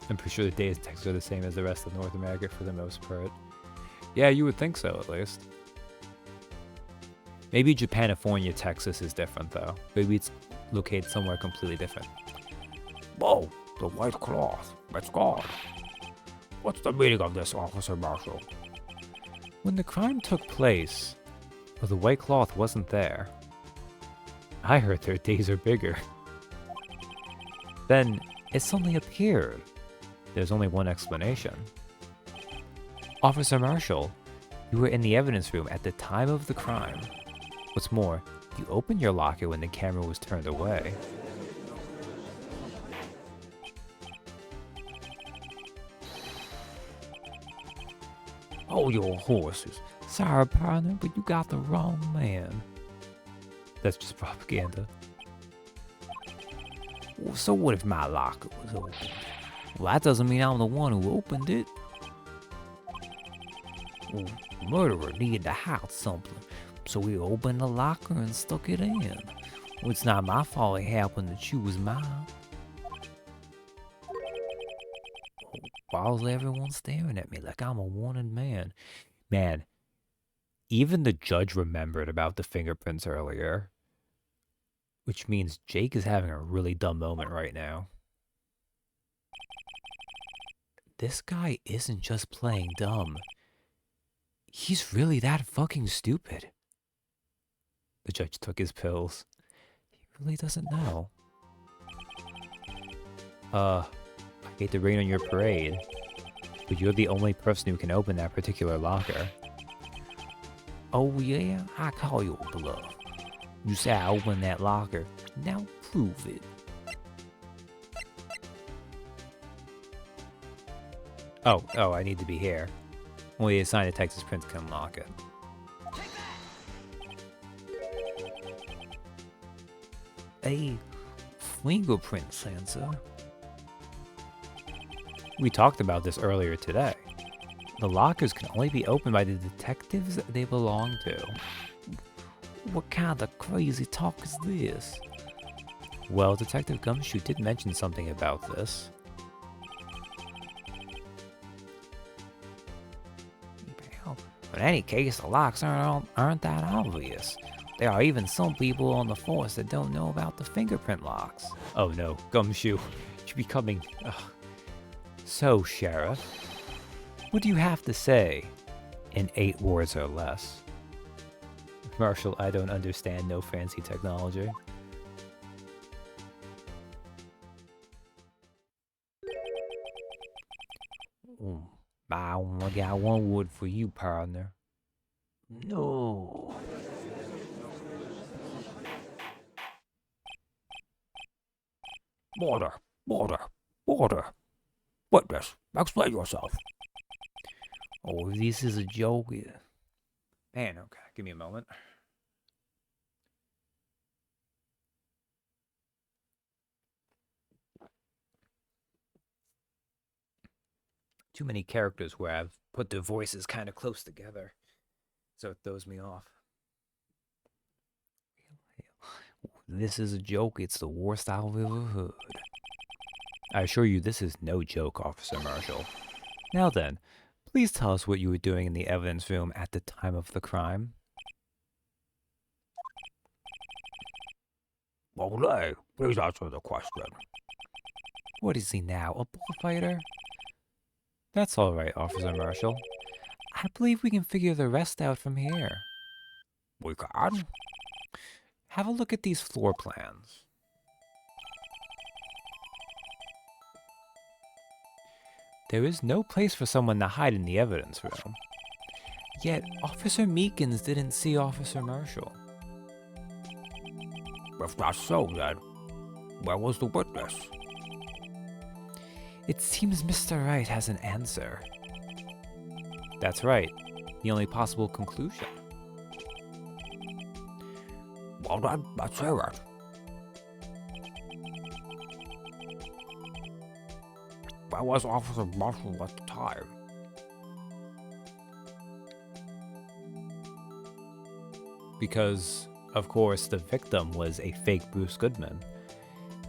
Speaker 1: I'm pretty sure the days in Texas are the same as the rest of North America for the most part. Yeah, you would think so, at least. Maybe Japanifornia, Texas is different, though. Maybe it's located somewhere completely different.
Speaker 3: Whoa, the white cloth. It's gone. What's the meaning of this, Officer Marshall?
Speaker 1: When the crime took place, the white cloth wasn't there. I heard their days are bigger. Then it suddenly appeared. There's only one explanation. Officer Marshall, you were in the evidence room at the time of the crime. What's more, you opened your locker when the camera was turned away.
Speaker 3: Oh, your horses.
Speaker 1: Sorry, partner, but you got the wrong man. That's just propaganda.
Speaker 3: Well, so what if my locker was open?
Speaker 1: Well, that doesn't mean I'm the one who opened it.
Speaker 3: Well, the murderer needed to hide something, so he opened the locker and stuck it in.
Speaker 1: Well, it's not my fault it happened to choose mine.
Speaker 3: Why was everyone staring at me like I'm a wanted man?
Speaker 1: Man, even the judge remembered about the fingerprints earlier. Which means Jake is having a really dumb moment right now. This guy isn't just playing dumb. He's really that fucking stupid. The judge took his pills. He really doesn't know. I hate to rain on your parade, but you're the only person who can open that particular locker.
Speaker 3: Oh yeah? I call your bluff. You say I opened that locker. Now prove it.
Speaker 1: Oh, I need to be here. Only assigned to Texas Prince can unlock it.
Speaker 3: A fingerprint sensor.
Speaker 1: We talked about this earlier today. The lockers can only be opened by the detectives they belong to.
Speaker 3: What kind of crazy talk is this?
Speaker 1: Well, Detective Gumshoe did mention something about this.
Speaker 3: In any case, the locks aren't that obvious. There are even some people on the force that don't know about the fingerprint locks.
Speaker 1: Oh no, Gumshoe, you're becoming... So, Sheriff, what do you have to say in 8 words or less? Marshall, I don't understand no fancy technology.
Speaker 3: I only got 1 word for you, partner.
Speaker 1: No.
Speaker 3: Border. Witness, explain yourself.
Speaker 1: Oh, this is a joke. Man, okay, give me a moment. Too many characters where I've put their voices kind of close together, so it throws me off.
Speaker 3: This is a joke. It's the worst I've ever heard.
Speaker 1: I assure you this is no joke, Officer Marshall. Now then, please tell us what you were doing in the evidence room at the time of the crime.
Speaker 3: Olay, please answer the question.
Speaker 2: What is he now, a bullfighter?
Speaker 1: That's all right, Officer Marshall.
Speaker 2: I believe we can figure the rest out from here.
Speaker 3: We can?
Speaker 1: Have a look at these floor plans. There is no place for someone to hide in the evidence room. Yet, Officer Meekins didn't see Officer Marshall.
Speaker 3: If that's so, then where was the witness?
Speaker 2: It seems Mr. Wright has an answer.
Speaker 1: That's right. The only possible conclusion.
Speaker 3: Well then, let's hear it. Where was Officer Marshall at the time?
Speaker 1: Because, of course, the victim was a fake Bruce Goodman.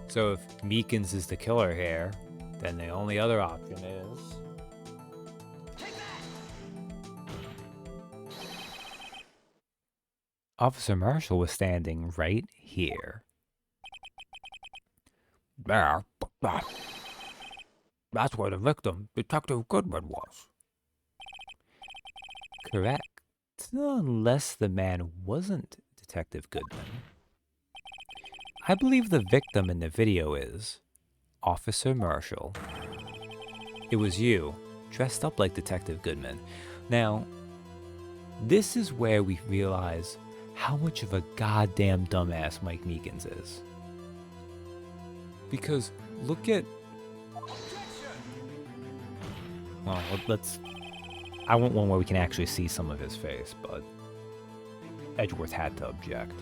Speaker 1: So if Meekins is the killer here, then the only other option is... Officer Marshall was standing right here.
Speaker 3: There, but that's where the victim, Detective Goodman, was.
Speaker 1: Correct. Unless the man wasn't Detective Goodman. I believe the victim in the video is Officer Marshall. It was you, dressed up like Detective Goodman. Now, this is where we realize how much of a goddamn dumbass Mike Meekins is. Because look at... Well, let's... I want one where we can actually see some of his face, but Edgeworth had to object.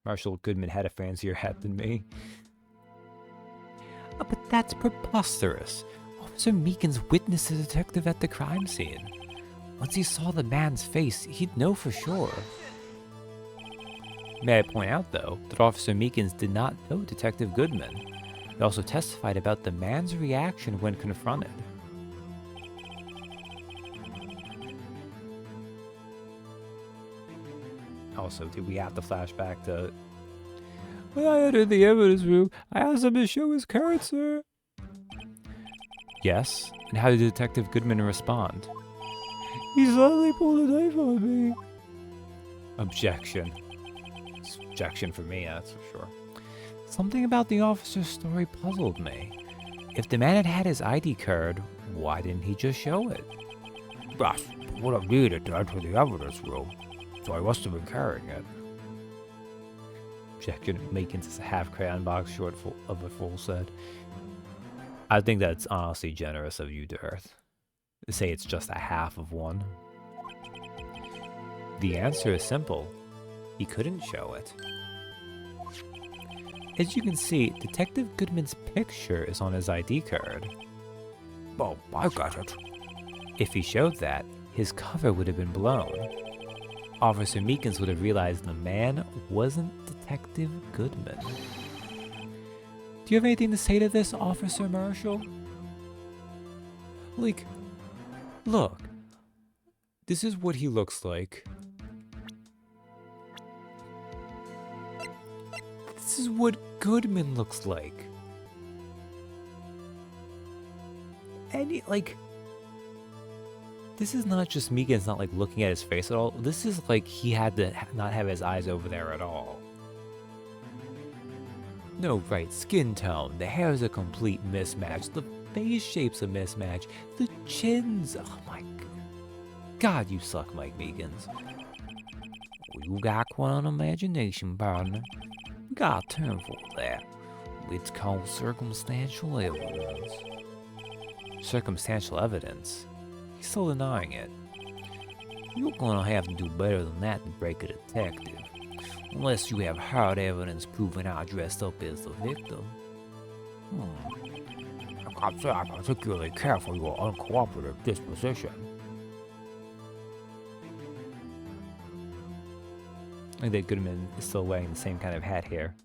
Speaker 1: Marshall Goodman had a fancier hat than me. But that's preposterous. Officer Meekins witnessed the detective at the crime scene. Once he saw the man's face, he'd know for sure. May I point out, though, that Officer Meekins did not know Detective Goodman. He also testified about the man's reaction when confronted. Also, did we have to flash back to... When I entered the evidence room, I asked him to show his card, sir. Yes, and how did Detective Goodman respond? He suddenly pulled a knife on me. Objection. It's objection for me, that's for sure. Something about the officer's story puzzled me. If the man had had his ID card, why didn't he just show it?
Speaker 3: Yes, would have needed to enter the evidence room, so I must have been carrying it.
Speaker 1: Objection. Meekins is a half crayon box short of a full set. I think that's honestly generous of you, Darth. To say it's just a half of one. The answer is simple. He couldn't show it. As you can see, Detective Goodman's picture is on his ID card.
Speaker 3: Oh, I got it.
Speaker 1: If he showed that, his cover would have been blown. Officer Meekins would have realized the man wasn't Detective Goodman. Do you have anything to say to this, Officer Marshall? Like, look. This is what he looks like. This is what Goodman looks like. And, like... This is not just Meekins not, like, looking at his face at all. This is like he had to not have his eyes over there at all. No right skin tone. The hair is a complete mismatch. The face shape's a mismatch. The chin's... Oh my God, you suck, Mike Meekins.
Speaker 2: You got quite an imagination, partner. We got a term for that. It's called circumstantial evidence.
Speaker 1: Circumstantial evidence? He's still denying it.
Speaker 2: You're gonna have to do better than that to break a detective. Unless you have hard evidence proving I dressed up as the victim.
Speaker 3: I can't say I'm particularly care for your uncooperative disposition.
Speaker 1: I think that Goodman is still wearing the same kind of hat here.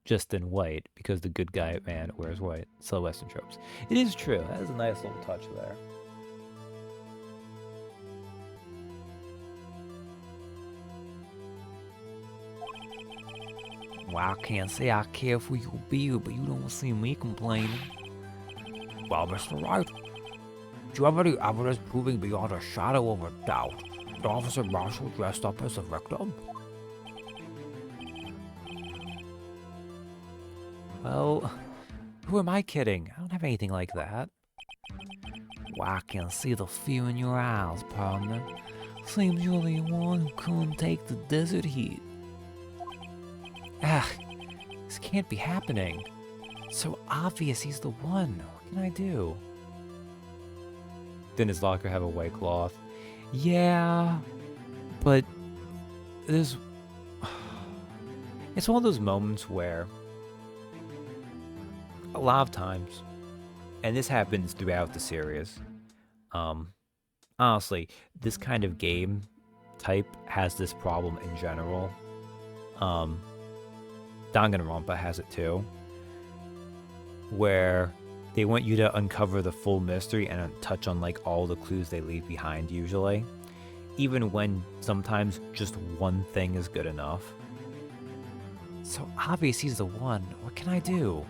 Speaker 1: Just in white, because the good guy man wears white. Still Western tropes. It is true. That is a nice little touch there.
Speaker 2: Well, I can't say I care for your beard, but you don't see me complaining.
Speaker 3: Well, Mr. Wright, do you have any evidence proving beyond a shadow of a doubt that Officer Marshall dressed up as the victim?
Speaker 2: Well, who am I kidding? I don't have anything like that. Well, I can see the fear in your eyes, partner. Seems you're the one who couldn't take the desert heat. Ah, this can't be happening. It's so obvious he's the one. What can I do?
Speaker 1: Didn't his locker have a white cloth?
Speaker 2: Yeah, but there's...
Speaker 1: It's one of those moments where a lot of times, and this happens throughout the series, honestly, this kind of game type has this problem in general. Danganronpa has it too, where they want you to uncover the full mystery and touch on like all the clues they leave behind usually, even when sometimes just one thing is good enough.
Speaker 2: So obvious he's the one. What can I do?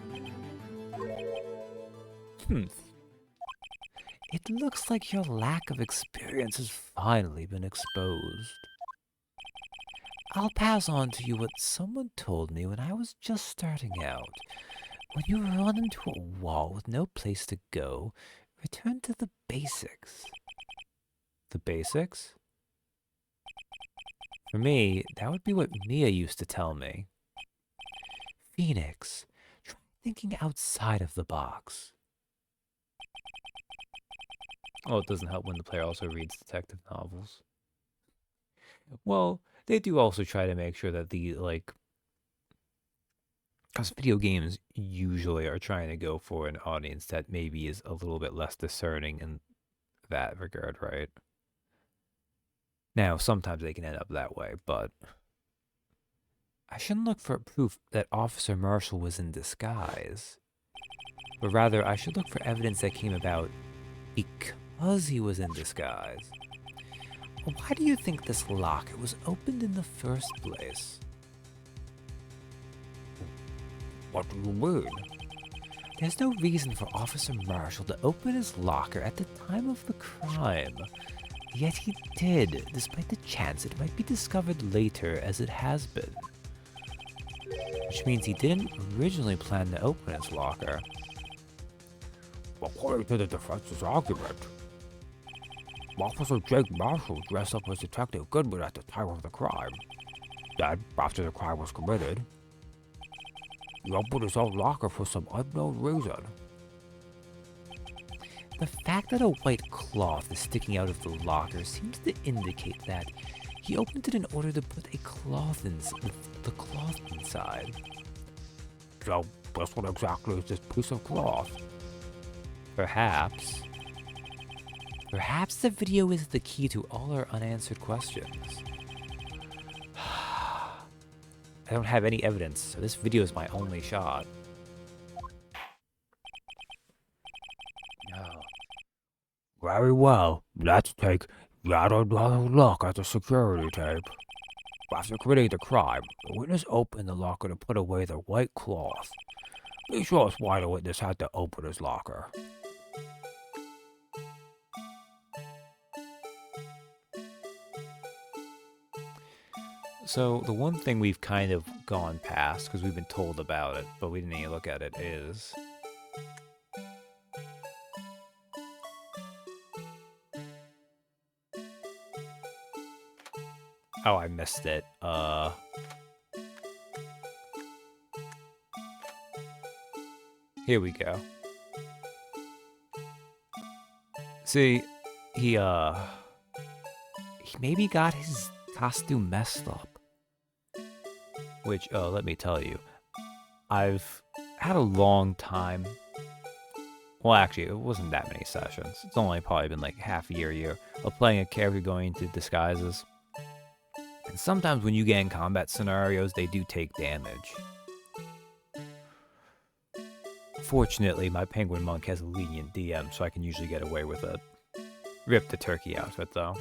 Speaker 2: It looks like your lack of experience has finally been exposed. I'll pass on to you what someone told me when I was just starting out. When you run into a wall with no place to go, return to the basics.
Speaker 1: The basics? For me, that would be what Mia used to tell me.
Speaker 2: Phoenix, try thinking outside of the box.
Speaker 1: Oh, it doesn't help when the player also reads detective novels. Well, they do also try to make sure that the, like... Because video games usually are trying to go for an audience that maybe is a little bit less discerning in that regard, right? Now, sometimes they can end up that way, but...
Speaker 2: I shouldn't look for proof that Officer Marshall was in disguise. But rather, I should look for evidence that came about because he was in disguise. Why do you think this locker was opened in the first place?
Speaker 3: What do you mean?
Speaker 2: There's no reason for Officer Marshall to open his locker at the time of the crime. Yet he did, despite the chance it might be discovered later as it has been. Which means he didn't originally plan to open his locker.
Speaker 3: According to the defense's argument, Officer Jake Marshall dressed up as Detective Goodman at the time of the crime. Then, after the crime was committed, he opened his own locker for some unknown reason.
Speaker 2: The fact that a white cloth is sticking out of the locker seems to indicate that he opened it in order to put a cloth with the cloth inside.
Speaker 3: So, this one exactly is this piece of cloth.
Speaker 2: Perhaps. Perhaps the video is the key to all our unanswered questions. I don't have any evidence, so this video is my only shot.
Speaker 3: No. Very well, let's take yet another look at the security tape. After committing the crime, the witness opened the locker to put away the white cloth. Please show us why the witness had to open his locker.
Speaker 1: So, the one thing we've kind of gone past, because we've been told about it, but we didn't even look at it, is... Oh, I missed it. Here we go. See, he
Speaker 2: maybe got his costume messed up.
Speaker 1: Which, let me tell you, I've had a long time. Well, actually, it wasn't that many sessions. It's only probably been like half a year of playing a character going into disguises. And sometimes when you get in combat scenarios, they do take damage. Fortunately, my penguin monk has a lenient DM, so I can usually get away with it. Rip the turkey outfit, though.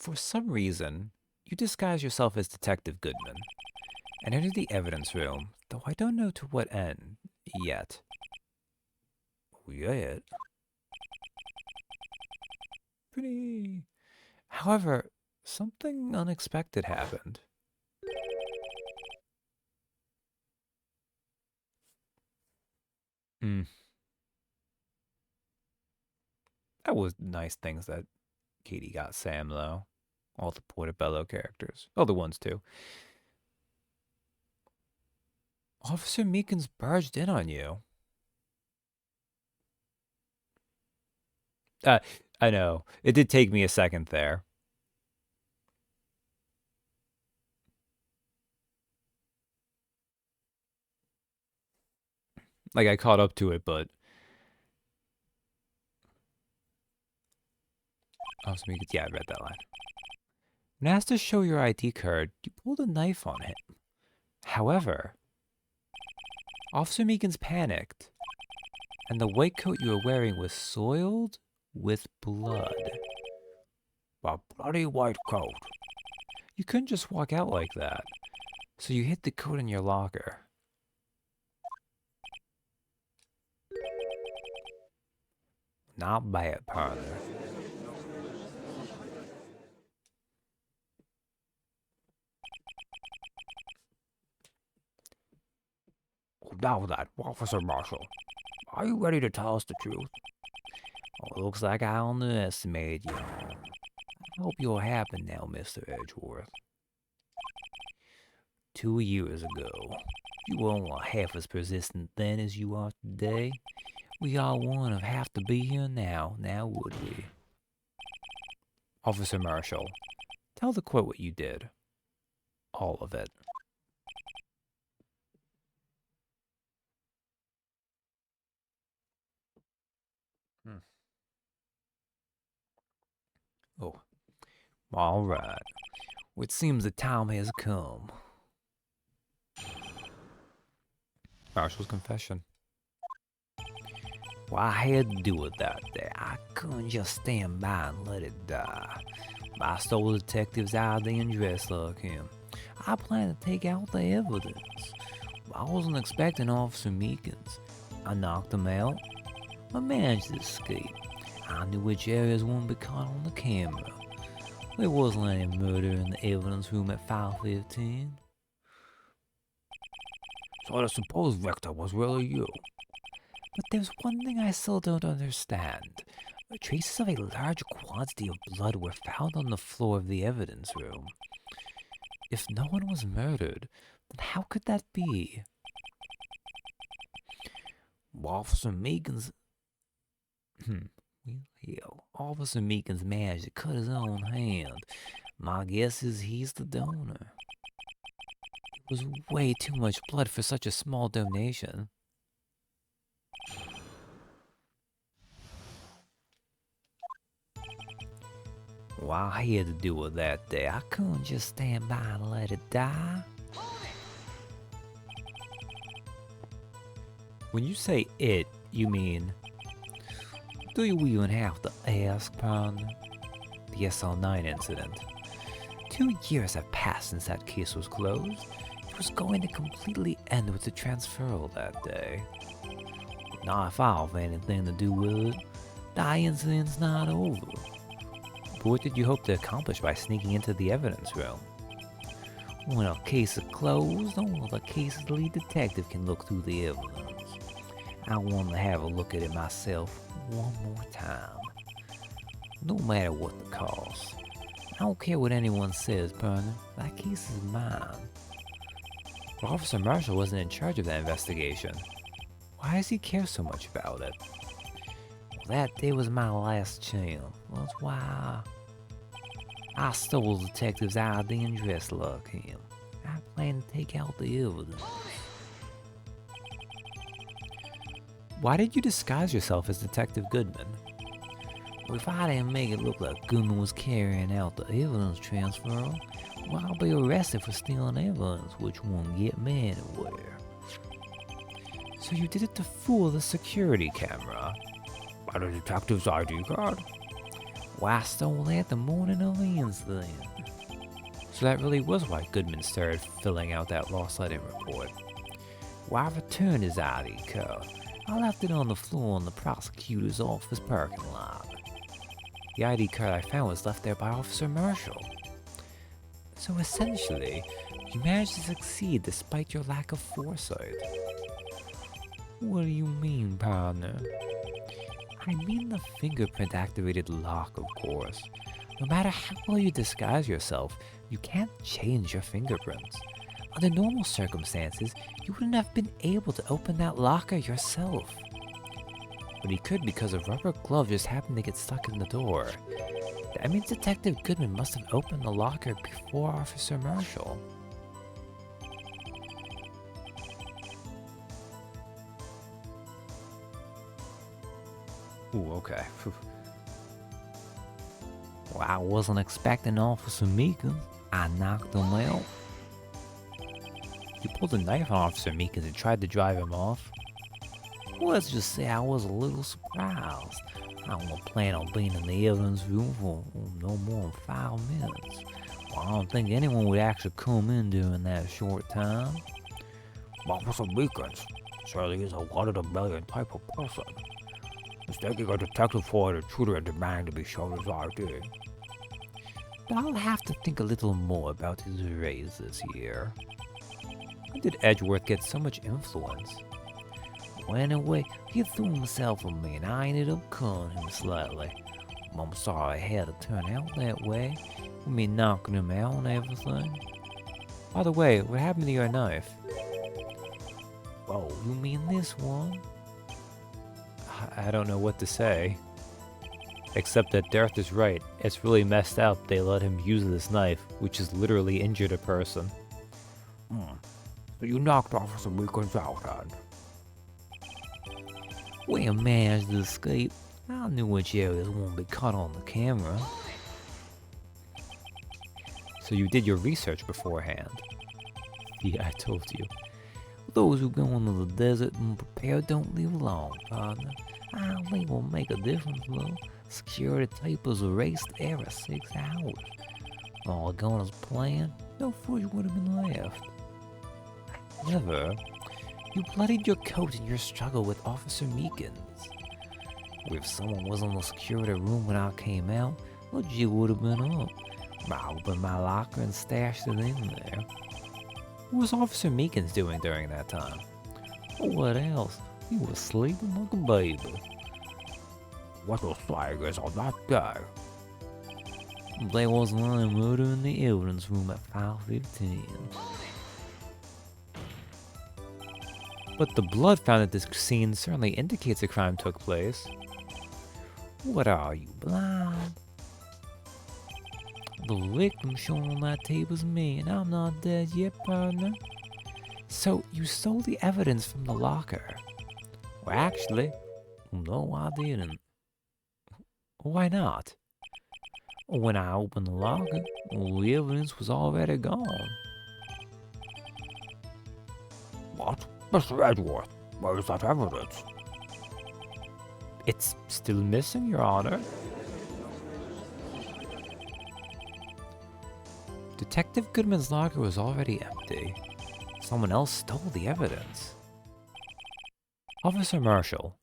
Speaker 1: For some reason, you disguise yourself as Detective Goodman and enter the evidence room, though I don't know to what end yet. Yet? Pretty. However, something unexpected happened. That was nice things that Katie got Sam, though. All the Portobello characters. Other ones, too. Officer Meekins barged in on you. I know. It did take me a second there. Like, I caught up to it, but... Officer Meekins, yeah, I read that line. When asked to show your ID card, you pulled a knife on him. However, Officer Meekins panicked, and the white coat you were wearing was soiled with blood.
Speaker 3: A bloody white coat.
Speaker 1: You couldn't just walk out like that, so you hid the coat in your locker. Not bad, partner.
Speaker 3: Now that, Officer Marshall, are you ready to tell us the truth?
Speaker 2: Oh, looks like I underestimated you. I hope you're happy now, Mr. Edgeworth. 2 years ago, you weren't half as persistent then as you are today. We all wouldn't have to be here now would we?
Speaker 1: Officer Marshall, tell the court what you did. All of it. Oh, all right. It seems the time has come. Marshall's confession.
Speaker 2: Well, I had to do it that day. I couldn't just stand by and let it die. I stole the detective's ID and dressed like him. I planned to take out the evidence. I wasn't expecting Officer Meekins. I knocked him out. I managed to escape. I knew which areas wouldn't be caught on the camera. There wasn't any murder in the evidence room at 5:15.
Speaker 3: So I suppose Victor was really you.
Speaker 2: But there's one thing I still don't understand. Traces of a large quantity of blood were found on the floor of the evidence room. If no one was murdered, then how could that be? Officer Meekins... Officer Meekins managed to cut his own hand. My guess is he's the donor. It was way too much blood for such a small donation. Well, I had to do it that day. I couldn't just stand by and let it die.
Speaker 1: When you say it, you mean...
Speaker 2: Do you even have to ask, partner? The SL9 incident. 2 years have passed since that case was closed. It was going to completely end with the transferal that day. Not if I have anything to do with it. The incident's not over.
Speaker 1: But what did you hope to accomplish by sneaking into the evidence room?
Speaker 2: When a case is closed, only the case's lead detective can look through the evidence. I wanted to have a look at it myself one more time. No matter what the cost. I don't care what anyone says, partner. That case is mine.
Speaker 1: But Officer Marshall wasn't in charge of that investigation. Why does he care so much about it?
Speaker 2: Well, that day was my last chance. That's why I stole the detective's ID and dressed like him. I planned to take out the evidence.
Speaker 1: Why did you disguise yourself as Detective Goodman?
Speaker 2: If I didn't make it look like Goodman was carrying out the evidence transfer, well, I'll be arrested for stealing evidence, which won't get me anywhere.
Speaker 1: So you did it to fool the security camera?
Speaker 3: By the detective's ID card?
Speaker 2: Why, I stole that the morning of the incident.
Speaker 1: So that really was why Goodman started filling out that lost item report.
Speaker 2: Why, I returned his ID card. I left it on the floor in the prosecutor's office parking lot.
Speaker 1: The ID card I found was left there by Officer Marshall.
Speaker 2: So essentially, you managed to succeed despite your lack of foresight.
Speaker 4: What do you mean, partner?
Speaker 2: I mean the fingerprint-activated lock, of course. No matter how well you disguise yourself, you can't change your fingerprints. Under normal circumstances, you wouldn't have been able to open that locker yourself.
Speaker 1: But he could because a rubber glove just happened to get stuck in the door.
Speaker 2: That means Detective Goodman must have opened the locker before Officer Marshall.
Speaker 1: Ooh, okay.
Speaker 2: Well, I wasn't expecting Officer Meekins. I knocked him out.
Speaker 1: You pulled a knife on Officer Meekins and tried to drive him off.
Speaker 2: Let's just say I was a little surprised. I don't plan on being in the evidence room for no more than 5 minutes. Well, I don't think anyone would actually come in during that short time.
Speaker 3: Officer Meekins certainly is a one-in-a-million type of person. Mistaking a detective for an intruder and demanding to be shown his ID.
Speaker 2: But I'll have to think a little more about his raise this year.
Speaker 1: When did Edgeworth get so much influence?
Speaker 2: Well, anyway, he threw himself on me and I ended up cutting him slightly. I'm sorry it had to turn out that way, with me knocking him out and everything.
Speaker 1: By the way, what happened to your knife?
Speaker 2: Oh, you mean this one?
Speaker 1: I don't know what to say. Except that Darth is right. It's really messed up they let him use this knife, which has literally injured a person.
Speaker 3: So you knocked Officer Meekins out, then?
Speaker 2: We managed to escape. I knew which areas won't be caught on the camera.
Speaker 1: So you did your research beforehand.
Speaker 2: Yeah, I told you. Those who go into the desert and prepare don't leave alone, partner. I don't think will make a difference, though. Security tape was erased every 6 hours. All going as planned, no footage would have been left.
Speaker 1: However,
Speaker 2: you bloodied your coat in your struggle with Officer Meekins. If someone was in the security room when I came out, the jig would have been up. I opened my locker and stashed it in there.
Speaker 1: what was Officer Meekins doing during that time?
Speaker 2: What else? He was sleeping like a baby.
Speaker 3: What the flag is on that day?
Speaker 2: There was an murder in the evidence room at 5:15.
Speaker 1: But the blood found at this scene certainly indicates a crime took place.
Speaker 2: What are you, blind? The victim shown on that tape is me, and I'm not dead yet, partner.
Speaker 1: So you stole the evidence from the locker?
Speaker 2: Well, actually, no, I didn't.
Speaker 1: Why not?
Speaker 2: When I opened the locker, the evidence was already gone.
Speaker 3: What? Mr. Edgeworth, where is that evidence?
Speaker 1: It's still missing, Your Honor. Detective Goodman's locker was already empty. Someone else stole the evidence. Officer Marshall,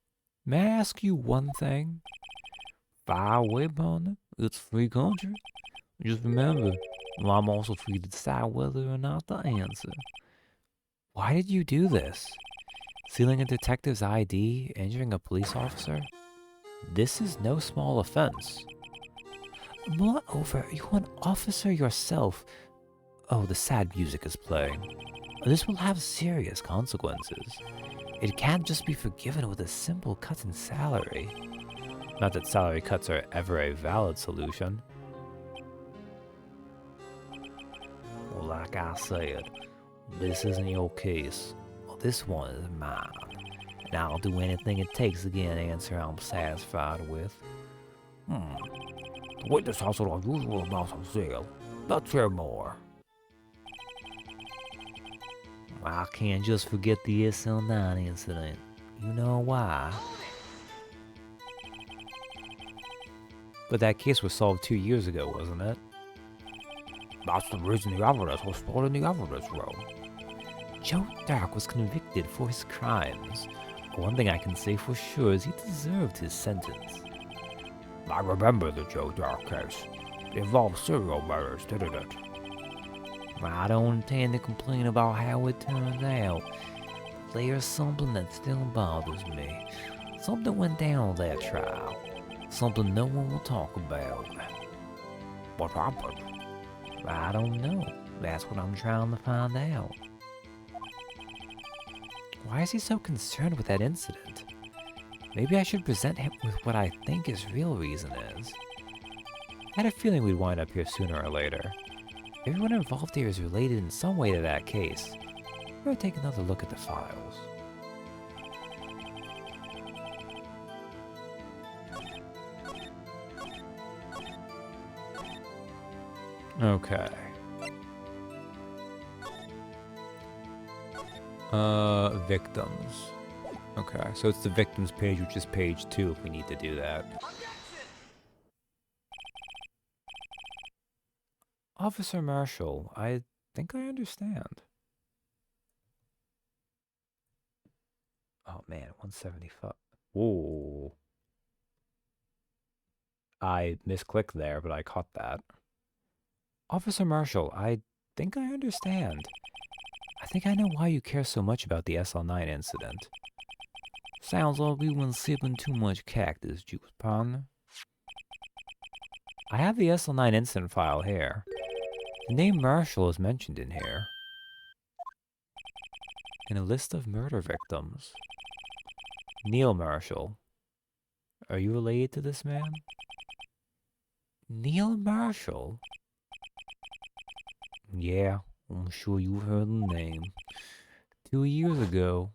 Speaker 1: may I ask you one thing?
Speaker 2: Fire away, partner. It's free country. Just remember, I'm also free to decide whether or not to answer.
Speaker 1: Why did you do this? Stealing a detective's ID, injuring a police officer? This is no small offense. Moreover, you're an officer yourself. Oh, the sad music is playing. This will have serious consequences. It can't just be forgiven with a simple cut in salary. Not that salary cuts are ever a valid solution.
Speaker 2: Well, like I said, this isn't your case. Well, this one is mine. And I'll do anything it takes to get an answer I'm satisfied with.
Speaker 3: The witness has an unusual amount of zeal. Let's hear more.
Speaker 2: I can't just forget the SL9 incident. You know why?
Speaker 1: But that case was solved 2 years ago, wasn't it?
Speaker 3: That's the reason the evidence was stored in the evidence room.
Speaker 2: Joe Dark was convicted for his crimes. One thing I can say for sure is he deserved his sentence.
Speaker 3: I remember the Joe Dark case. It involved serial murders, didn't it?
Speaker 2: I don't intend to complain about how it turned out. There's something that still bothers me. Something went down at that trial. Something no one will talk about.
Speaker 3: What happened?
Speaker 2: I don't know. That's what I'm trying to find out. Why is he so concerned with that incident? Maybe I should present him with what I think his real reason is.
Speaker 1: I had a feeling we'd wind up here sooner or later. Everyone involved here is related in some way to that case. Better take another look at the files. Okay. Victims. Okay, so it's the victims page, which is page 2 if we need to do that. Officer Marshall, I think I understand. Oh man, 175. Whoa. I misclicked there, but I caught that. Officer Marshall, I think I understand. I think I know why you care so much about the SL9 incident.
Speaker 2: Sounds like we been sipping too much cactus juice, partner.
Speaker 1: I have the SL9 incident file here. The name Marshall is mentioned in here. In a list of murder victims. Neil Marshall. Are you related to this man?
Speaker 2: Neil Marshall?
Speaker 1: Yeah, I'm sure you've heard the name. 2 years ago,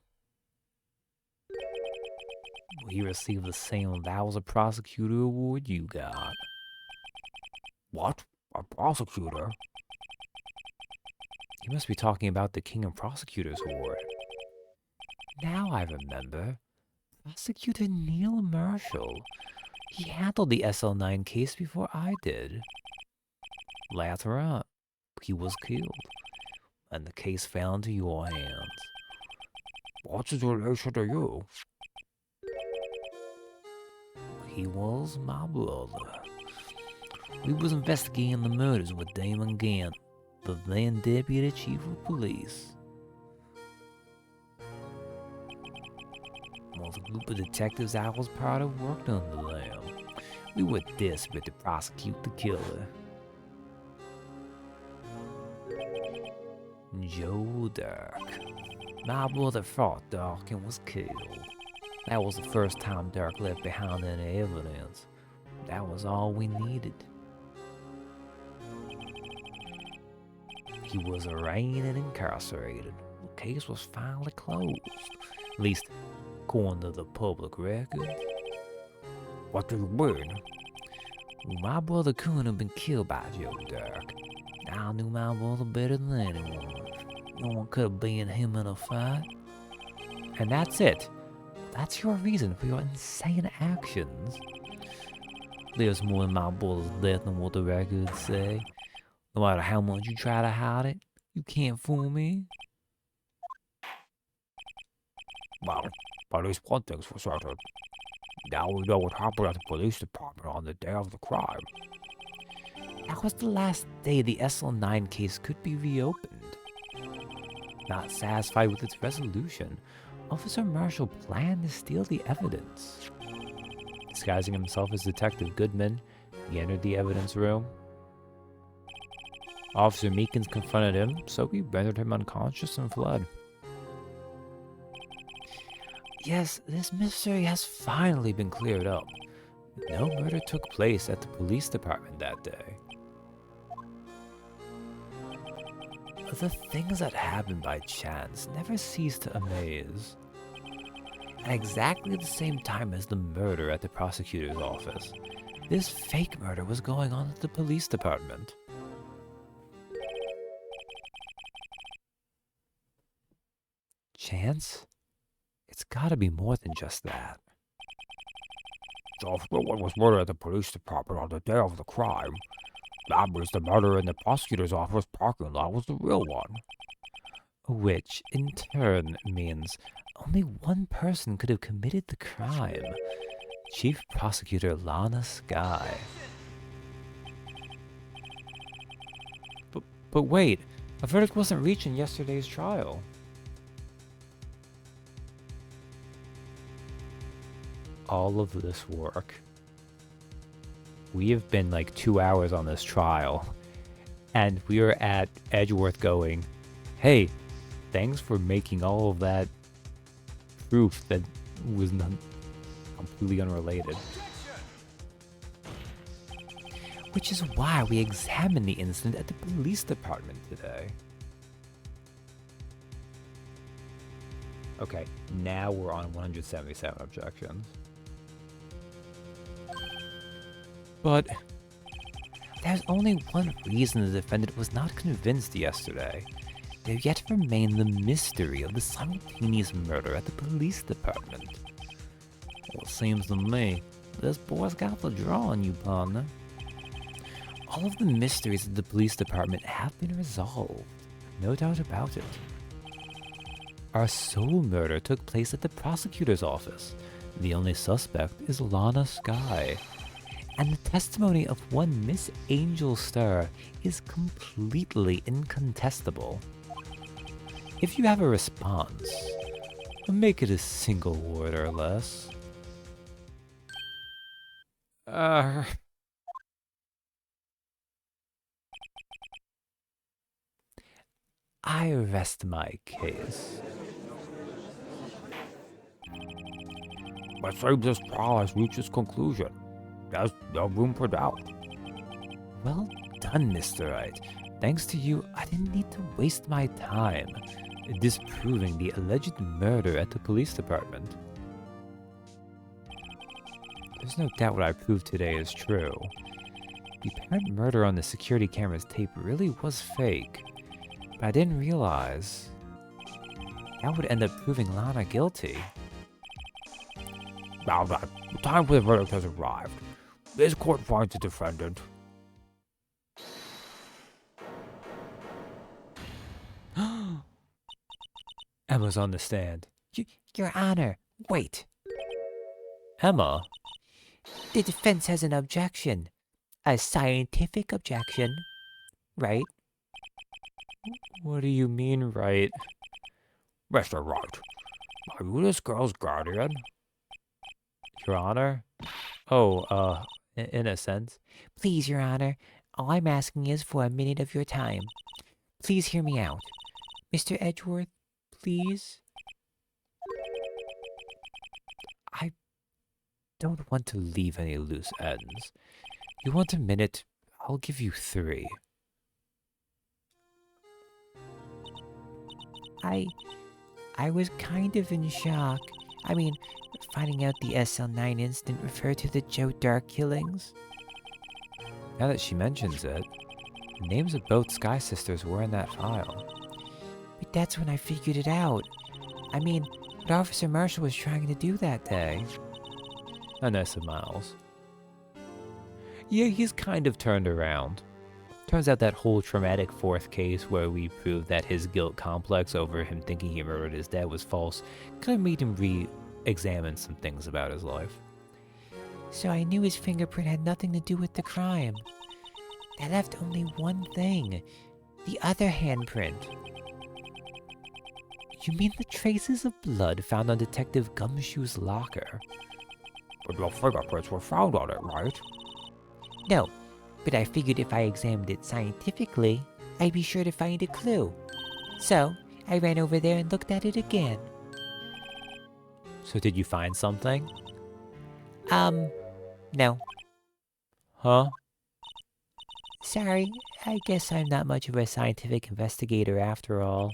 Speaker 1: he received the same Vows Prosecutor award you got.
Speaker 3: What? A prosecutor?
Speaker 1: You must be talking about the King of Prosecutors Award.
Speaker 2: Now I remember. Prosecutor Neil Marshall. He handled the SL9 case before I did.
Speaker 1: That's right. He was killed, and the case fell into your hands.
Speaker 3: What's his relation to you?
Speaker 2: He was my brother. We was investigating the murders with Damon Gant, the then Deputy Chief of Police. Was a group of detectives I was part of worked under them. We were desperate to prosecute the killer. Joe Dark. My brother fought Dark and was killed. That was the first time Dark left behind any evidence. That was all we needed. He was arraigned and incarcerated. The case was finally closed. At least, according to the public record.
Speaker 3: What do you mean?
Speaker 2: My brother couldn't have been killed by Joe Dark. I knew my brother better than anyone. No one could have beaten him in a fight.
Speaker 1: And that's it.
Speaker 2: That's your reason for your insane actions. There's more in my brother's death than what the records say. No matter how much you try to hide it, you can't fool me.
Speaker 3: Well, at least one thing's for certain. Now we know what happened at the police department on the day of the crime.
Speaker 2: That was the last day the SL9 case could be reopened.
Speaker 1: Not satisfied with its resolution, Officer Marshall planned to steal the evidence. Disguising himself as Detective Goodman, he entered the evidence room. Officer Meekins confronted him, so he rendered him unconscious and fled.
Speaker 2: Yes, this mystery has finally been cleared up.
Speaker 1: No murder took place at the police department that day.
Speaker 2: The things that happen by chance never cease to amaze. At exactly the same time as the murder at the prosecutor's office, this fake murder was going on at the police department.
Speaker 1: Chance? It's gotta be more than just that.
Speaker 3: So if no one was murdered at the police department on the day of the crime, that means the murder in the prosecutor's office parking lot was the real one.
Speaker 2: Which, in turn, means only one person could have committed the crime. Chief Prosecutor Lana Skye. But wait, a verdict wasn't reached in yesterday's trial. All of this work. We have been like 2 hours on this trial, and we are at Edgeworth going, hey, thanks for making all of that proof that was not completely unrelated. Which is why we examined the incident at the police department today. Okay, now we're on 177 objections. But there's only one reason the defendant was not convinced yesterday. There yet remained the mystery of the simultaneous murder at the police department. Well, it seems to me, this boy's got the draw on you, partner. All of the mysteries of the police department have been resolved, no doubt about it. Our sole murder took place at the prosecutor's office. The only suspect is Lana Skye. And the testimony of one Miss Angel Star is completely incontestable. If you have a response, make it a single word or less. I rest my case.
Speaker 3: But seems this trial has reached its conclusion. There's no room for doubt.
Speaker 2: Well done, Mr. Wright. Thanks to you, I didn't need to waste my time disproving the alleged murder at the police department. There's no doubt what I proved today is true. The apparent murder on the security camera's tape really was fake, but I didn't realize that would end up proving Lana guilty.
Speaker 3: Now that the time for the verdict has arrived, this court finds the defendant.
Speaker 2: Emma's on the stand.
Speaker 4: Your Honor, wait.
Speaker 2: Emma?
Speaker 4: The defense has an objection. A scientific objection. Right?
Speaker 2: What do you mean, Wright?
Speaker 3: Mr. Wright, are you this girl's guardian?
Speaker 2: Your Honor? Oh, in a sense.
Speaker 4: Please, Your Honor, all I'm asking is for a minute of your time. Please hear me out. Mr. Edgeworth, please?
Speaker 2: I don't want to leave any loose ends. You want a minute? I'll give you 3.
Speaker 4: I was kind of in shock. I mean, finding out the SL9 incident referred to the Joe Dark killings.
Speaker 2: Now that she mentions it, the names of both Sky Sisters were in that file.
Speaker 4: But that's when I figured it out. I mean, what Officer Marshall was trying to do that day.
Speaker 2: Anessa Miles. Yeah, he's kind of turned around. Turns out that whole traumatic 4th case where we proved that his guilt complex over him thinking he murdered his dad was false kind of made him re-examine some things about his life.
Speaker 4: So I knew his fingerprint had nothing to do with the crime. That left only one thing. The other handprint.
Speaker 2: You mean the traces of blood found on Detective Gumshoe's locker?
Speaker 3: But your fingerprints were found on it, right?
Speaker 4: No, but I figured if I examined it scientifically, I'd be sure to find a clue. So, I ran over there and looked at it again.
Speaker 2: So did you find something?
Speaker 4: No.
Speaker 2: Huh?
Speaker 4: Sorry, I guess I'm not much of a scientific investigator after all.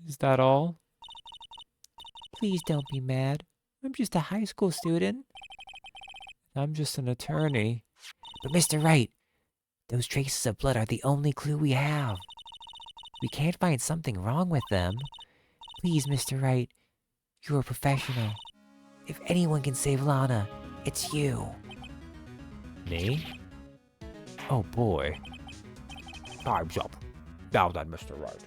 Speaker 2: Is that all?
Speaker 4: Please don't be mad. I'm just a high school student.
Speaker 2: I'm just an attorney.
Speaker 4: But Mr. Wright, those traces of blood are the only clue we have. We can't find something wrong with them. Please, Mr. Wright, You're a professional. If anyone can save Lana, it's you.
Speaker 1: Me? Oh boy.
Speaker 3: Time's up. Now then, Mr. Wright.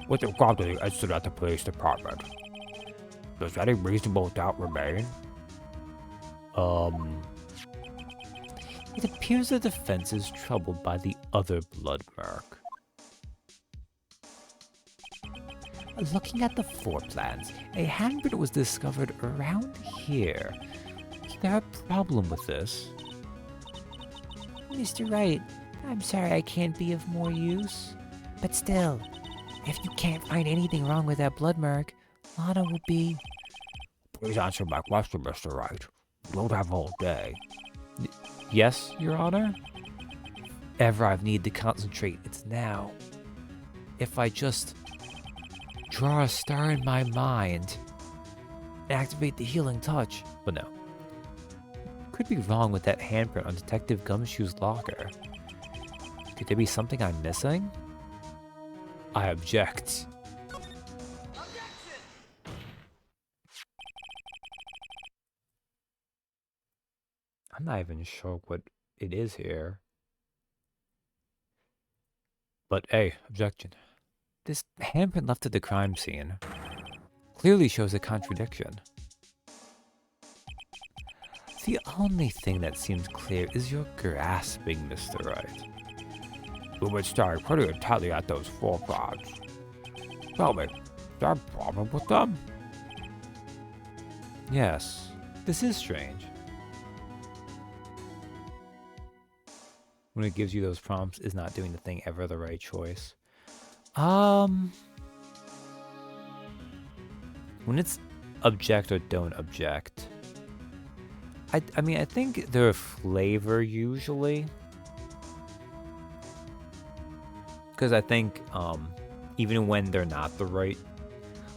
Speaker 3: With regard to the incident at the police department, does any reasonable doubt remain?
Speaker 1: It appears the defense is troubled by the other blood mark. Looking at the floor plans, a handprint was discovered around here. Is there a problem with this?
Speaker 4: Mr. Wright, I'm sorry I can't be of more use. But still, if you can't find anything wrong with that blood mark, Lana will be...
Speaker 3: Please answer my question, Mr. Wright. You don't have all day.
Speaker 1: Yes, Your Honor? Ever I've needed to concentrate, it's now. If I just draw a star in my mind and activate the healing touch. But no. Could be wrong with that handprint on Detective Gumshoe's locker. Could there be something I'm missing? I object. I'm not even sure what it is here. But hey, objection. This handprint left at the crime scene clearly shows a contradiction. The only thing that seems clear is your grasping, Mr. Wright.
Speaker 3: We've been staring pretty intently at those floor plans. Tell me, is there a problem with them?
Speaker 1: Yes, this is strange. When it gives you those prompts, is not doing the thing ever the right choice? When it's object or don't object, I mean, I think they're a flavor usually. Because I think, even when they're not the right,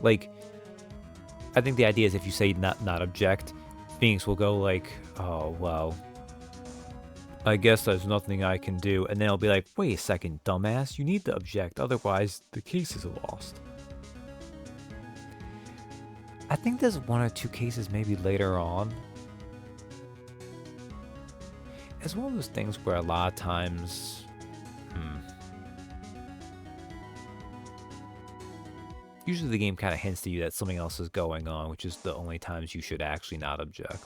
Speaker 1: like, I think the idea is if you say not object, Phoenix will go like, oh, well, I guess there's nothing I can do. And then it'll be like, wait a second, dumbass, you need to object, otherwise the case is lost. I think there's one or two cases maybe later on. It's one of those things where a lot of times, usually the game kind of hints to you that something else is going on, which is the only times you should actually not object.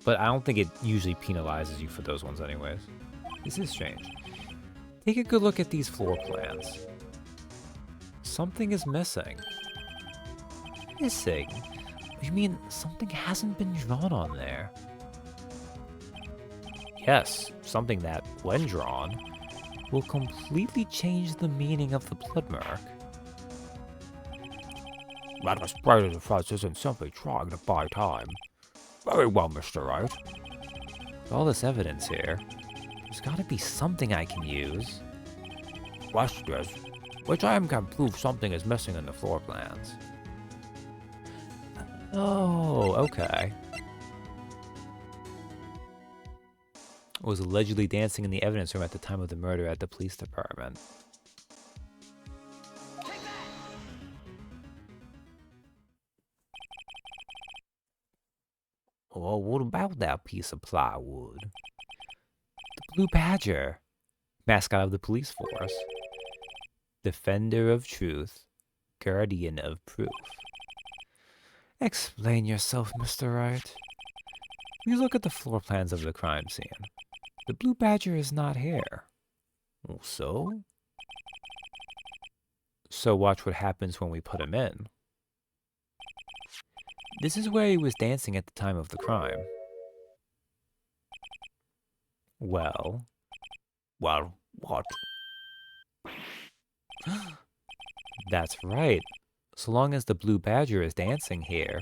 Speaker 1: But I don't think it usually penalizes you for those ones anyways. This is strange. Take a good look at these floor plans. Something is missing. Missing? You mean something hasn't been drawn on there? Yes, something that, when drawn, will completely change the meaning of the blood mark.
Speaker 3: That display defense isn't simply trying to buy time. Very well, Mr. Wright.
Speaker 1: With all this evidence here, there's gotta be something I can use.
Speaker 3: Question is, which item can prove something is missing in the floor plans?
Speaker 1: Oh, okay. Was allegedly dancing in the evidence room at the time of the murder at the police department. Well, what about that piece of plywood? The Blue Badger, mascot of the police force. Defender of truth, guardian of proof. Explain yourself, Mr. Wright. You look at the floor plans of the crime scene. The Blue Badger is not here. Well, so? So watch what happens when we put him in. This is where he was dancing at the time of the crime. Well,
Speaker 3: What?
Speaker 1: that's right. So long as the Blue Badger is dancing here,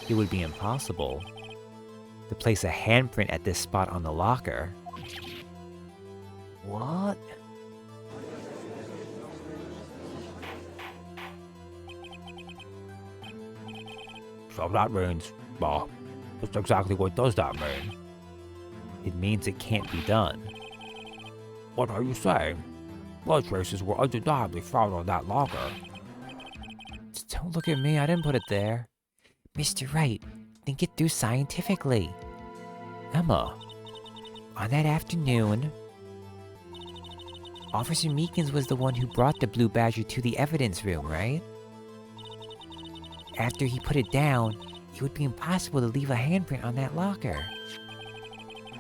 Speaker 1: it would be impossible to place a handprint at this spot on the locker. What?
Speaker 3: So that means, well, just exactly what does that mean?
Speaker 1: It means it can't be done.
Speaker 3: What are you saying? blood traces were undeniably found on that locker.
Speaker 2: Don't look at me, I didn't put it there. Mr. Wright, think it through scientifically. Emma, on that afternoon, Officer Meekins was the one who brought the blue badger to the evidence room, right? After he put it down, it would be impossible to leave a handprint on that locker.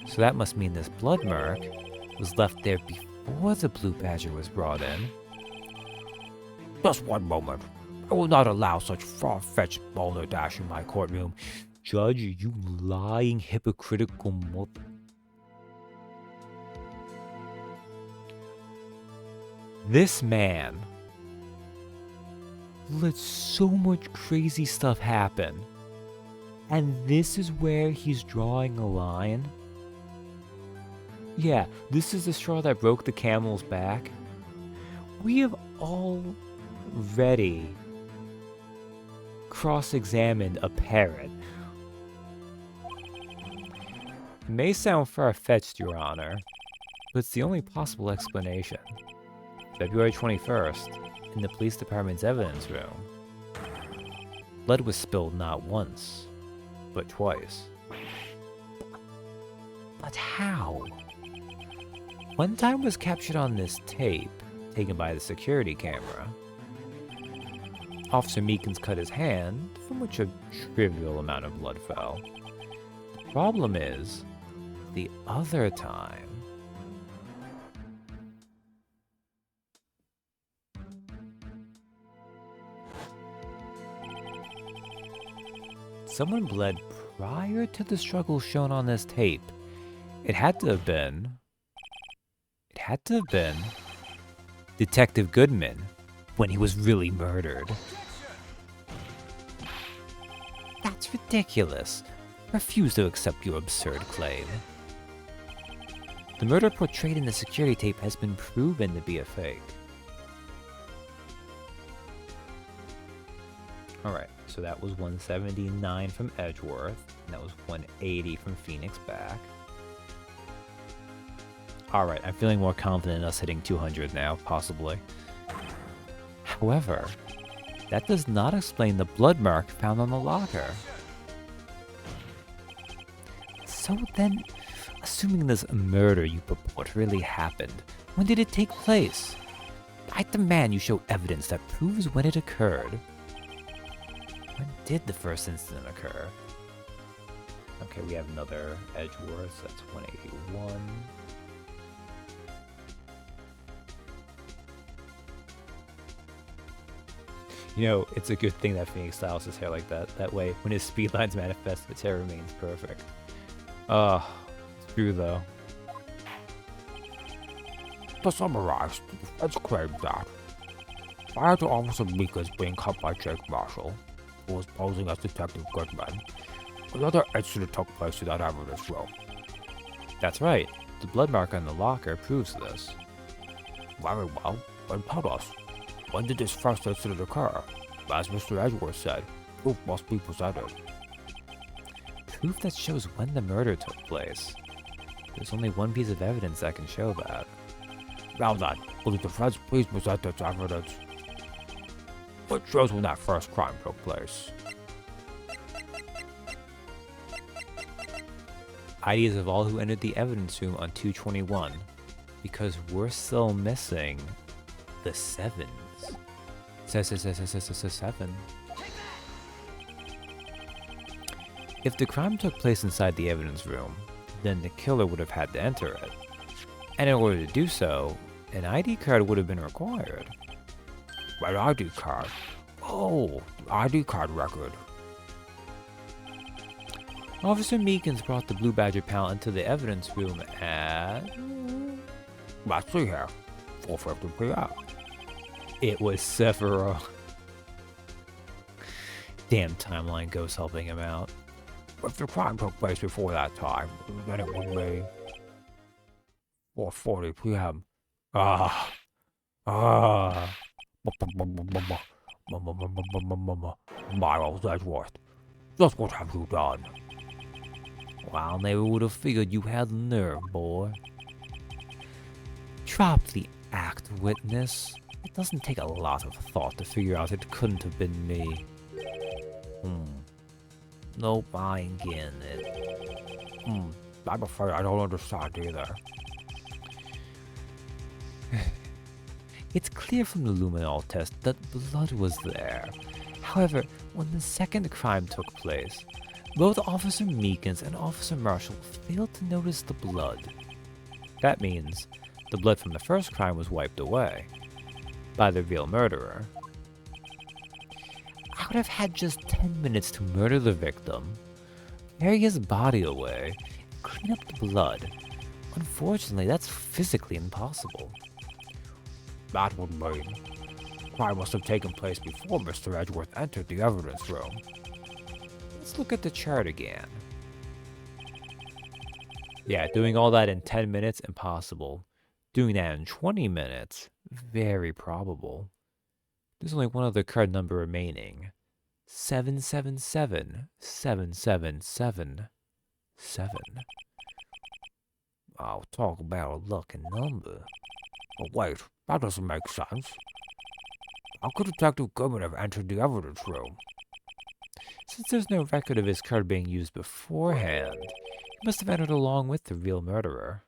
Speaker 1: So that must mean this blood mark was left there before the blue badger was brought in.
Speaker 3: Just one moment. I will not allow such far-fetched balderdash in my courtroom.
Speaker 1: Judge, you lying, hypocritical mother... This man let so much crazy stuff happen. And this is where he's drawing a line? Yeah, this is the straw that broke the camel's back. We have already cross-examined a parrot. It may sound far-fetched, Your Honor, but it's the only possible explanation. February 21st, in the police department's evidence room, blood was spilled not once, but twice. But how? One time was captured on this tape, taken by the security camera. Officer Meekins cut his hand, from which a trivial amount of blood fell. The problem is, the other time... someone bled prior to the struggle shown on this tape. It had to have been Detective Goodman when he was really murdered. That's ridiculous. Refuse to accept your absurd claim. The murder portrayed in the security tape has been proven to be a fake. Alright, so that was 179 from Edgeworth, and that was 180 from Phoenix back. Alright, I'm feeling more confident in us hitting 200 now, possibly. However, that does not explain the blood mark found on the locker. So then, assuming this murder you purport really happened, when did it take place? I demand you show evidence that proves when it occurred. When did the first incident occur? Okay, we have another Edgeworth, that's 181. You know, it's a good thing that Phoenix styles his hair like that. That way, when his speed lines manifest, his hair remains perfect. It's true though.
Speaker 3: To summarize, the defense claimed that prior to Officer Meekins being cut by Jake Marshall, who was posing as Detective Goodman, another incident took place in that evidence room.
Speaker 1: That's right. The blood mark on the locker proves this.
Speaker 3: Very well, then tell us, when did this first incident occur? As Mr. Edgeworth said, proof must be presented.
Speaker 1: Proof that shows when the murder took place. There's only one piece of evidence that can show that.
Speaker 3: Now then, will the defense please present its evidence? What shows when that first crime took place?
Speaker 1: IDs of all who entered the evidence room on 221, because we're still missing the 7s. Seven. If the crime took place inside the evidence room, then the killer would have had to enter it. And in order to do so, an ID card would have been required.
Speaker 3: An ID card? Oh, the ID card record.
Speaker 1: Officer Meekins brought the Blue Badger pal into the evidence room at...
Speaker 3: Let's see here. 4:50 p.m.
Speaker 1: It was Sephiroth. Damn timeline ghost helping him out.
Speaker 3: If the crime took place before that time, then it would be 4:40 p.m. Miles Edgeworth, just what have you done?
Speaker 1: Well, never would have figured you had the nerve, boy. Drop the act witness. It doesn't take a lot of thought to figure out it couldn't have been me.
Speaker 3: Nope, I ain't getting it. I'm afraid I don't understand either.
Speaker 1: It's clear from the luminol test that blood was there. However, when the second crime took place, both Officer Meekins and Officer Marshall failed to notice the blood. That means the blood from the first crime was wiped away by the real murderer. I would have had just 10 minutes to murder the victim, carry his body away, and clean up the blood. Unfortunately, that's physically impossible.
Speaker 3: That would mean crime must have taken place before Mr. Edgeworth entered the evidence room.
Speaker 1: Let's look at the chart again. Yeah, doing all that in 10 minutes, impossible. Doing that in 20 minutes, very probable. There's only one other card number remaining. 777 777 7.
Speaker 3: I'll talk about a lucky number. But wait, that doesn't make sense. How could Detective Goodman have entered the evidence room?
Speaker 1: Since there's no record of his card being used beforehand, he must have entered along with the real murderer.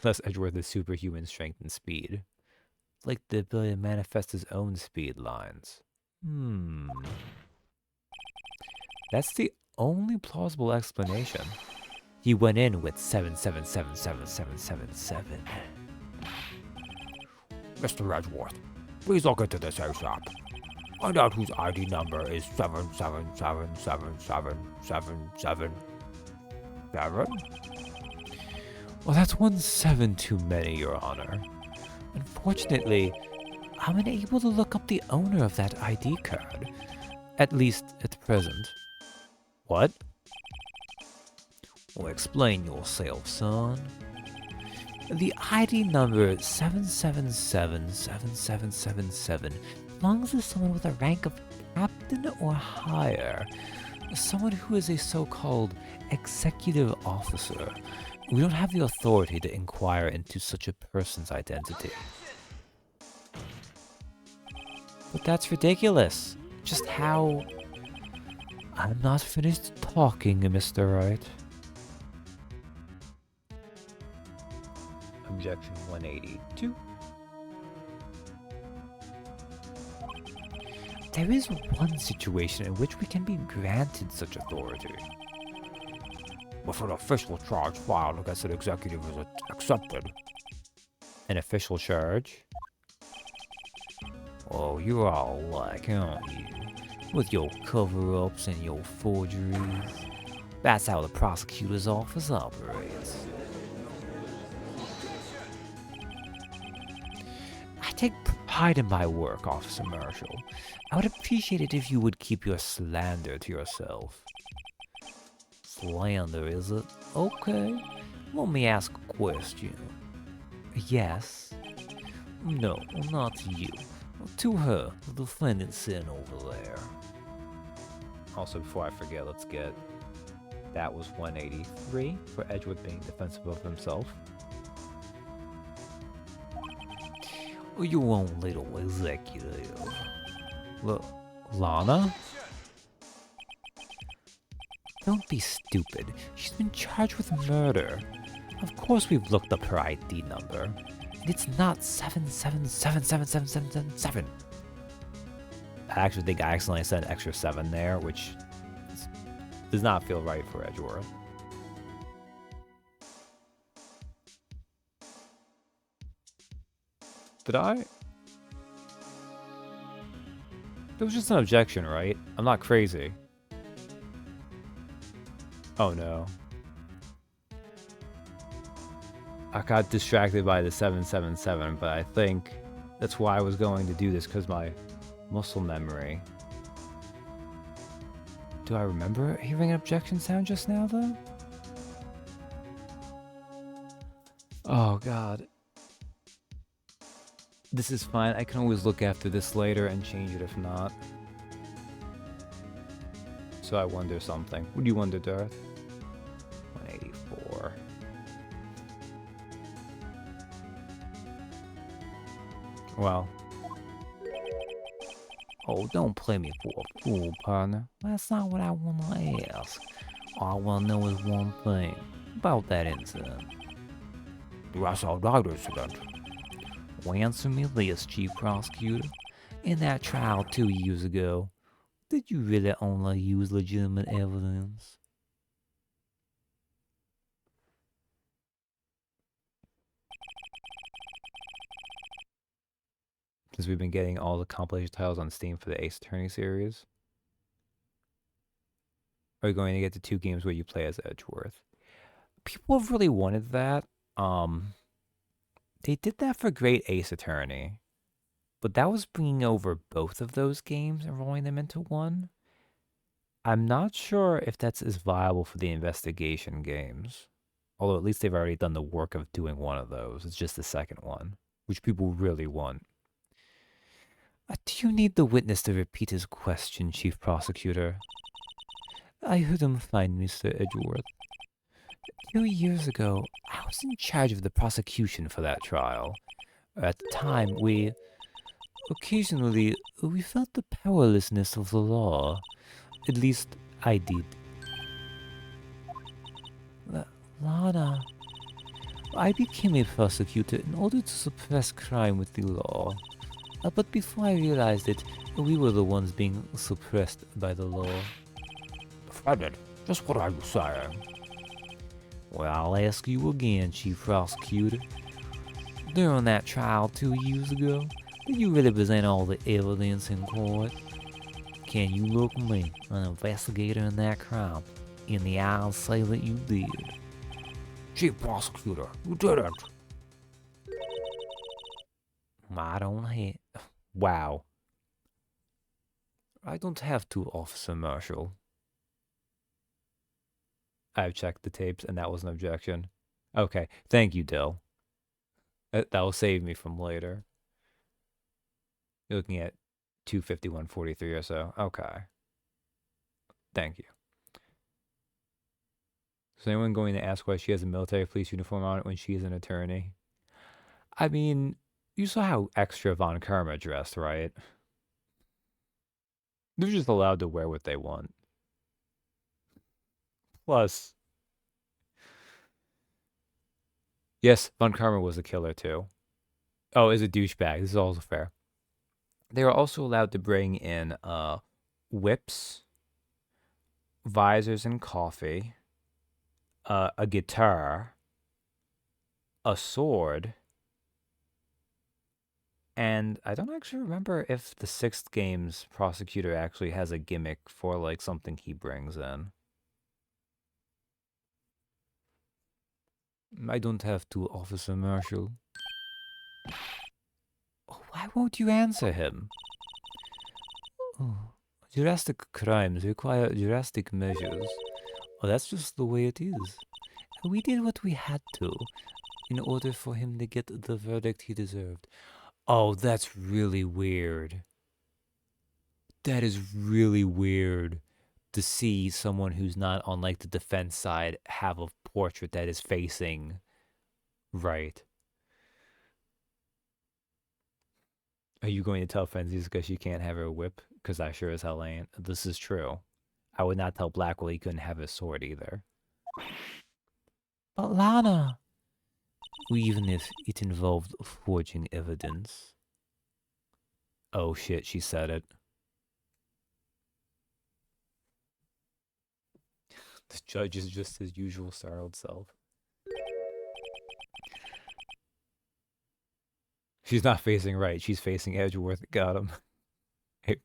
Speaker 1: Unless Edgeworth has superhuman strength and speed. Like the ability to manifest his own speed lines. That's the only plausible explanation. He went in with 7777777.
Speaker 3: Mr. Edgeworth, please look into this ASAP. Find out whose ID number is 7777777.
Speaker 1: Well, that's 1 7 too many, Your Honor. Unfortunately, I'm unable to look up the owner of that ID card. At least at present. What? Well, explain yourself, son. The ID number 7777777 belongs to someone with a rank of captain or higher. Someone who is a so-called executive officer. We don't have the authority to inquire into such a person's identity. But that's ridiculous. Just how... I'm not finished talking, Mr. Wright. Objection 182. There is one situation in which we can be granted such authority.
Speaker 3: If an official charge filed against an executive is accepted.
Speaker 1: An official charge? Oh, you're all alike, aren't you? With your cover-ups and your forgeries. That's how the prosecutor's office operates. I take pride in my work, Officer Marshall. I would appreciate it if you would keep your slander to yourself. Slander, is it? Okay. Let me ask a question. Yes? No, not to you. To her, the defendant sitting over there. Also, before I forget, let's get... That was 183 for Edgeworth being defensive of himself. Your own little executive. Lana? Don't be stupid. She's been charged with murder. Of course we've looked up her ID number. And it's not 7777777. I actually think I accidentally said an extra 7 there, which does not feel right for Edgeworth. Did I? It was just an objection, right? I'm not crazy. Oh no. I got distracted by the 777, but I think that's why I was going to do this, because my muscle memory. Do I remember hearing an objection sound just now, though? Oh god. This is fine. I can always look after this later and change it if not. So I wonder something. What do you wonder, Darth? 184. Well,
Speaker 2: Oh, don't play me for a fool, partner. That's not what I want to ask. All I want to know is one thing about that incident.
Speaker 3: The SL9 incident.
Speaker 2: Well, answer me this, Chief Prosecutor. In that trial 2 years ago, did you really only use legitimate evidence?
Speaker 1: since we've been getting all the compilation titles on Steam for the Ace Attorney series, are we going to get the 2 games where you play as Edgeworth? People have really wanted that. They did that for Great Ace Attorney, but that was bringing over both of those games and rolling them into one. I'm not sure if that's as viable for the investigation games. Although at least they've already done the work of doing one of those. It's just the second one, which people really want. Do you need the witness to repeat his question, Chief Prosecutor? I heard him fine, Mr. Edgeworth. 2 years ago, I was in charge of the prosecution for that trial. At the time, occasionally, we felt the powerlessness of the law. At least, I did. Lana, I became a prosecutor in order to suppress crime with the law. But before I realized it, we were the ones being suppressed by the law.
Speaker 3: Defendant, just what are you saying?
Speaker 2: Well, I'll ask you again, Chief Prosecutor. During that trial 2 years ago, did you really present all the evidence in court? Can you look me, an investigator in that crime, in the eye and say that you did?
Speaker 3: Chief Prosecutor, you didn't.
Speaker 2: I don't have...
Speaker 1: Wow. I don't have to, Officer Marshall. I've checked the tapes, and that was an objection. Okay, thank you, Dill. That will save me from later. You're looking at 251.43 or so. Okay. Thank you. Is anyone going to ask why she has a military police uniform on it when she is an attorney? I mean, you saw how extra Von Karma dressed, right? They're just allowed to wear what they want. Plus, yes, Von Karma was a killer too. Oh, is a douchebag. This is also fair. They are also allowed to bring in whips, visors and coffee, a guitar, a sword, and I don't actually remember if the 6th game's prosecutor actually has a gimmick for like something he brings in. I don't have to, Officer Marshall. Why won't you answer him? Oh, drastic crimes require drastic measures. Oh, that's just the way it is. We did what we had to in order for him to get the verdict he deserved. Oh, that's really weird. That is really weird to see someone who's not on like the defense side have a portrait that is facing right. Are you going to tell Frenzies because she can't have her whip? Because I sure as hell ain't. This is true. I would not tell Blackwell he couldn't have his sword either.
Speaker 2: But Lana... Even if it involved forging evidence.
Speaker 1: Oh shit, she said it. The judge is just his usual startled self. She's not facing right. She's facing Edgeworth. Got him. Hey,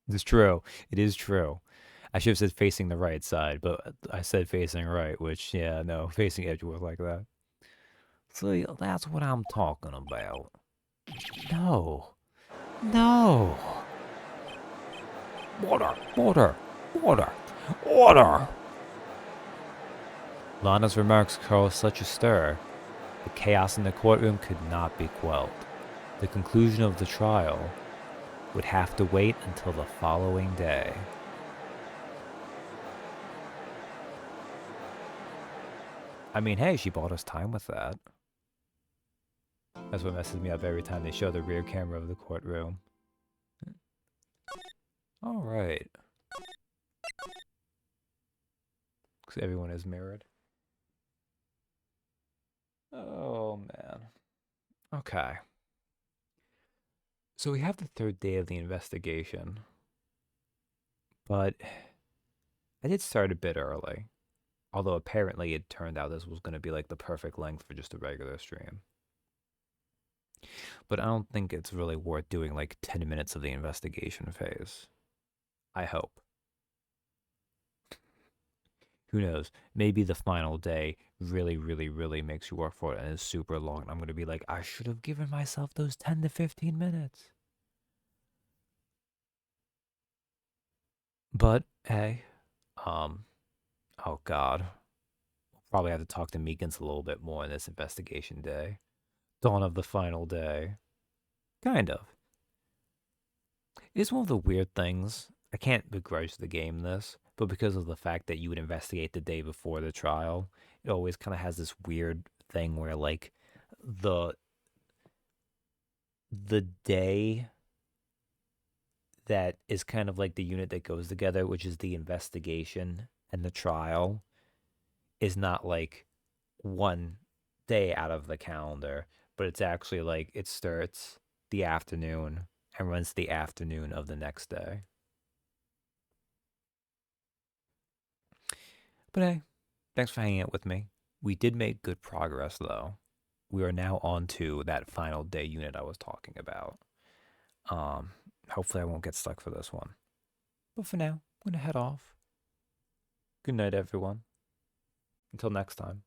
Speaker 1: it's true. It is true. I should have said facing the right side, but I said facing right, which, yeah, no, facing Edgeworth like that.
Speaker 2: See, that's what I'm talking about. No. No.
Speaker 3: Order, order, order, order.
Speaker 1: Lana's remarks caused such a stir. The chaos in the courtroom could not be quelled. The conclusion of the trial would have to wait until the following day. I mean, hey, she bought us time with that. That's what messes me up every time they show the rear camera of the courtroom. All right. Because everyone is mirrored. Oh, man. Okay. So we have the third day of the investigation. But I did start a bit early. Although apparently it turned out this was going to be like the perfect length for just a regular stream. But I don't think it's really worth doing like 10 minutes of the investigation phase. I hope. Who knows? Maybe the final day really, really, really makes you work for it and is super long. I'm going to be like, I should have given myself those 10 to 15 minutes. But hey, oh God. We'll probably have to talk to Meekins a little bit more in this investigation day. Dawn of the final day. Kind of. It's one of the weird things. I can't begrudge the game this, but because of the fact that you would investigate the day before the trial, it always kind of has this weird thing where like the the day that is kind of like the unit that goes together, which is the investigation and the trial, is not like one day out of the calendar, but it's actually like it starts the afternoon and runs the afternoon of the next day. But hey, thanks for hanging out with me. We did make good progress though. We are now on to that final day unit I was talking about. Hopefully I won't get stuck for this one. But for now, I'm gonna head off. Good night, everyone. Until next time.